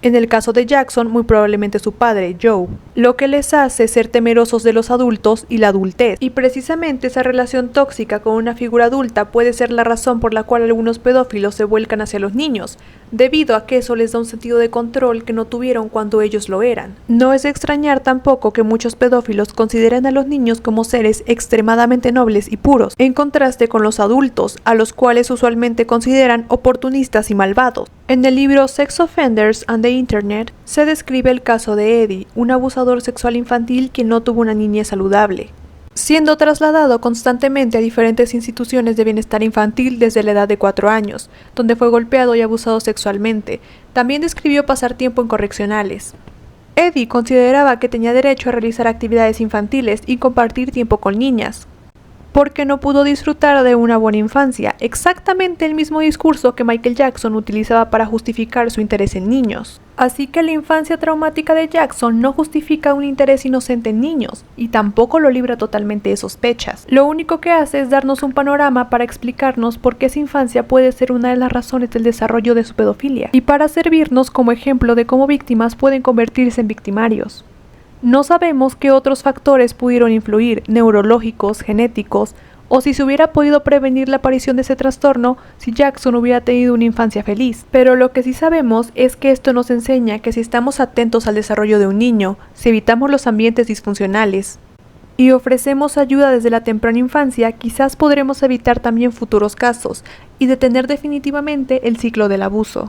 En el caso de Jackson, muy probablemente su padre, Joe, lo que les hace ser temerosos de los adultos y la adultez. Y precisamente esa relación tóxica con una figura adulta puede ser la razón por la cual algunos pedófilos se vuelcan hacia los niños, debido a que eso les da un sentido de control que no tuvieron cuando ellos lo eran. No es de extrañar tampoco que muchos pedófilos consideren a los niños como seres extremadamente nobles y puros, en contraste con los adultos, a los cuales usualmente consideran oportunistas y malvados. En el libro Sex Offenders and the Internet se describe el caso de Eddie, un abusador sexual infantil que no tuvo una niñez saludable, siendo trasladado constantemente a diferentes instituciones de bienestar infantil desde la edad de 4 años, donde fue golpeado y abusado sexualmente. También describió pasar tiempo en correccionales. Eddie consideraba que tenía derecho a realizar actividades infantiles y compartir tiempo con niñas, porque no pudo disfrutar de una buena infancia, exactamente el mismo discurso que Michael Jackson utilizaba para justificar su interés en niños. Así que la infancia traumática de Jackson no justifica un interés inocente en niños, y tampoco lo libra totalmente de sospechas. Lo único que hace es darnos un panorama para explicarnos por qué esa infancia puede ser una de las razones del desarrollo de su pedofilia, y para servirnos como ejemplo de cómo víctimas pueden convertirse en victimarios. No sabemos qué otros factores pudieron influir, neurológicos, genéticos, o si se hubiera podido prevenir la aparición de ese trastorno si Jackson hubiera tenido una infancia feliz. Pero lo que sí sabemos es que esto nos enseña que si estamos atentos al desarrollo de un niño, si evitamos los ambientes disfuncionales y ofrecemos ayuda desde la temprana infancia, quizás podremos evitar también futuros casos y detener definitivamente el ciclo del abuso.